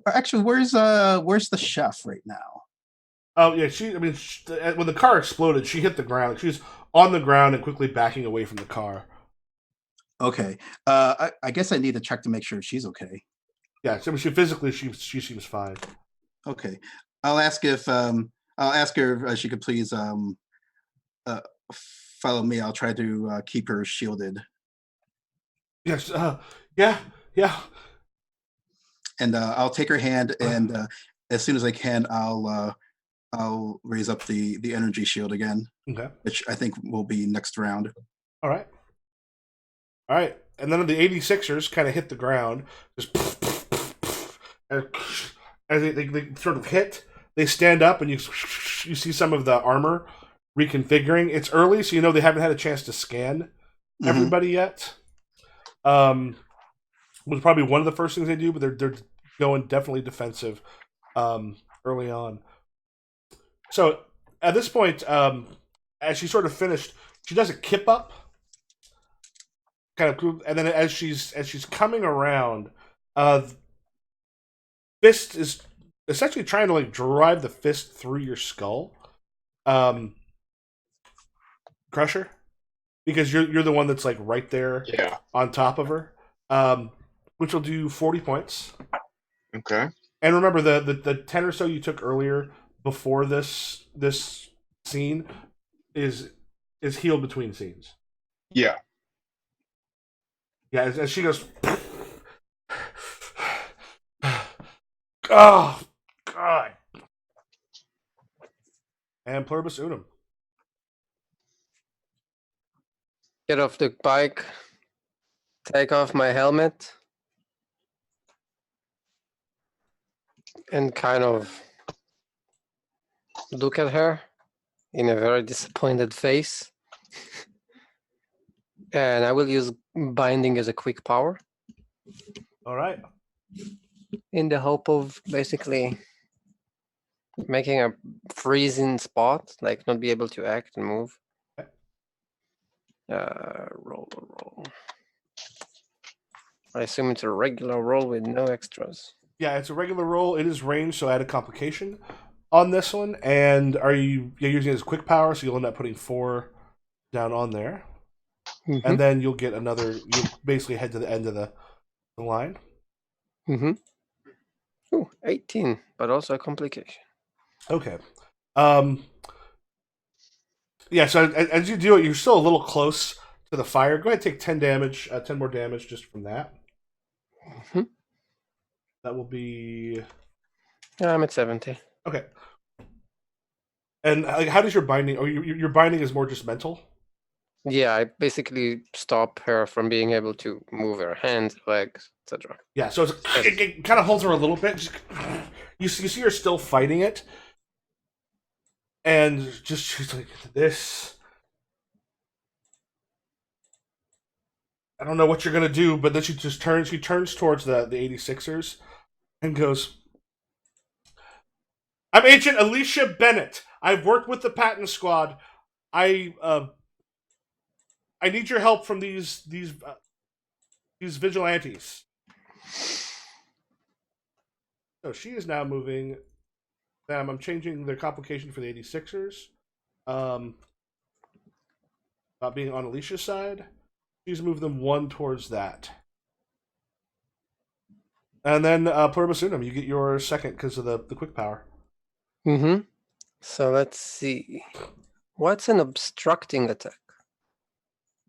Actually, where's the chef right now? Oh yeah, when the car exploded, she hit the ground. She was on the ground and quickly backing away from the car. Okay. I guess I need to check to make sure she's okay. Yeah, so she physically she seems fine. Okay. I'll ask her if she could please uh, follow me. I'll try to keep her shielded. Yes. Yeah. And I'll take her hand, and as soon as I can, I'll raise up the energy shield again, Okay. which I think will be next round. All right. And then the 86ers kind of hit the ground, just as they sort of hit. They stand up, and you see some of the armor reconfiguring. It's early, so they haven't had a chance to scan everybody yet. Was probably one of the first things they do, but they're going definitely defensive early on. So at this point, as she sort of finished, she does a kip up, kind of, and then as she's coming around, fist is essentially trying to like drive the fist through your skull, Crusher, because you're the one that's like right there, on top of her, which will do 40 points. Okay. And remember the 10 or so you took earlier before this scene is healed between scenes. Yeah. Yeah, as she goes, oh God, and pluribus unum. Get off the bike. Take off my helmet. And kind of look at her in a very disappointed face. And I will use binding as a quick power. All right. In the hope of basically making a freezing spot, like not be able to act and move. Roll. I assume it's a regular roll with no extras. Yeah, it's a regular roll. It is range, so add a complication on this one. And you're using it as quick power, so you'll end up putting 4 down on there. Mm-hmm. And then you'll get another. You'll basically head to the end of the line. Mm-hmm. Ooh, 18, but also a complication. Okay. Yeah, so as you do it, you're still a little close to the fire. Go ahead and take 10 damage, 10 more damage just from that. Mm-hmm. That will be... Yeah, I'm at 70. Okay. And how does your binding... Your binding is more just mental? Yeah, I basically stop her from being able to move her hands, legs, etc. Yeah, so it kind of holds her a little bit. You see her still fighting it, and just she's like, this. I don't know what you're gonna do, but then she turns towards the 86ers and goes, I'm Agent Alicia Bennett. I've worked with the Patton Squad. I need your help from these vigilantes. So she is now moving them. I'm changing their complication for the 86ers. About being on Alicia's side. She's moved them one towards that. And then Pluribus Unum, you get your second because of the quick power. Mm-hmm. So let's see. What's an obstructing attack?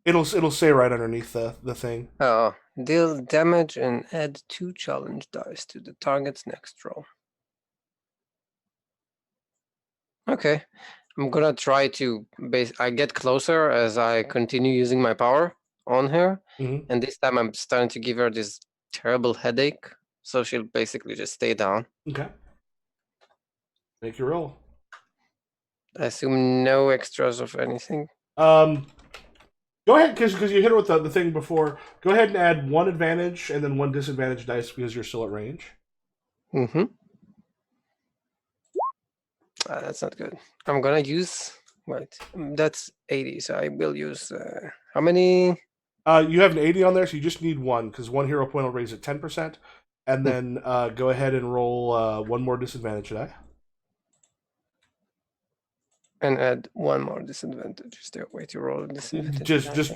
It'll say right underneath the thing. Oh, deal damage and add 2 challenge dice to the target's next roll. Okay, I'm gonna try to I get closer as I continue using my power on her, Mm-hmm. and this time I'm starting to give her this terrible headache, so she'll basically just stay down. Okay. Make your roll. I assume no extras of anything. Go ahead, because you hit her with the thing before. Go ahead and add 1 advantage and then 1 disadvantage dice because you're still at range. Mm-hmm. That's not good. I'm gonna use. Wait, that's 80, so I will use. How many? You have an 80 on there, so you just need 1 because 1 hero point will raise it 10%. And then go ahead and roll 1 more disadvantage die. And add 1 more disadvantage. Is there a way to roll a disadvantage?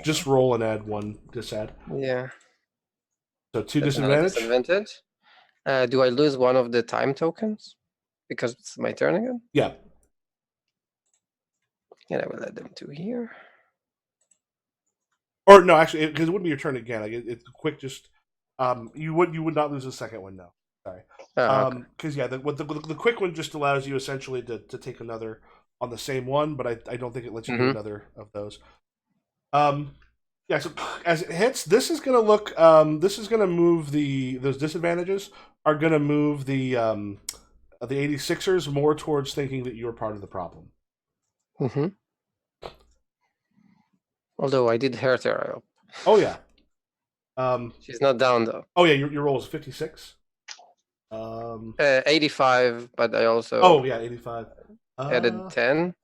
Just roll and add 1 disadd. Yeah. So 2 That's another disadvantage. Disadvantage. Do I lose 1 of the time tokens because it's my turn again? Yeah. And I will add them to here. Or no, actually, because it wouldn't be your turn again. Like it's quick. Just you would not lose the second one. No, sorry. Because Okay. the quick one just allows you essentially to take another on the same one, but I don't think it lets you do another of those. Yeah. So as it hits, this is gonna look. This is gonna move those disadvantages are gonna move the 86ers more towards thinking that you're part of the problem. Mm-hmm. Although I did hurt her, I hope. Oh yeah. She's not down though. Oh yeah, your roll is 56. 85, but I also. Oh yeah, 85. Added 10.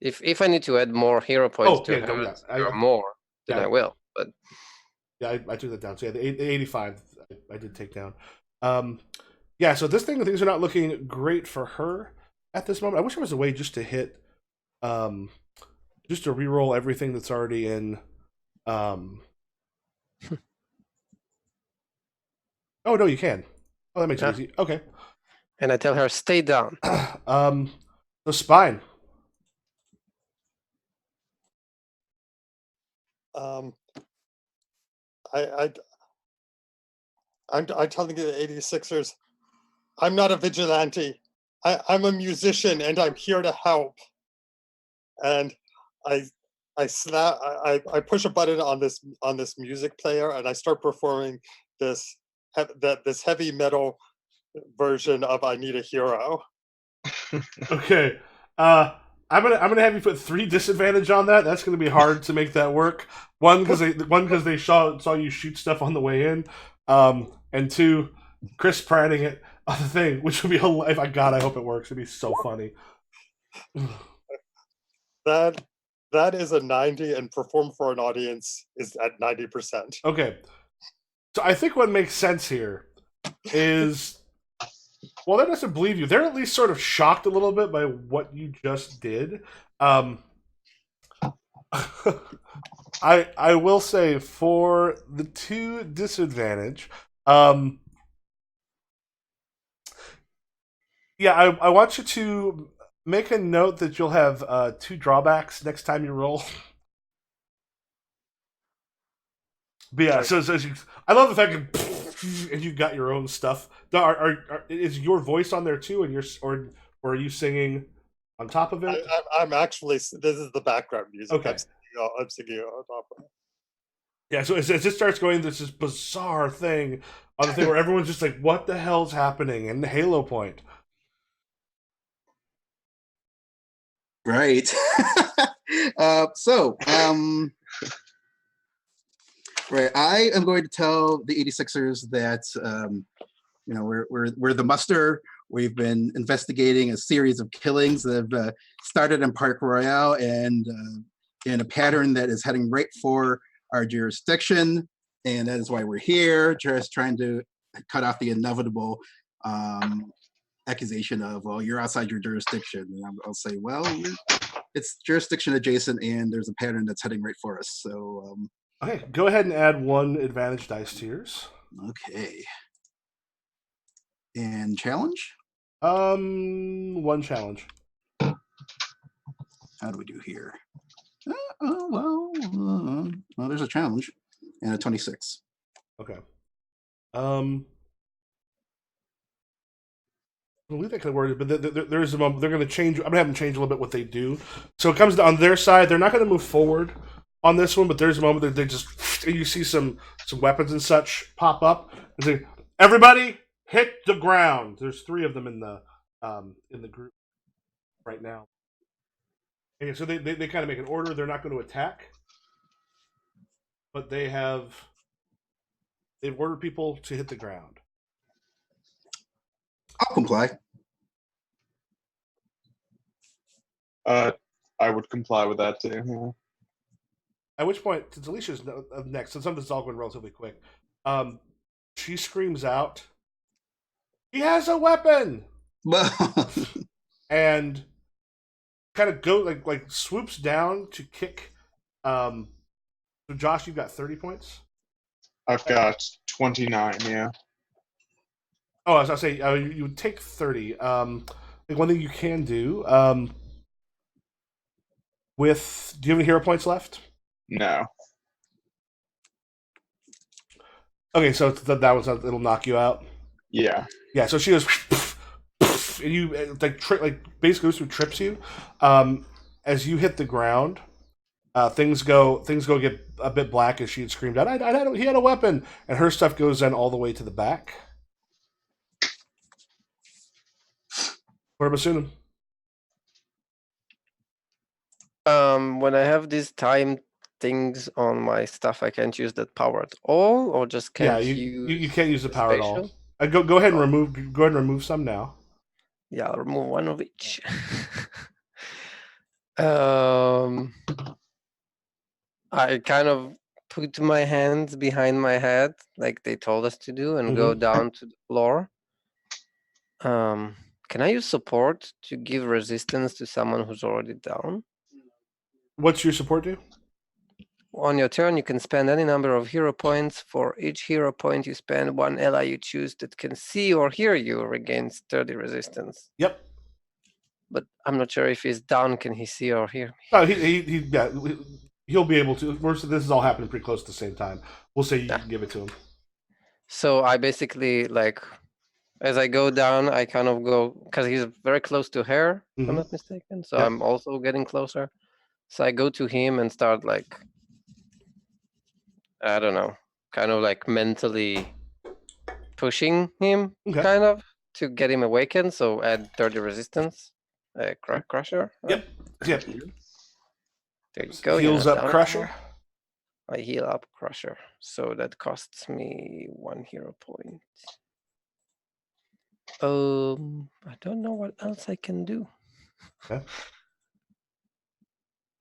If I need to add more hero points to her, more, then I will. But yeah, I took that down. So yeah, the 85 I did take down. Yeah, so things are not looking great for her at this moment. I wish there was a way just to hit, just to re-roll everything that's already in. Oh no, you can. Oh, that makes it easy. Okay. And I tell her stay down. The spine. I'm telling you, the 86ers, I'm not a vigilante. I'm a musician and I'm here to help. And I push a button on this music player and I start performing this heavy metal version of I Need a Hero. Okay. I'm gonna have you put 3 disadvantage on that. That's gonna be hard to make that work. One because they saw you shoot stuff on the way in, and 2, Chris pranting it on the thing, which would be hilarious. God, I hope it works. It'd be so funny. That is a 90, and perform for an audience is at 90%. Okay, so I think what makes sense here is. Well, that doesn't believe you. They're at least sort of shocked a little bit by what you just did. I will say for the 2 disadvantage, yeah, I want you to make a note that you'll have 2 drawbacks next time you roll. But yeah, so I love the fact that and you got your own stuff. Is your voice on there too, and or are you singing on top of it? I'm actually. This is the background music. Okay. obsidian opera. Yeah, so as it starts going, this bizarre thing on the thing where everyone's just like, "What the hell's happening?" And Halo Point. Right. Right. I am going to tell the 86ers that we're the muster. We've been investigating a series of killings that have started in Park Royale and in a pattern that is heading right for our jurisdiction, and that is why we're here, just trying to cut off the inevitable accusation of, well, you're outside your jurisdiction. And I'll say, well, it's jurisdiction adjacent, and there's a pattern that's heading right for us. So, Okay, go ahead and add 1 advantage dice to yours. okay. And challenge? 1 challenge. How do we do here? Well, there's a challenge and a 26. Okay. I believe that could work, but there is a moment they're going to change. I'm going to have them change a little bit what they do. So it comes on their side. They're not going to move forward on this one, but there's a moment that they just you see some weapons and such pop up. And say, everybody hit the ground. There's 3 of them in the group right now. Okay, so they kind of make an order. They're not going to attack, but they've ordered people to hit the ground. I'll comply. I would comply with that too. Yeah. At which point, since Alicia's next, since something's all going relatively quick, she screams out, "He has a weapon!" and kind of go like swoops down to kick. So Josh, you've got 30 points. I've got 29. Yeah. Oh, I was gonna say you would take 30. Like one thing you can do. Do you have any hero points left? No. Okay, so that one's it'll knock you out. Yeah. Yeah, so she goes, and you like basically trips you. As you hit the ground, things go get a bit black as she had screamed out, he had a weapon, and her stuff goes in all the way to the back. Basuna. When I have these time things on my stuff, I can't use that power at all, or just can't you can't use the power at all. spatial? Go ahead and remove some now. Yeah, I'll remove 1 of each. I kind of put my hands behind my head, like they told us to do, and go down to the floor. Can I use support to give resistance to someone who's already down? What's your support do? On your turn, you can spend any number of hero points. For each hero point you spend, 1 ally you choose that can see or hear you regains 30 resistance. Yep. But I'm not sure if he's down, can he see or hear me? Oh, he'll be able to. This is all happening pretty close at the same time. We'll say you can give it to him. So I basically, like, as I go down, I kind of go, because he's very close to her, if I'm not mistaken. So I'm also getting closer. So I go to him and start, like, I don't know, kind of like mentally pushing him, kind of, to get him awakened. So add 30 resistance. Crusher. Yep. There you go. Heals up Crusher. I heal up Crusher. So that costs me 1 hero point. I don't know what else I can do. Okay.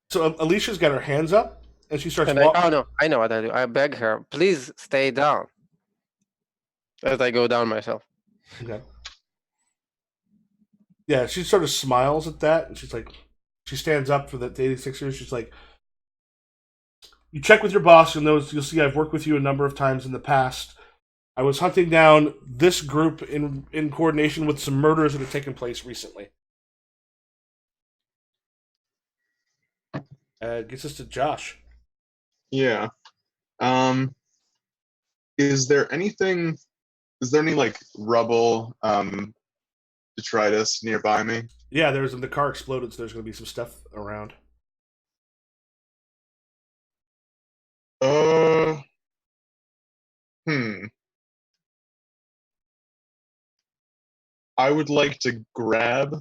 So Alicia's got her hands up, and she starts. Oh no! I know what I do. I beg her, please stay down. As I go down myself. Okay. Yeah, she sort of smiles at that, and she's like, she stands up for the 86ers. She's like, "You check with your boss. You'll see I've worked with you a number of times in the past. I was hunting down this group in coordination with some murders that have taken place recently." Gets us to Josh. Yeah. Is there any like rubble, detritus nearby me? Yeah, the car exploded, so there's going to be some stuff around. Uh, hmm. I would like to grab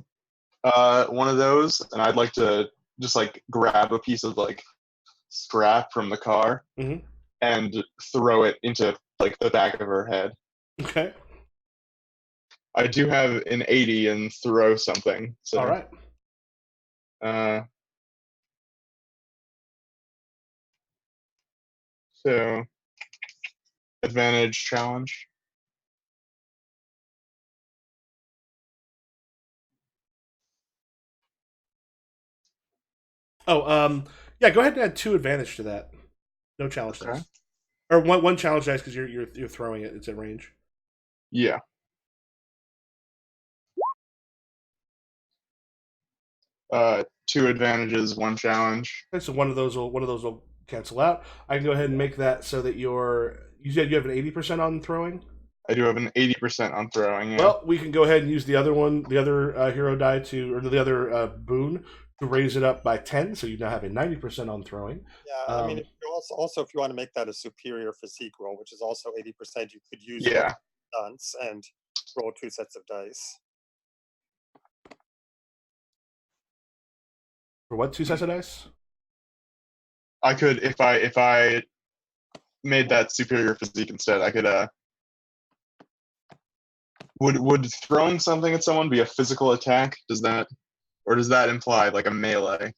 one of those, and I'd like to just like grab a piece of like scrap from the car Mm-hmm. and throw it into like the back of her head. Okay. I do have an 80 and throw something. So All right. uh so advantage challenge. Oh, yeah. Go ahead and add 2 advantage to that. No challenge Okay. dice, or one challenge dice because you're throwing it. It's at range. Yeah. Two advantages, one challenge. Okay, so one of those will cancel out. I can go ahead and make that so that you said you have an 80% on throwing. I do have an 80% on throwing, yeah. Well, we can go ahead and use the other hero die or the other boon to raise it up by 10. So you now have a 90% on throwing. Yeah, I mean, if you also if you want to make that a superior physique roll, which is also 80%, you could use Yeah. stunts and roll 2 sets of dice. For what, 2 sets of dice? I could if I made that superior physique instead, I could would throwing something at someone be a physical attack? Does that imply like a melee?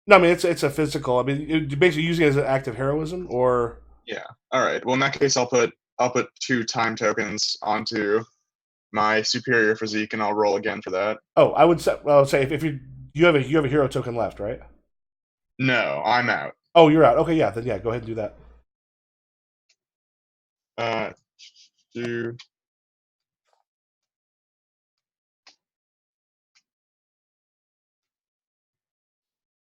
No, I mean it's a physical. I mean, you're basically using it as an act of heroism, or Yeah. All right. Well, in that case, I'll put 2 time tokens onto my superior physique, and I'll roll again for that. I would say if you have a hero token left, right? No, I'm out. Oh, you're out. Okay, yeah, then yeah, go ahead and do that. Do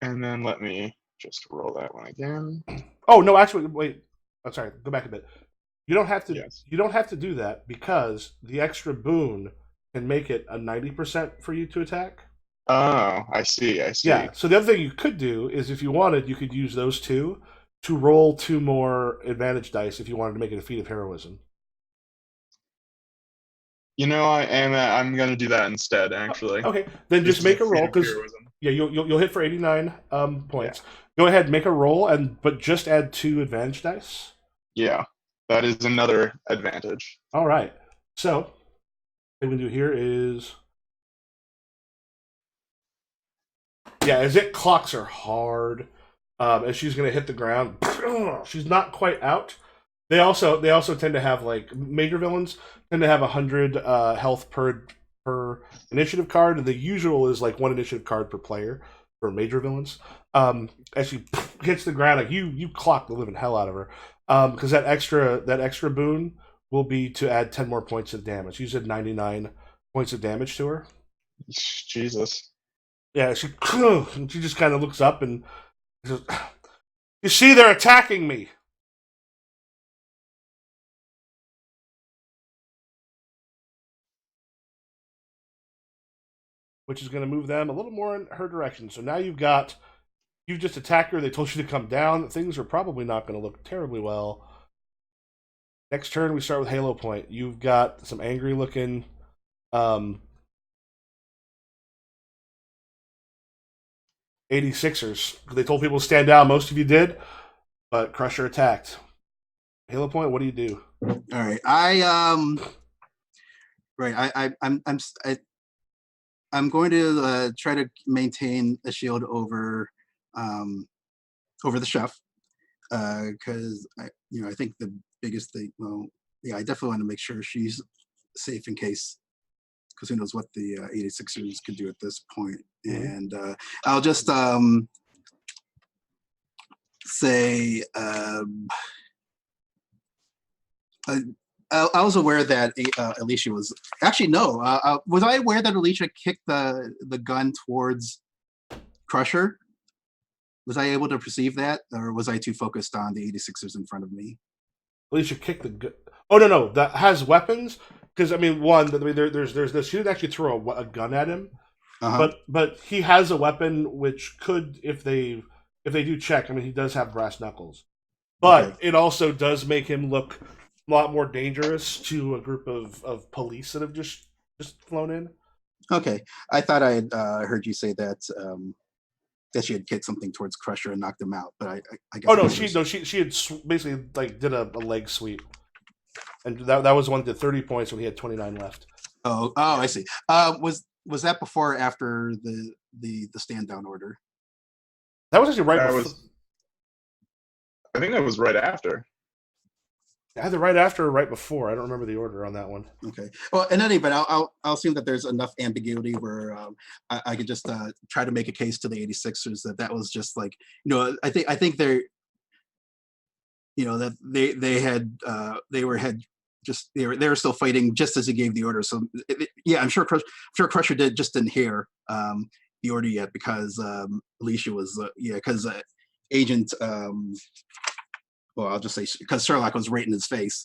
and then let me just roll that one again. Oh no, actually, wait. I'm sorry. Go back a bit. You don't have to. Yes. You don't have to do that because the extra boon can make it a 90% for you to attack. Oh, I see. I see. Yeah. So the other thing you could do is, if you wanted, you could use those 2 to roll 2 more advantage dice if you wanted to make it a feat of heroism. You know, I'm gonna do that instead. Actually, Okay, then just as make a feat roll of because heroism. yeah, you'll hit for 89 points. Go ahead, make a roll, but just add 2 advantage dice. Yeah, that is another advantage. All right. So what we can do here is as it clocks her hard, as she's gonna hit the ground. She's not quite out. They also tend to have, like, major villains tend to have 100 health per initiative card, and the usual is like 1 initiative card per player for major villains. As she hits the ground, like you clock the living hell out of her, because that extra boon will be to add 10 more points of damage. You said 99 points of damage to her. Jesus. Yeah, she just kind of looks up and says, "You see, they're attacking me." Which is going to move them a little more in her direction. So now you've just attacked her. They told you to come down. Things are probably not going to look terribly well. Next turn, we start with Halo Point. You've got some angry looking 86ers. They told people to stand down. Most of you did, but Crusher attacked. Halo Point, what do you do? All right. I'm going to try to maintain a shield over the chef because I think the biggest thing. Well, yeah, I definitely want to make sure she's safe in case, because who knows what the 86ers could do at this point. Mhm. And I'll just say. I was aware that Alicia was actually no. Was I aware that Alicia kicked the gun towards Crusher? Was I able to perceive that, or was I too focused on the 86ers in front of me? Alicia kicked the gun. Oh no, that has weapons. Because I mean, there's this. She didn't actually throw a gun at him, Uh-huh. but he has a weapon which could, if they do check. I mean, he does have brass knuckles. but Okay. it also does make him look a lot more dangerous to a group of police that have just flown in. Okay. I thought I had heard you say that she had kicked something towards Crusher and knocked him out, but I guess Oh I no, she misunderstood. had basically like did a leg sweep, and that was one that did 30 points when he had 29 left. Oh, I see. Was that before or after the stand down order? That was actually right That before, was, I think that was right after. either right after or right before. I don't remember the order on that one. Okay. Well, in any event, I'll assume that there's enough ambiguity where I could just try to make a case to the 86ers that was just like, I think they're, that they were still fighting just as he gave the order. So yeah, I'm sure Crusher didn't hear the order yet because Alicia was because Agent well, I'll just say because Sherlock was right in his face.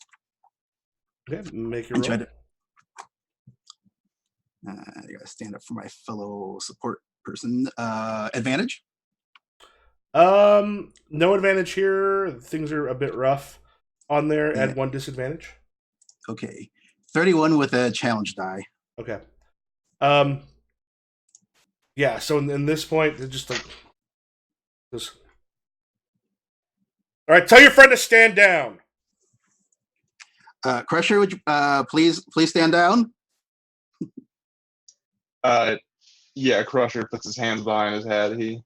Okay, make your And roll. tried to I gotta stand up for my fellow support person. Advantage. No advantage here. Things are a bit rough on there. Yeah. Add 1 disadvantage. Okay. 31 with a challenge die. Okay. Yeah. So in this point, it just like this. All right. Tell your friend to stand down. Crusher, would you please stand down? Yeah, Crusher puts his hands behind his head.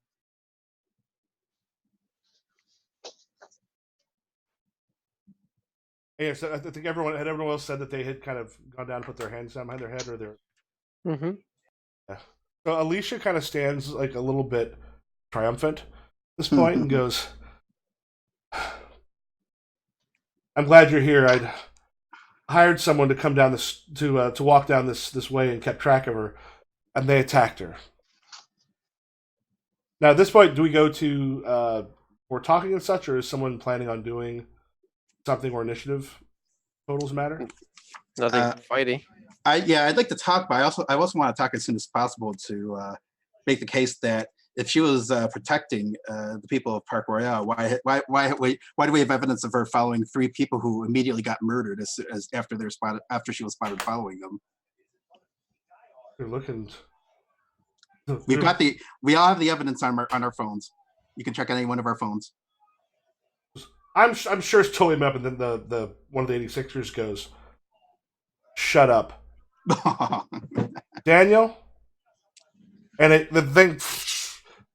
Yeah. So I think everyone else said that they had kind of gone down, and put their hands down behind their head, or they're. Mm-hmm. Yeah. So Alicia kind of stands like a little bit triumphant at this point and goes, "I'm glad you're here. I'd hired someone to come down this to walk down this way and kept track of her, and they attacked her. Now at this point, do we go to more talking and such, or is someone planning on doing something or initiative totals matter? Nothing fighty. I'd like to talk, but I also want to talk as soon as possible to make the case that if she was protecting the people of Park Royale, why do we have evidence of her following 3 people who immediately got murdered as after she was spotted following them? You're looking. We all have the evidence on our phones. You can check on any one of our phones. I'm sure it's totally made up, and then the one of the 86ers goes, "Shut up, Daniel." And the thing,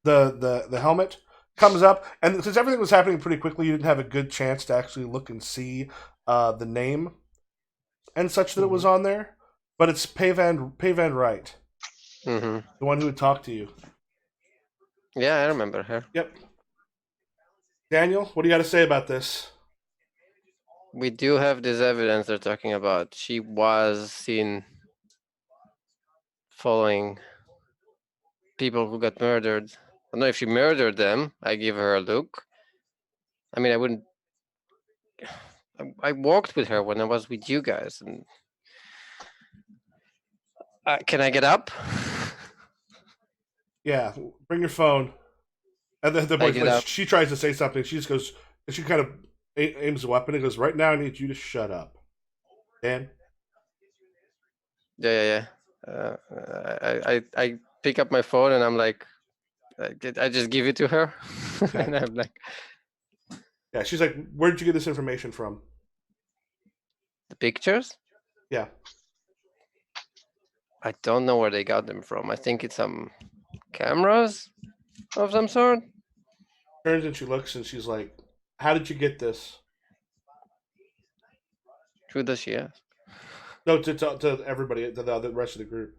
the helmet comes up, and since everything was happening pretty quickly, you didn't have a good chance to actually look and see the name and such that it was on there. But it's Payvan Wright, Mm-hmm. the one who would talk to you. Yeah, I remember her. Yep. Daniel, what do you got to say about this? We do have this evidence they're talking about. She was seen following people who got murdered. I don't know if she murdered them. I give her a look. I mean, I wouldn't. I walked with her when I was with you guys, and can I get up? Yeah, bring your phone. And the I point, get like, up. she tries to say something. She just goes, she kind of aims a weapon and goes, "Right now, I need you to shut up." Dan? Yeah. I pick up my phone and I'm like, I just give it to her, Okay. and I'm like, Yeah, she's like, "Where did you get this information from?" the pictures. Yeah. I don't know where they got them from. I think it's some cameras of some sort. Turns and she looks and she's like, "How did you get this?" Who does she ask? No, to everybody, to the rest of the group.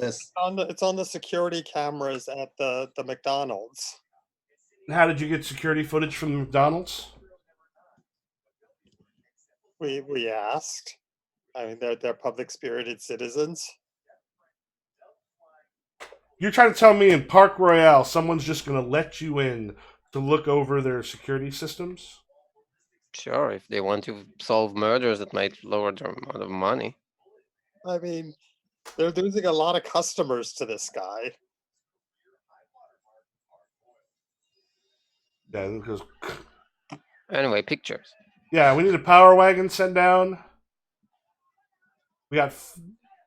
Yes. It's on the security cameras at the McDonald's. How did you get security footage from the McDonald's? We asked. I mean, they're public spirited citizens. You're trying to tell me in Park Royale, someone's just going to let you in to look over their security systems? Sure, if they want to solve murders, that might lower their amount of money. I mean, they're losing a lot of customers to this guy. Yeah, because Anyway, pictures. Yeah, we need a power wagon sent down. We got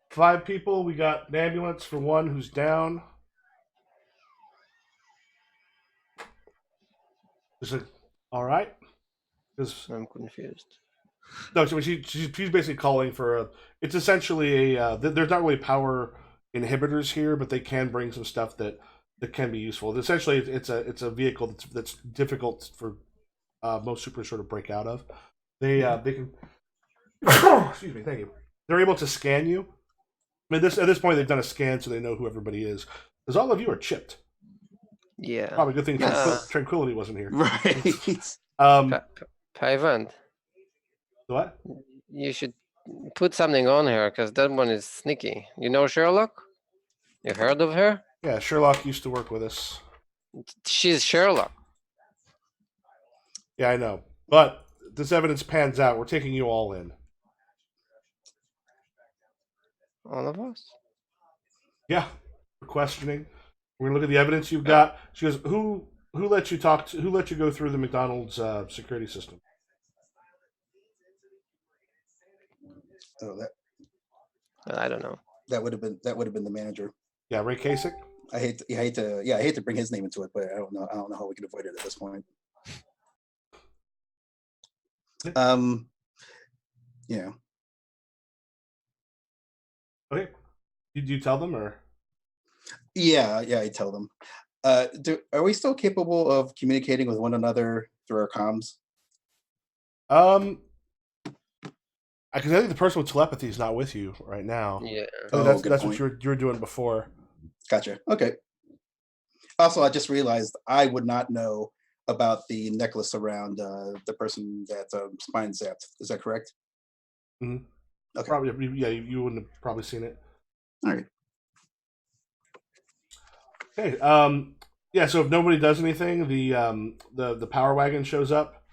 5 people. We got an ambulance for 1 who's down. Is it all right? Because I'm confused. no, she's basically calling for a. It's essentially a. There's not really power inhibitors here, but they can bring some stuff that can be useful. Essentially, it's a vehicle that's difficult for most supers sort of break out of. They can. Excuse me. Thank you. They're able to scan you. I mean, at this point, they've done a scan, so they know who everybody is. Because all of you are chipped. Yeah. Probably a good thing Yes. Tranquility wasn't here. Right. Pavan, What? you should put something on her because that one is sneaky. You know Sherlock? You heard of her? Yeah, Sherlock used to work with us. She's Sherlock. Yeah, I know. But this evidence pans out. We're taking you all in. All of us. Yeah, for questioning. We're gonna look at the evidence you've got. She goes, "Who let you talk? Who let you go through the McDonald's security system?" Oh, I don't know. that would have been the manager. Yeah, Ray Kasich. I hate to bring his name into it, but I don't know how we can avoid it at this point. Yeah. Okay. Did you tell them or? Yeah, I tell them. Are we still capable of communicating with one another through our comms? Because I think the person with telepathy is not with you right now. Yeah. That's what you were doing before. Gotcha. Okay. Also, I just realized I would not know about the necklace around the person that spine zapped. Is that correct? Mm-hmm. Okay. Probably, yeah. You wouldn't have probably seen it. All right. Okay. Yeah. So if nobody does anything, the power wagon shows up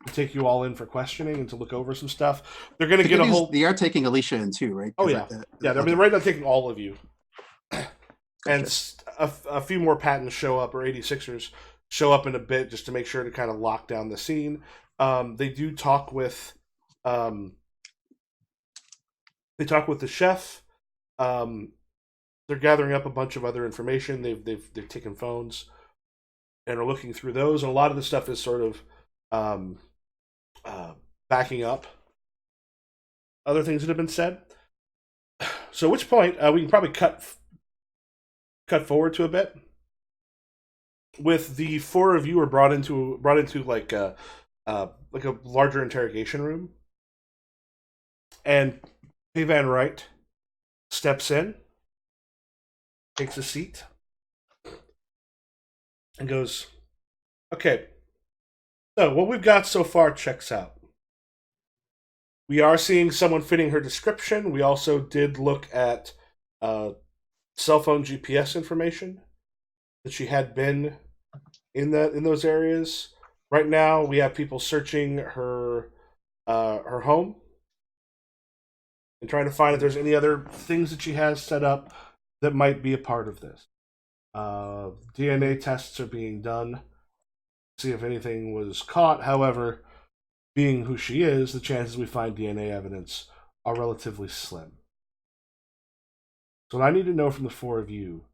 to take you all in for questioning and to look over some stuff. They're going to get a whole. They are taking Alicia in too, right? Oh yeah, yeah. I mean, right now taking all of you, and a few more patents show up, or 86ers show up in a bit, just to make sure to kind of lock down the scene. They do talk with. They talk with the chef. They're gathering up a bunch of other information. They've taken phones and are looking through those, and a lot of the stuff is sort of backing up other things that have been said. So, at which point we can probably cut forward to a bit. With the 4 of you are brought into like a larger interrogation room, and Van Wright steps in, takes a seat, and goes, "Okay, so what we've got so far checks out. We are seeing someone fitting her description. We also did look at cell phone GPS information that she had been in those areas. Right now, we have people searching her home and trying to find if there's any other things that she has set up that might be a part of this. DNA tests are being done to see if anything was caught. However, being who she is, the chances we find DNA evidence are relatively slim. So what I need to know from the 4 of you,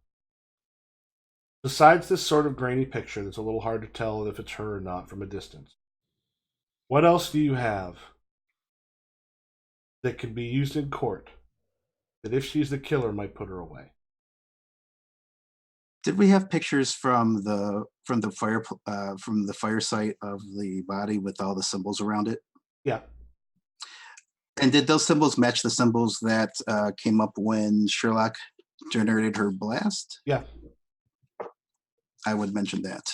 besides this sort of grainy picture that's a little hard to tell if it's her or not from a distance, what else do you have that can be used in court that if she's the killer might put her away? Did we have pictures from the fire site of the body with all the symbols around it? Yeah. And did those symbols match the symbols that came up when Sherlock generated her blast? Yeah. I would mention that.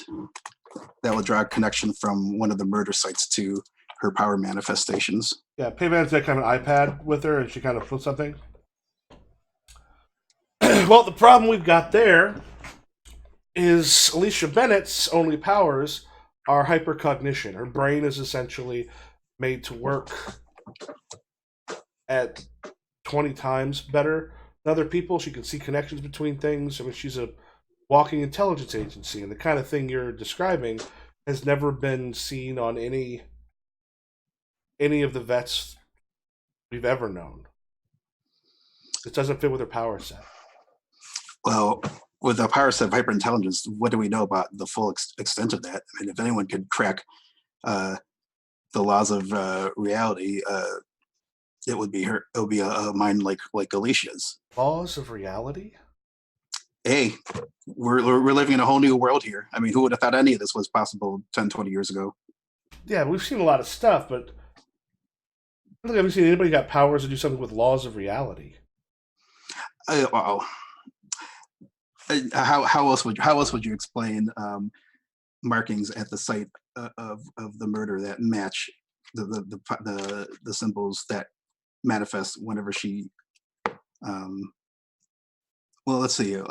That will draw a connection from one of the murder sites to her power manifestations. Yeah, Payvan's got kind of an iPad with her, and she kind of put something. Well, the problem we've got there is Alicia Bennett's only powers are hypercognition. Her brain is essentially made to work at 20 times better than other people. She can see connections between things. I mean, she's a walking intelligence agency, and the kind of thing you're describing has never been seen on any any of the vets we've ever known. It doesn't fit with her power set. Well, with a power set of hyperintelligence, what do we know about the full extent of that? I mean, if anyone could crack the laws of reality, it would be her. It would be a mind like Alicia's. Laws of reality? Hey, we're living in a whole new world here. I mean, who would have thought any of this was possible 10, 20 years ago? Yeah, we've seen a lot of stuff, but I don't think I've seen anybody got powers to do something with laws of reality. Wow. How else would you explain markings at the site of the murder that match the symbols that manifest whenever she well, let's see.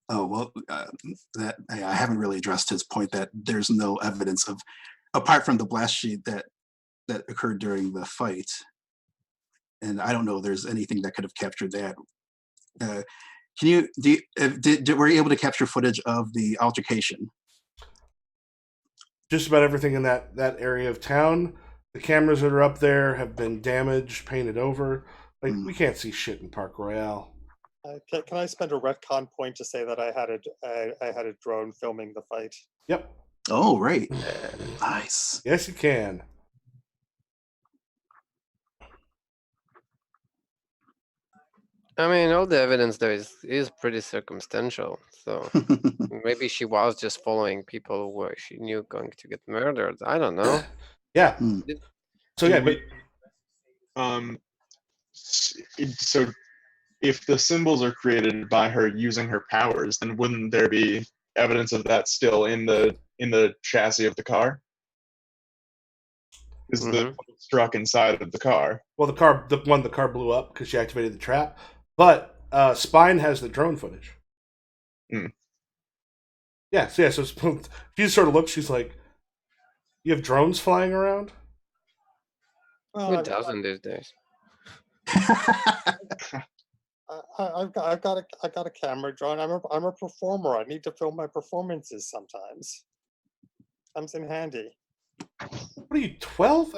That I haven't really addressed his point that there's no evidence of, apart from the blast sheet that occurred during the fight, and I don't know if there's anything that could have captured that. Can you were you able to capture footage of the altercation? Just about everything in that area of town. The cameras that are up there have been damaged, painted over. Like we can't see shit in Park Royale. Can I spend a retcon point to say that I had a drone filming the fight? Yep. Oh, right. Nice. Yes, you can. I mean, all the evidence there is pretty circumstantial. So maybe she was just following people where she knew going to get murdered. I don't know. Yeah. So yeah, but so if the symbols are created by her using her powers, then wouldn't there be evidence of that still in the chassis of the car? Is the struck inside of the car? Well, the car blew up because she activated the trap. But Spine has the drone footage. Yeah, so she just sort of looks. She's like, "You have drones flying around?" Who doesn't these days? I've got a camera drone. I'm a performer. I need to film my performances sometimes. Comes in handy. What are you, 12?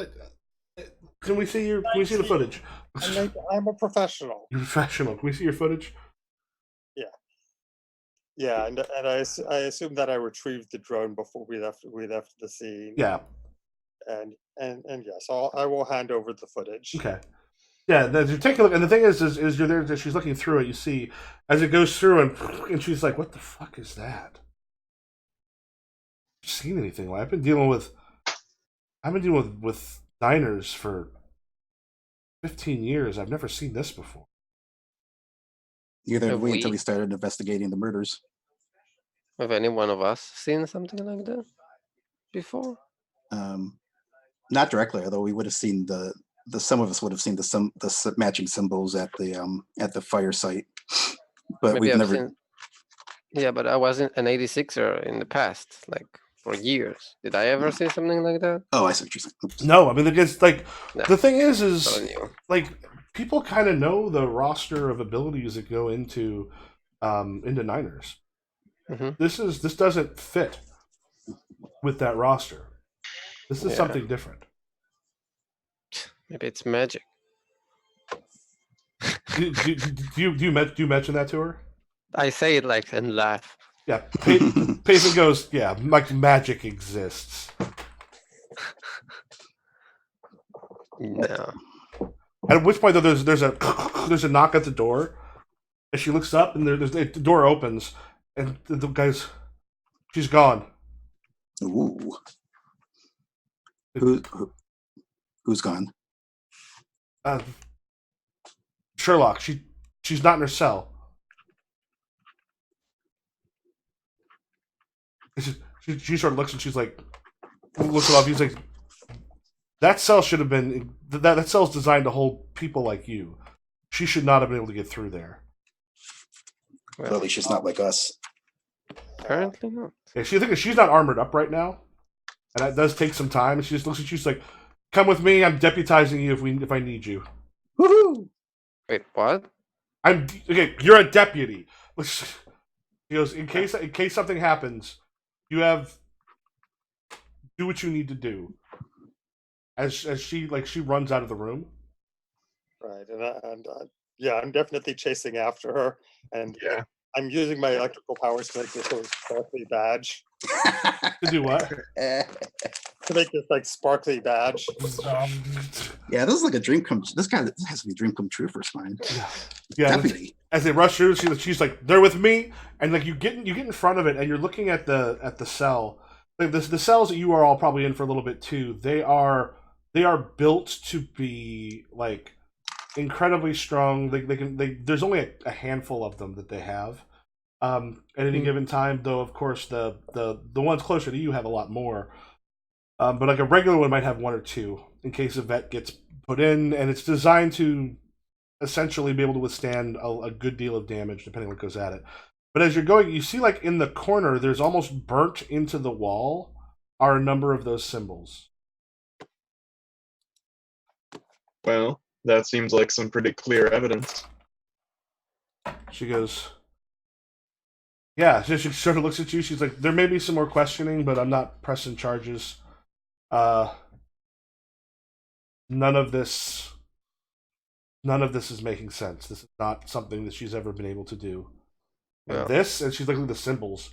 Can we see the footage? I'm a professional. You're professional. Can we see your footage? Yeah, and I assume that I retrieved the drone before we left the scene. Yeah. And yes, I will hand over the footage. Okay. Yeah, you take a look, and the thing is you're there. She's looking through it. You see as it goes through, and she's like, "What the fuck is that?" I've seen anything? I've been dealing with diners for 15 years. I've never seen this before. Neither did we until we started investigating the murders. Have any one of us seen something like that before? Not directly, although we would have seen some of us would have seen the matching symbols at the fire site, but Maybe we've I've never. seen. Yeah, but I wasn't an 86er in the past, like for years. Did I ever see something like that? Oh, I see what you're saying. Oops. No, I mean, it's like No. the thing is So new. like people kind of know the roster of abilities that go into Niners. This doesn't fit with that roster. This is something different. Maybe it's magic. do you mention that to her? I say it like and laugh. Yeah, Payson goes, yeah, like magic exists. No. At which point, though, there's a knock at the door, and she looks up, and the door opens, and the guy's, she's gone. Ooh. Who's gone? Sherlock. She's not in her cell. She sort of looks and she's like, looks it up. He's like, that cell should have been that cell's designed to hold people like you. She should not have been able to get through there. Well, at least she's not like us. Apparently not. Yeah, she's not armored up right now, and that does take some time. And she just looks at you, she's like, "Come with me. I'm deputizing you if I need you." Woohoo! Wait, what? Okay. You're a deputy. He goes, in case something happens, do what you need to do. as she runs out of the room. Right, yeah, I'm definitely chasing after her, and Yeah. I'm using my electrical powers to make this sort of sparkly badge. To do what? To make this like sparkly badge. Yeah, this is like a dream come. This has to be a dream come true for Spine. Yeah. Definitely. As they rush through, she's like, "They're with me," and like you get in front of it, and you're looking at the cell. Like the cells that you are all probably in for a little bit too. They are built to be like incredibly strong. There's only a handful of them that they have at any given time. Though of course the ones closer to you have a lot more. But like a regular one might have one or two in case a vet gets put in, and it's designed to essentially be able to withstand a good deal of damage depending what goes at it. But as you're going, you see like in the corner, there's almost burnt into the wall are a number of those symbols. Well, that seems like some pretty clear evidence. She goes, yeah, she sort of looks at you. She's like, there may be some more questioning, but I'm not pressing charges. None of this is making sense. This is not something that she's ever been able to do. And this, and she's looking at the symbols.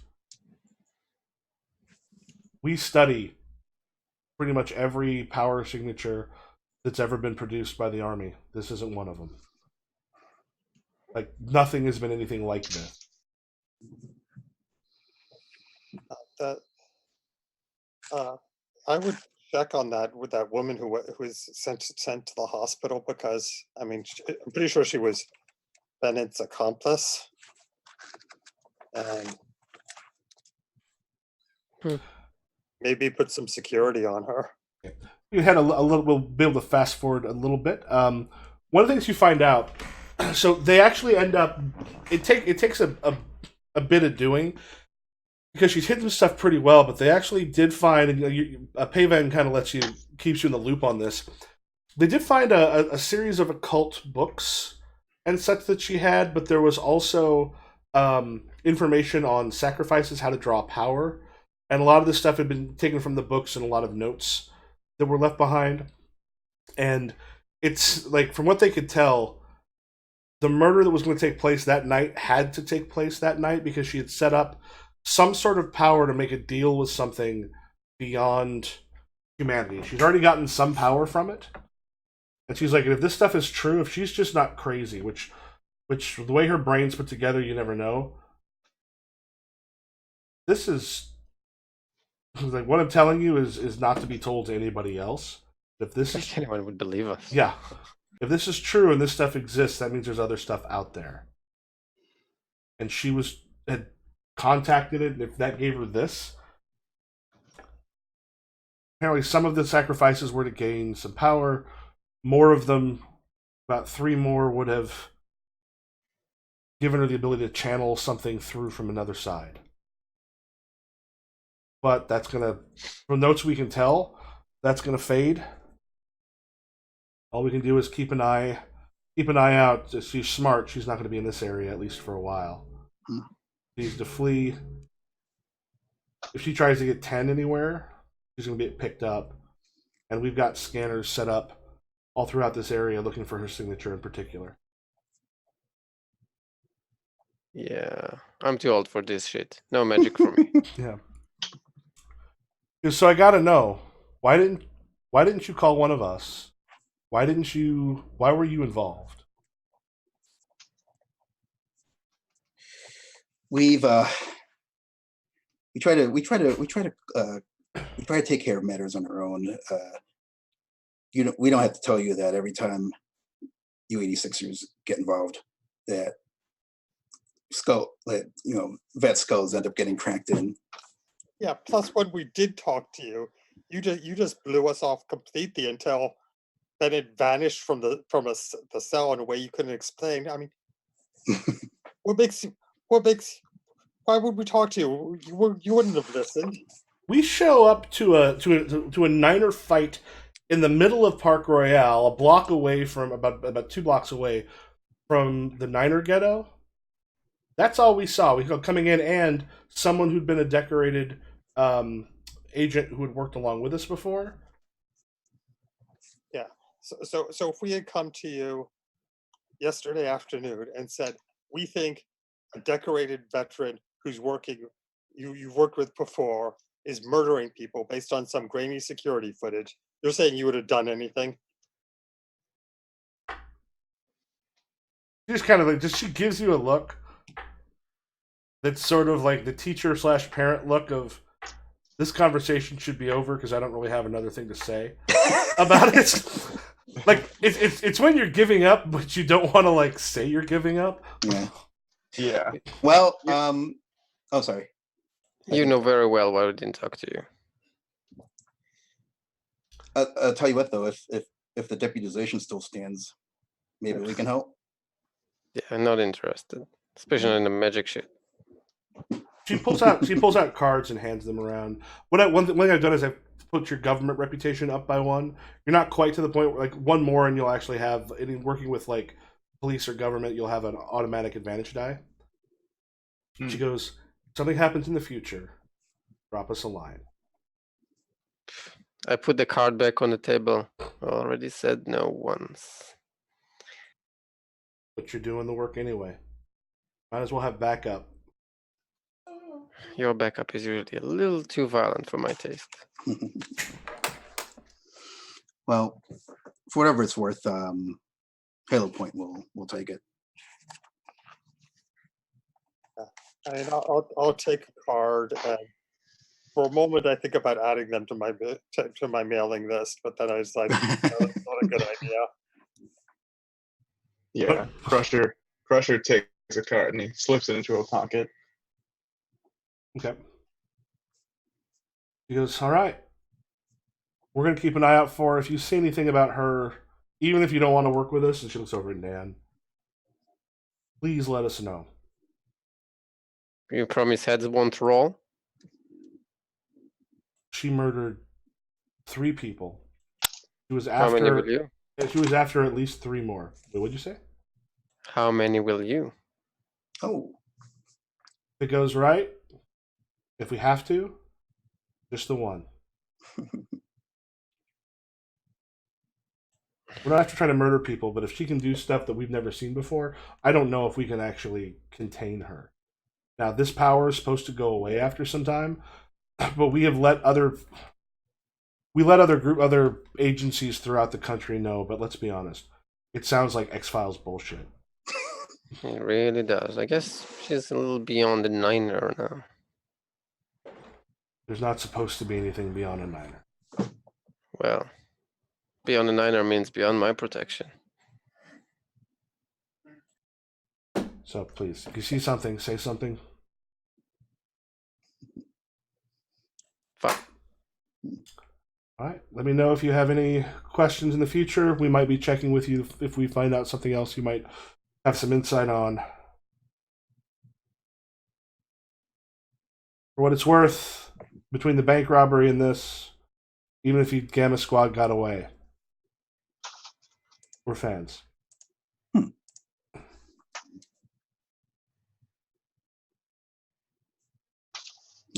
We study pretty much every power signature that's ever been produced by the Army. This isn't one of them. Like, nothing has been anything like this. I would check on that with that woman who was sent to the hospital, because I mean, I'm pretty sure she was Bennett's accomplice. And maybe put some security on her. You had a little. We'll be able to fast forward a little bit. One of the things you find out, so they actually end up. It takes a bit of doing, because she's hidden stuff pretty well. But they actually did find, and Paven kind of keeps you in the loop on this. They did find a series of occult books and such that she had, but there was also information on sacrifices, how to draw power, and a lot of this stuff had been taken from the books and a lot of notes that were left behind. And it's like, from what they could tell, the murder that was going to take place that night had to take place that night because she had set up some sort of power to make a deal with something beyond humanity. She's already gotten some power from it. And she's like, if this stuff is true, if she's just not crazy, which the way her brain's put together, you never know. This is like, what I'm telling you is not to be told to anody else. If this is, anyone would believe us. yeah, if this is true and this stuff exists, that means there's other stuff out there. And she had contacted it, and if that gave her this, apparently some of the sacrifices were to gain some power. More of them, about 3 more, would have given her the ability to channel something through from another side. But that's gonna, from notes we can tell, that's gonna fade. All we can do is keep an eye out. If she's smart, she's not going to be in this area, at least for a while. She needs to flee. If she tries to get 10 anywhere, she's going to get picked up. And we've got scanners set up all throughout this area looking for her signature in particular. Yeah, I'm too old for this shit. No magic for me. Yeah. So I got to know, why didn't you call one of us? Why were you involved? We try to take care of matters on our own. We don't have to tell you that every time you 86ers get involved, that vet skulls end up getting cracked in. Yeah. Plus, when we did talk to you, you just blew us off completely until then it vanished from the cell in a way you couldn't explain. I mean, why would we talk to you? You wouldn't have listened. We show up to a Niner fight in the middle of Park Royale, a block away from about 2 blocks away from the Niner ghetto. That's all we saw. We saw coming in, and someone who'd been a decorated agent who had worked along with us before. So if we had come to you yesterday afternoon and said, we think a decorated veteran who's you've worked with before is murdering people based on some grainy security footage, you're saying you would have done anything? She just kind of like, she gives you a look that's sort of like the teacher slash parent look of, this conversation should be over because I don't really have another thing to say about it. Like it's when you're giving up, but you don't want to like say you're giving up. Yeah. Yeah. Well, oh, sorry. You know very well why we didn't talk to you. I'll tell you what, though, if the deputization still stands, maybe we can help. Yeah, I'm not interested, especially in the magic shit. She pulls out cards and hands them around. One thing I've done is I've put your government reputation up by one. You're not quite to the point where, like, one more and you'll actually have, in working with like police or government, you'll have an automatic advantage die. She goes, if something happens in the future, drop us a line. I put the card back on the table. I already said no once. But you're doing the work anyway. Might as well have backup. Your backup is usually a little too violent for my taste. Well, for whatever it's worth, Halo Point will take it. I mean, I'll take a card, and for a moment I think about adding them to my mailing list, but then I was like, no, that's not a good idea. Yeah. Crusher takes a card and he slips it into a pocket. Okay. He goes, all right. We're going to keep an eye out for her. If you see anything about her, even if you don't want to work with us, and she looks over at Dan, please let us know. You promise heads won't roll? She murdered 3 people. She was How many will after. you? She was after at least 3 more. Wait, what'd you say? How many will you? Oh, If it goes right, if we have to, just the one. We're not after trying to murder people, but if she can do stuff that we've never seen before, I don't know if we can actually contain her. Now, this power is supposed to go away after some time, but we have let other other agencies throughout the country know. But let's be honest, it sounds like X-Files bullshit. It really does. I guess she's a little beyond the niner now. There's not supposed to be anything beyond a niner. Well, beyond the niner means beyond my protection. So please, if you see something, say something. Fine. All right. Let me know if you have any questions in the future. We might be checking with you if we find out something else you might have some insight on. For what it's worth, between the bank robbery and this, even if Gamma Squad got away, we're fans.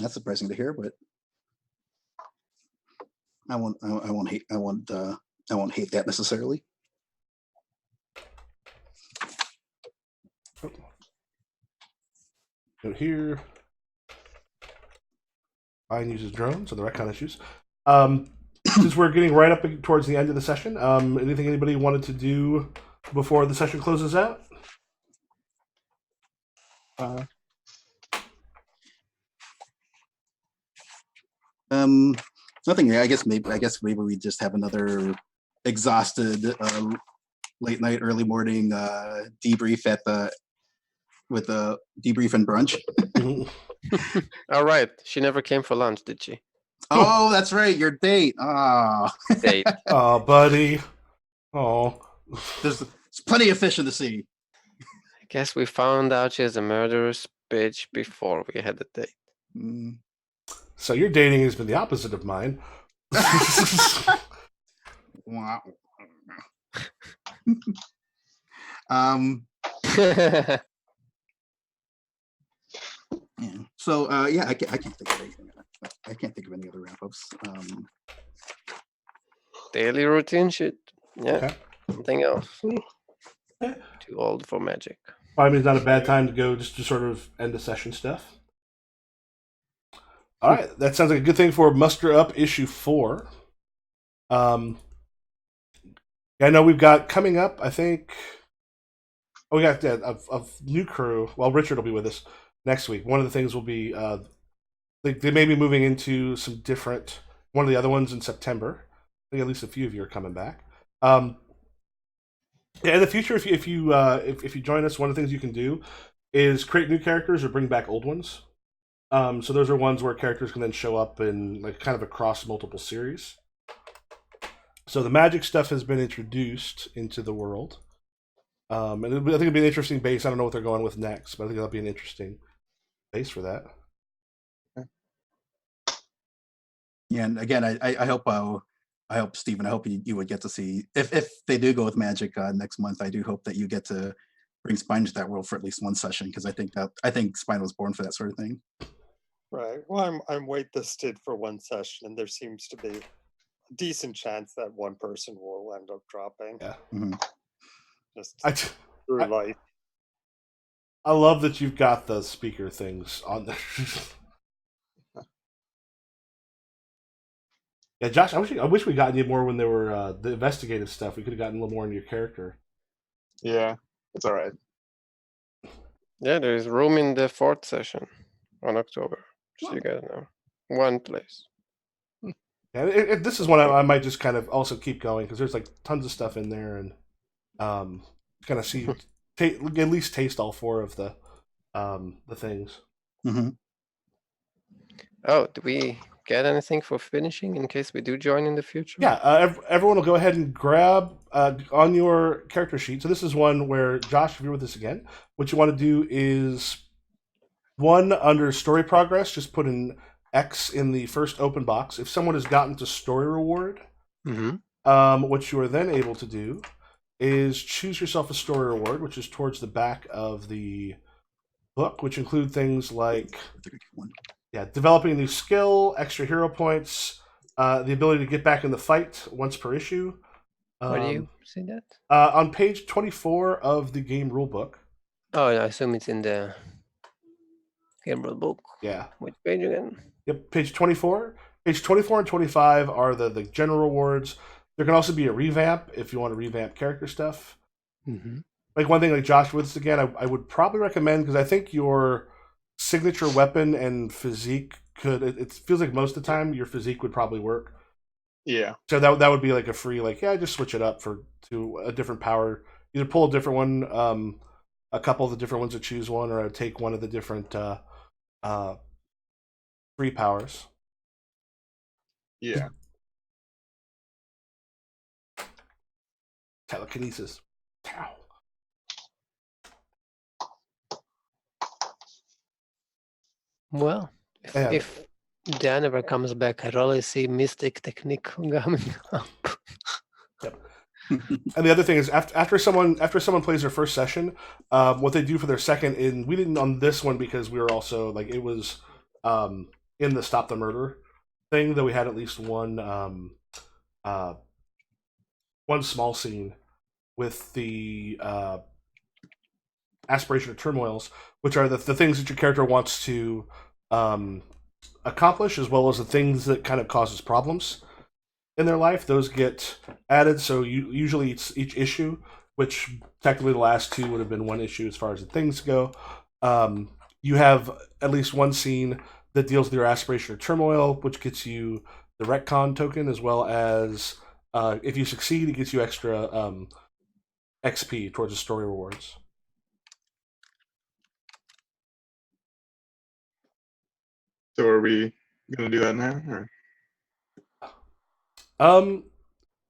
that's surprising to hear, but I won't hate that necessarily. Go here. Ryan uses drones, so the retcon issues. Since we're getting right up towards the end of the session, anything anybody wanted to do before the session closes out? Nothing. I guess maybe we just have another exhausted late night, early morning debrief with the debrief and brunch. All right. She never came for lunch, did she? Oh, that's right. Your date. Date. Oh, buddy. Oh. There's plenty of fish in the sea. I guess we found out she's a murderous bitch before we had the date. So your dating has been the opposite of mine. Wow. Yeah. So yeah, I can't think of anything. I can't think of any other wrap ups. Daily routine shit. Yeah, Okay. something else. Yeah. Too old for magic. Probably not a bad time to go just to sort of end the session stuff. All right, that sounds like a good thing for Muster Up issue 4. I know we've got coming up, I think. Oh, we got a new crew. Well, Richard will be with us next week. One of the things will be they may be moving into some different. One of the other ones in September. I think at least a few of you are coming back. Yeah, in the future, if you join us, one of the things you can do is create new characters or bring back old ones. So those are ones where characters can then show up in like kind of across multiple series. So the magic stuff has been introduced into the world. And I think it'll be an interesting base. I don't know what they're going with next, but I think that'll be an interesting base for that. Yeah, and again, I hope Stephen, I hope you would get to see if they do go with Magic next month. I do hope that you get to bring Spine to that world for at least one session, because I think Spine was born for that sort of thing. Right. Well, I'm waitlisted for one session, and there seems to be a decent chance that one person will end up dropping. Yeah. Just I life. I love that you've got the speaker things on there. Yeah, Josh, I wish we gotten you more when there were the investigative stuff. We could have gotten a little more into your character. Yeah, it's all right. Yeah, there is room in the 4th session on October. So you guys know. One place. Yeah, this is one I might just kind of also keep going because there's like tons of stuff in there, and kind of see at least taste all 4 of the things. Mm-hmm. Oh, do we get anything for finishing in case we do join in the future? Yeah, everyone will go ahead and grab on your character sheet. So this is one where, Josh, if you're with us again, what you want to do is one under story progress, just put an X in the first open box. If someone has gotten to story reward, what you are then able to do is choose yourself a story reward, which is towards the back of the book, which include things like developing a new skill, extra hero points, the ability to get back in the fight once per issue. Where do you see that? On page 24 of the game rulebook. Oh, I assume it's in the game rulebook. Yeah. Which page again? Yep, page 24. Page 24 and 25 are the general rewards. There can also be a revamp if you want to revamp character stuff. Mm-hmm. Like one thing like Josh Woods again, I would probably recommend, because I think your signature weapon and physique it feels like most of the time your physique would probably work. Yeah. So that would be like a free, like, just switch it up to a different power. Either pull a different one, a couple of the different ones to choose one, or take one of the different free powers. Yeah. Telekinesis. Ow. Well, if Dan ever comes back, I'd always see Mystic Technique coming up. Yep. And the other thing is, after someone plays their first session, what they do for their second, and we didn't on this one because we were also like it was in the Stop the Murder thing that we had at least one small scene with the aspiration or turmoils, which are the things that your character wants to accomplish, as well as the things that kind of causes problems in their life. Those get added. So usually it's each issue, which technically the last 2 would have been one issue as far as the things go. You have at least one scene that deals with your aspiration or turmoil, which gets you the retcon token, as well as if you succeed, it gets you extra XP towards the story rewards. So are we gonna do that now? Or?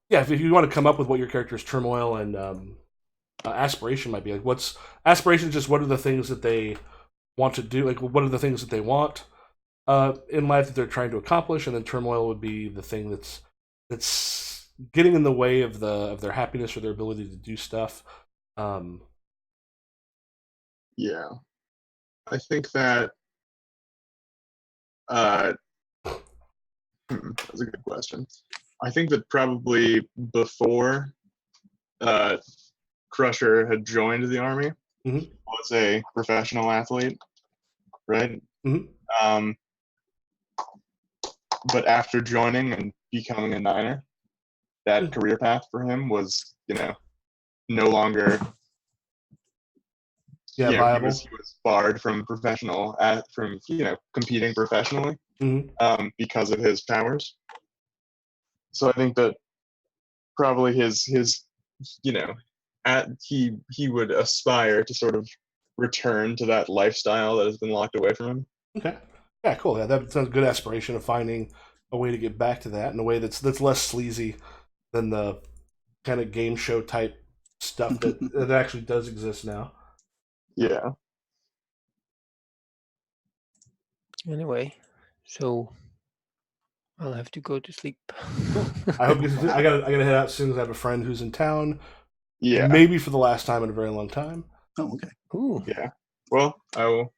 Yeah, if you want to come up with what your character's turmoil and aspiration might be, like, what's aspiration? Just what are the things that they want to do? Like, what are the things that they want in life that they're trying to accomplish? And then turmoil would be the thing that's getting in the way of their happiness or their ability to do stuff. Yeah, I think that. That's a good question. I think that probably before Crusher had joined the army, Mhm. was a professional athlete, right? Mhm. But after joining and becoming a Niner, that Mhm. career path for him was, no longer. Yeah, He viable. was barred from competing professionally Mhm. because of his powers. So I think that probably his he would aspire to sort of return to that lifestyle that has been locked away from him. Okay. Yeah, cool. Yeah, that sounds good aspiration of finding a way to get back to that in a way that's less sleazy than the kind of game show type stuff that actually does exist now. Yeah. Anyway, so I'll have to go to sleep. I hope I gotta head out soon because I have a friend who's in town, Yeah. maybe for the last time in a very long time. Oh, okay. Ooh. Yeah. Well, I will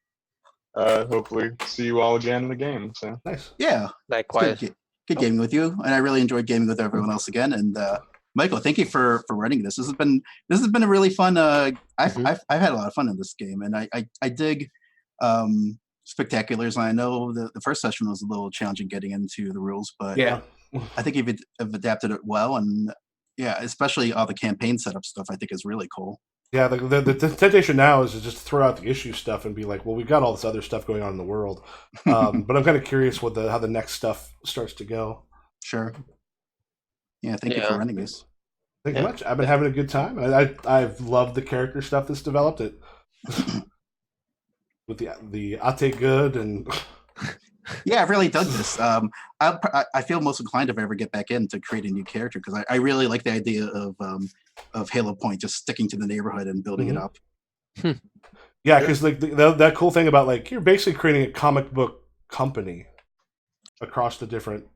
hopefully see you all again in the game. So Nice. Yeah. Likewise. Good gaming with you, and I really enjoyed gaming with everyone else again. And Michael, thank you for running this. This has been a really fun. I've had a lot of fun in this game, and I dig spectaculars. And I know the first session was a little challenging getting into the rules, but Yeah. I think you've adapted it well, and yeah, especially all the campaign setup stuff. I think is really cool. Yeah, the temptation now is to just throw out the issue stuff and be like, well, we've got all this other stuff going on in the world. But I'm kind of curious how the next stuff starts to go. Sure. Yeah, thank you for running this. Thank you much. I've been having a good time. I've loved the character stuff that's developed it with the Ate good and. Yeah, I really dug this. I feel most inclined if I ever get back into creating a new character because I really like the idea of Halo Point, just sticking to the neighborhood and building it up. Yeah, because like that cool thing about like you're basically creating a comic book company across the different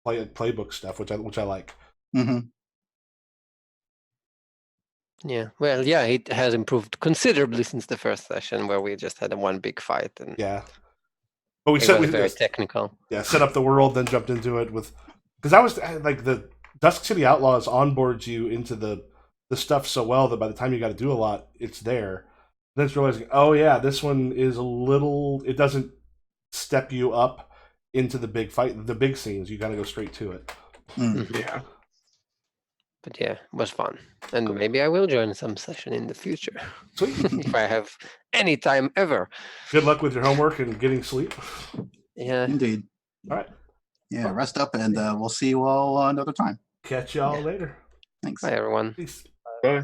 playbook stuff, which I like. Mm-hmm. Yeah, well, yeah, it has improved considerably since the first session where we just had one big fight, and yeah, but we was very technical. Yeah, set up the world, then jumped into it with because I was like the Dusk City Outlaws onboards you into the stuff so well that by the time you got to do a lot, it's there. Then it's realizing, oh yeah, this one is a little. It doesn't step you up into the big fight, the big scenes. You got to go straight to it. Yeah. But yeah, it was fun. And maybe I will join some session in the future. Sweet. If I have any time ever. Good luck with your homework and getting sleep. Yeah. Indeed. All right. Yeah, rest up, and we'll see you all another time. Catch y'all later. Thanks. Bye, everyone. Peace. Bye.